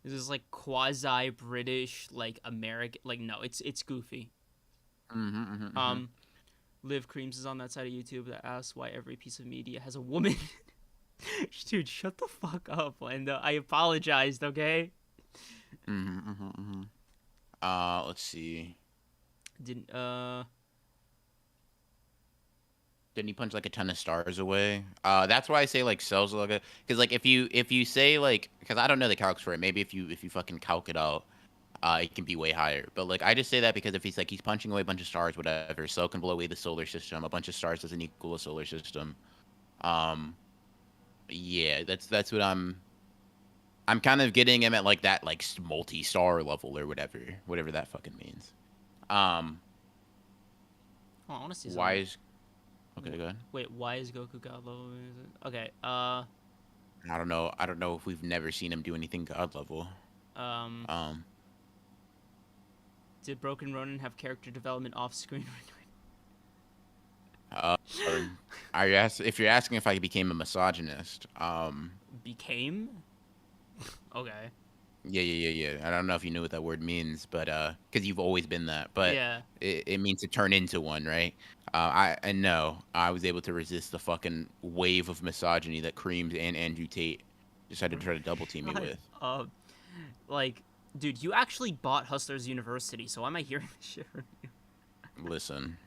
This is like quasi British, like American. Like no, it's goofy. mhm, mhm, mhm. Um, Liv Creams is on that side of YouTube that asks why every piece of media has a woman. Dude, shut the fuck up, Linda. I apologized, okay? Mhm, mhm, mhm. Let's see. Didn't Didn't he punch like a ton of stars away? That's why I say like cells like because like if you say like because I don't know the calcs for it. Maybe if you fucking calc it out, it can be way higher. But like I just say that because if he's like he's punching away a bunch of stars, whatever, Cell can blow away the solar system. A bunch of stars doesn't equal a solar system. Um, yeah, that's what I'm kind of getting him at like that like multi-star level or whatever that fucking means. Um, oh, I want to see why something. is okay? Go ahead. Wait, why is Goku God level? Okay. I don't know. I don't know if we've never seen him do anything god level. Um, Um, did Broken Ronin have character development off screen? or if you're asking if I became a misogynist, Became? Okay. yeah, yeah, yeah, yeah. I don't know if you knew what that word means, but because you've always been that, but Yeah. it means to turn into one, right? And no, I was able to resist the fucking wave of misogyny that Creams and Andrew Tate decided to try to double team me Shut with. up. Like, dude, you actually bought Hustlers University, so why am I hearing this shit from Listen,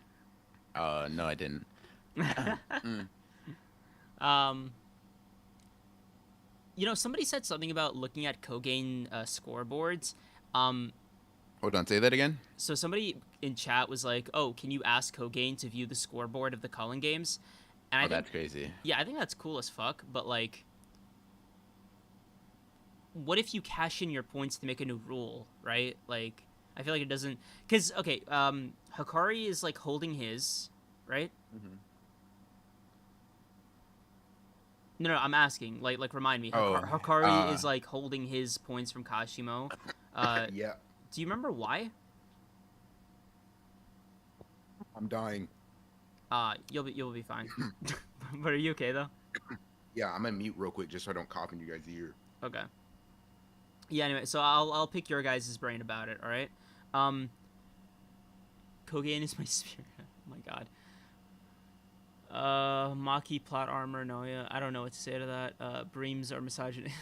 no, I didn't. Mm. you? Somebody said something about looking at Kogain scoreboards. Um, Hold on, say that again. so somebody in chat was like, "Oh, can you ask Kogain to view the scoreboard of the Cullen games?" And I Oh, think, that's crazy. yeah, I think that's cool as fuck. But like, what if you cash in your points to make a new rule, right? Like, I feel like it doesn't. Because okay, Hikari is like holding his, right? Hmm. No, no, I'm asking. Like remind me. Oh, Hikari is like holding his points from Kashimo. Uh, Yeah, do you remember why? I'm dying. You'll be fine. But are you okay though? Yeah, I'm gonna mute real quick just so I don't cough in you guys' ear. Okay. Yeah. Anyway, so I'll pick your guys' brain about it. All right. Um, Kogain is my spirit. Oh my god. Maki plot armor. No, yeah. I don't know what to say to that. Breams are misogyny.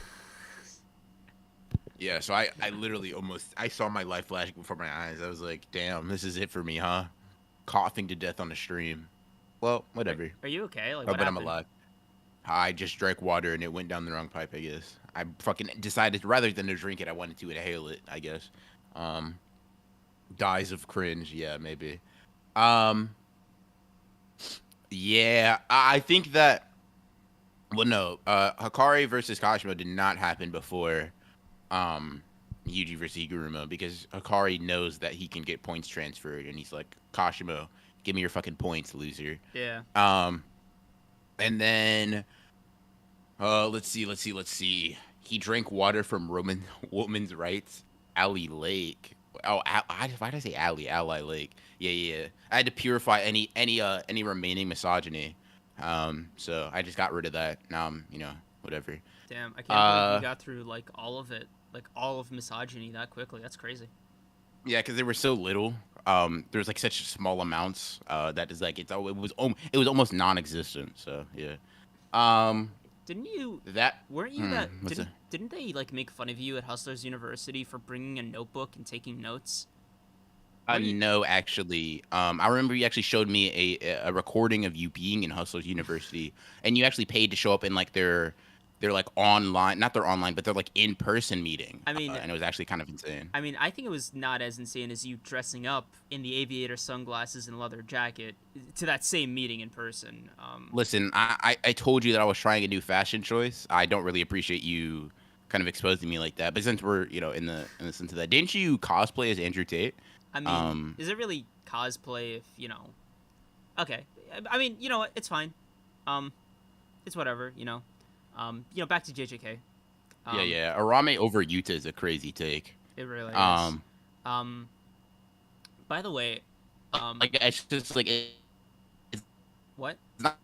yeah. So I literally I saw my life flashing before my eyes. I was like, damn, this is it for me, huh? Coughing to death on the stream. Well, are, whatever. are you okay? Like Oh, what but I'm happened? alive. I just drank water and it went down the wrong pipe, I guess. I fucking decided rather than to drink it, I wanted to inhale it, I guess. Um, dies of cringe, yeah, maybe. Um, yeah, I think that. Well, no, Hikari versus Kashimo did not happen before Yuji versus Higuruma because Hikari knows that he can get points transferred, and he's like, Kashimo, give me your fucking points, loser. Yeah. Um, and then let's see. He drank water from Roman woman's rights, Alley Lake. Oh, why did I say Alley? Ally Lake. Yeah, yeah, yeah. I had to purify any remaining misogyny. So I just got rid of that. Now I'm, whatever. Damn. I can't believe you Uh, got through like all of it, like all of misogyny that quickly. That's crazy. yeah, because they were so little. There's like such small amounts. That is like it was almost non-existent. So yeah. Um, Didn't you? that. Weren't you that? What's Didn't it? didn't they like make fun of you at Hustlers University for bringing a notebook and taking notes? Weren't you? No, actually, I remember you actually showed me a recording of you being in Hustlers University, and you actually paid to show up in like their like online, not their online, but their like in person meeting, I mean, and it was actually kind of insane. I think it was not as insane as you dressing up in the aviator sunglasses and leather jacket to that same meeting in person. Listen, I told you that I was trying a new fashion choice. I don't really appreciate you kind of exposing me like that. But since we're in the sense of that, didn't you cosplay as Andrew Tate? I mean, is it really cosplay if Okay, I mean, you know what? It's fine. It's whatever. Back to JJK. Yeah. Arame over Yuta is a crazy take. It really is. Um, By the way, like it's just like it's what? not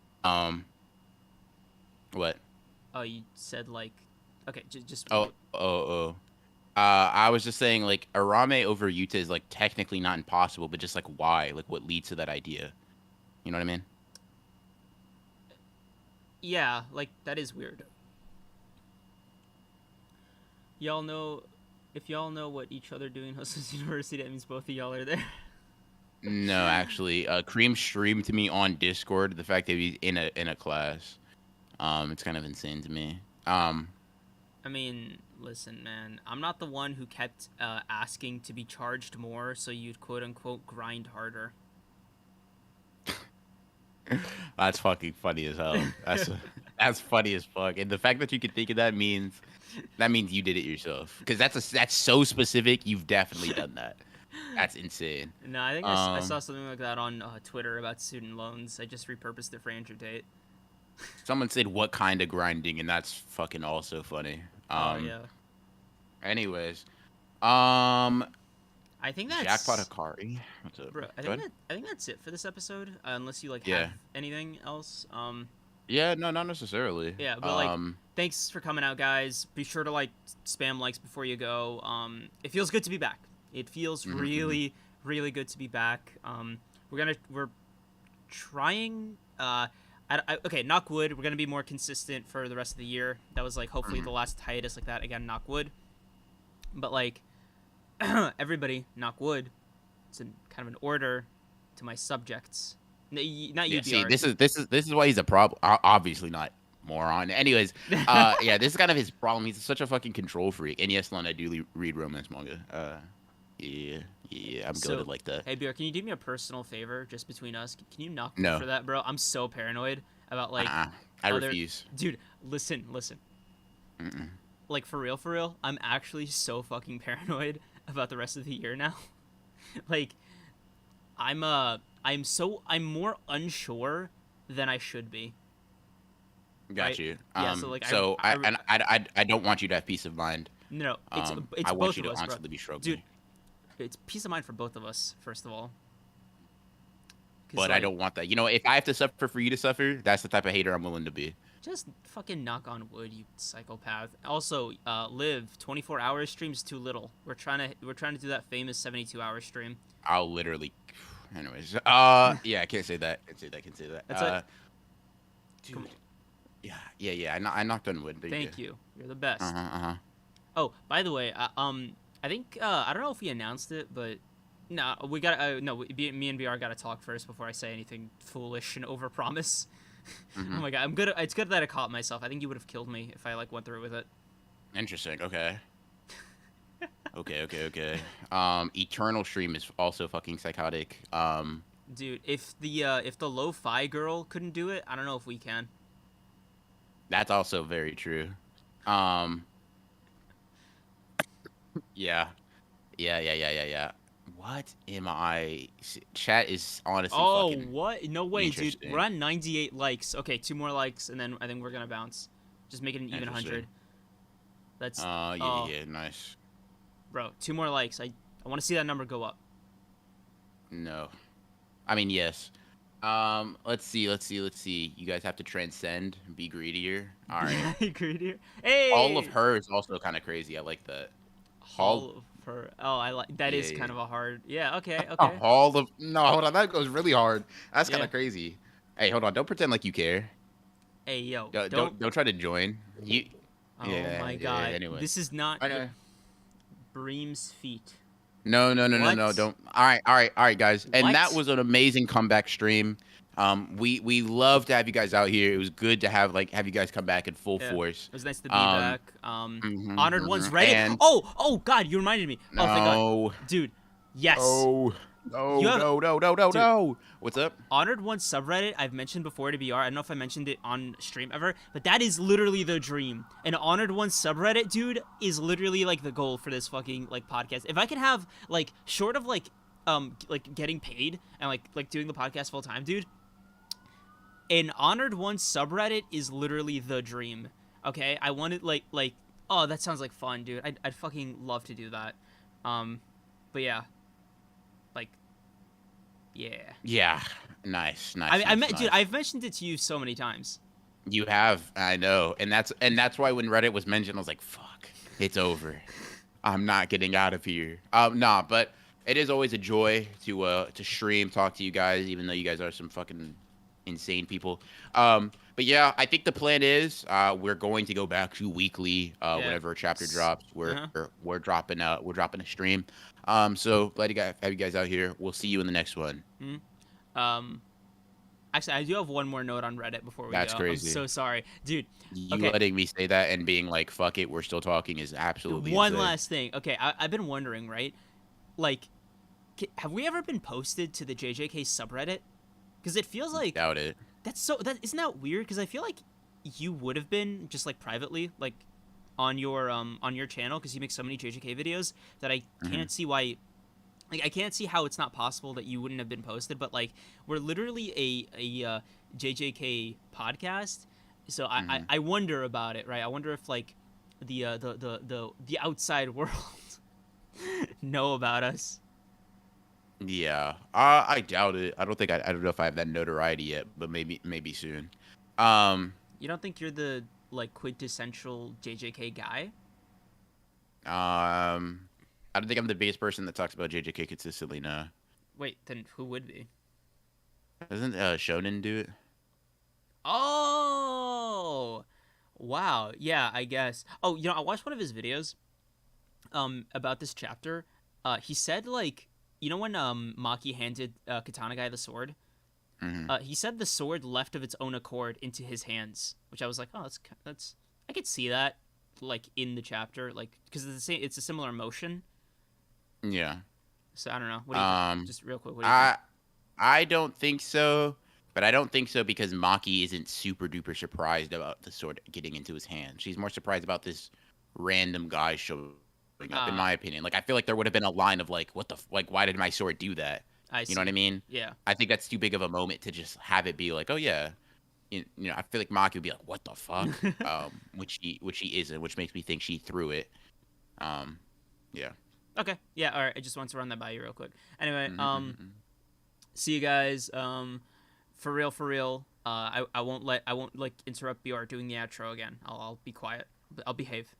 what? Oh, you said like, okay, just. Oh. I was just saying like Arame over Yuta is like technically not impossible, but just like why? Like what leads to that idea? You know what I mean? Yeah, like that is weird. Y'all know, if y'all know what each other do in Hustlers University, that means both of y'all are there. No, actually, Cream streamed to me on Discord the fact that he's in a class. It's kind of insane to me. I mean, listen, man, I'm not the one who kept asking to be charged more, so you'd quote unquote grind harder. That's fucking funny as hell. That's funny as fuck. And the fact that you could think of that means you did it yourself. Because that's so specific. You've definitely done that. That's insane. No, I think I saw something like that on Twitter about student loans. I just repurposed it for Andrew Tate. Someone said what kind of grinding, and that's fucking also funny. Oh yeah. Anyways, I think that's Jackpot Akari. What's up? Bro, I think that's it for this episode. Unless you like Yeah. have anything else. Yeah, no, not necessarily. Yeah, but like, thanks for coming out, guys. Be sure to like spam likes before you go. It feels good to be back. It feels really, really good to be back. We're trying. Okay, knock wood. We're gonna be more consistent for the rest of the year. That was like hopefully the last hiatus like that. Again, knock wood. But like, everybody, knock wood. It's kind of an order to my subjects. Not you, Yeah, see, BR. this is why he's a problem. Obviously not moron. Anyways, yeah, this is kind of his problem. He's such a fucking control freak. And yes, Lon, I do read romance manga. Yeah, I'm good at like that. Hey, BR, can you do me a personal favor just between us? Can you knock me No. for that, bro? I'm so paranoid about like. I refuse. Dude, listen. Mm-mm. Like for real, I'm actually so fucking paranoid about the rest of the year now. Like, I'm more unsure than I should be. Got right? you. Yeah, so, like, I don't want you to have peace of mind. No, it's I both want you of to us, bro. constantly be struggling. Dude, it's peace of mind for both of us, first of all. But I don't want that. You know, if I have to suffer for you to suffer, that's the type of hater I'm willing to be. Just fucking knock on wood, you psychopath. Also, Liv, 24 hours stream's too little. We're trying to do that famous 72-hour stream. I'll literally. Anyways, yeah, I can't say that. Can say that. That's dude. Yeah. I knocked on wood. Thank you. You're the best. Uh-huh. Oh, by the way, I think I don't know if we announced it, but no, we got me and BR got to talk first before I say anything foolish and overpromise. Mm-hmm. Oh my god, I'm good. It's good that I caught myself. I think you would have killed me if I like went through with it. Interesting. Okay. Okay. Eternal Stream is also fucking psychotic. Dude, if the lo-fi girl couldn't do it, I don't know if we can. That's also very true. Yeah. What am I? Chat is honestly. Oh, fucking what? No way, dude. interesting. We're on 98 likes. Okay, 2 more likes, and then I think we're gonna bounce. Just make it an even 100. That's. Yeah, nice. Bro, 2 more likes. I want to see that number go up. No, I mean yes. Let's see. You guys have to transcend, be greedier. All right. Greedier. Hey. All of her is also kind of crazy. I like that. All of her. Oh, I like that. Yeah, Is kind yeah. of a hard. Yeah. Okay. All of no, hold on, that goes really hard. That's kind Yeah. of crazy. Hey, hold on. Don't pretend like you care. Hey, yo. Don't try to join. You. Oh my god. Anyway, This is not I know. Bream's feet. No. What? Don't. All right, guys. And that What? was an amazing comeback stream. We love to have you guys out here. It was good to have you guys come back in full Yeah. force. It was nice to be Um, back. Honored One's Reddit. and Oh god, you reminded me. Oh thank god. no, Dude. Yes. oh, no, You have- Dude. no. What's up? Honored One subreddit I've mentioned before to BR. I don't know if I mentioned it on stream ever, but that is literally the dream. An Honored One subreddit, dude, is literally like the goal for this fucking like podcast. If I could have like short of like getting paid and like doing the podcast full time, dude, an Honored One subreddit is literally the dream. Okay? I want it like oh, that sounds like fun, dude. I'd fucking love to do that. But yeah. Like yeah. Yeah, nice. Dude, I've mentioned it to you so many times. You have, I know, and that's why when Reddit was mentioned, I was like, "Fuck, it's over. I'm not getting out of here." Nah, but it is always a joy to stream, talk to you guys, even though you guys are some fucking insane people. But yeah, I think the plan is we're going to go back to weekly whenever a chapter drops. We're dropping a stream. So glad to have you guys out here. We'll see you in the next one. Actually, I do have one more note on Reddit before we That's go. crazy. I'm so sorry, dude. You Okay. letting me say that and being like, "Fuck it, we're still talking," is absolutely One insane. last thing. Okay, I've been wondering, right? Like, have we ever been posted to the JJK subreddit? Because it feels like Doubt it. isn't that weird? Because I feel like you would have been just like privately, like on your channel, because you make so many JJK videos that I can't see why. Like, I can't see how it's not possible that you wouldn't have been posted, but like we're literally a JJK podcast, so I wonder about it, right? I wonder if like the outside world know about us. Yeah, I doubt it. I don't know if I have that notoriety yet, but maybe soon. You don't think you're the like quintessential JJK guy? I don't think I'm the biggest person that talks about JJK consistently. No, Wait, then who would be? doesn't Shonen do it? Oh, wow. Yeah, I guess. Oh, I watched one of his videos about this chapter. He said like, when Maki handed Katana Guy the sword, he said the sword left of its own accord into his hands, which I was like, oh, that's I could see that like in the chapter, like because it's a similar motion. Yeah. So I don't know. What do you think? Just real quick. What do you think? I don't think so, but I don't think so because Maki isn't super duper surprised about the sword getting into his hand. She's more surprised about this random guy showing up, in my opinion. Like, I feel like there would have been a line of like, what the, like, why did my sword do that? I see. You know what I mean? Yeah. I think that's too big of a moment to just have it be like, oh yeah. I feel like Maki would be like, what the fuck? Which she isn't, which makes me think she threw it. Yeah. Okay. Yeah. All right. I just wanted to run that by you real quick. Anyway, see you guys. For real. I won't like interrupt BR doing the outro again. I'll be quiet. I'll behave.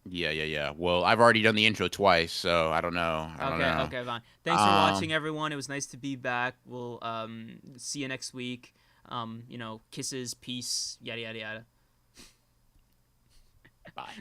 Yeah. Well, I've already done the intro twice, so I don't know. Okay, fine. Thanks for watching, everyone. It was nice to be back. We'll see you next week. Kisses, peace, yada yada yada.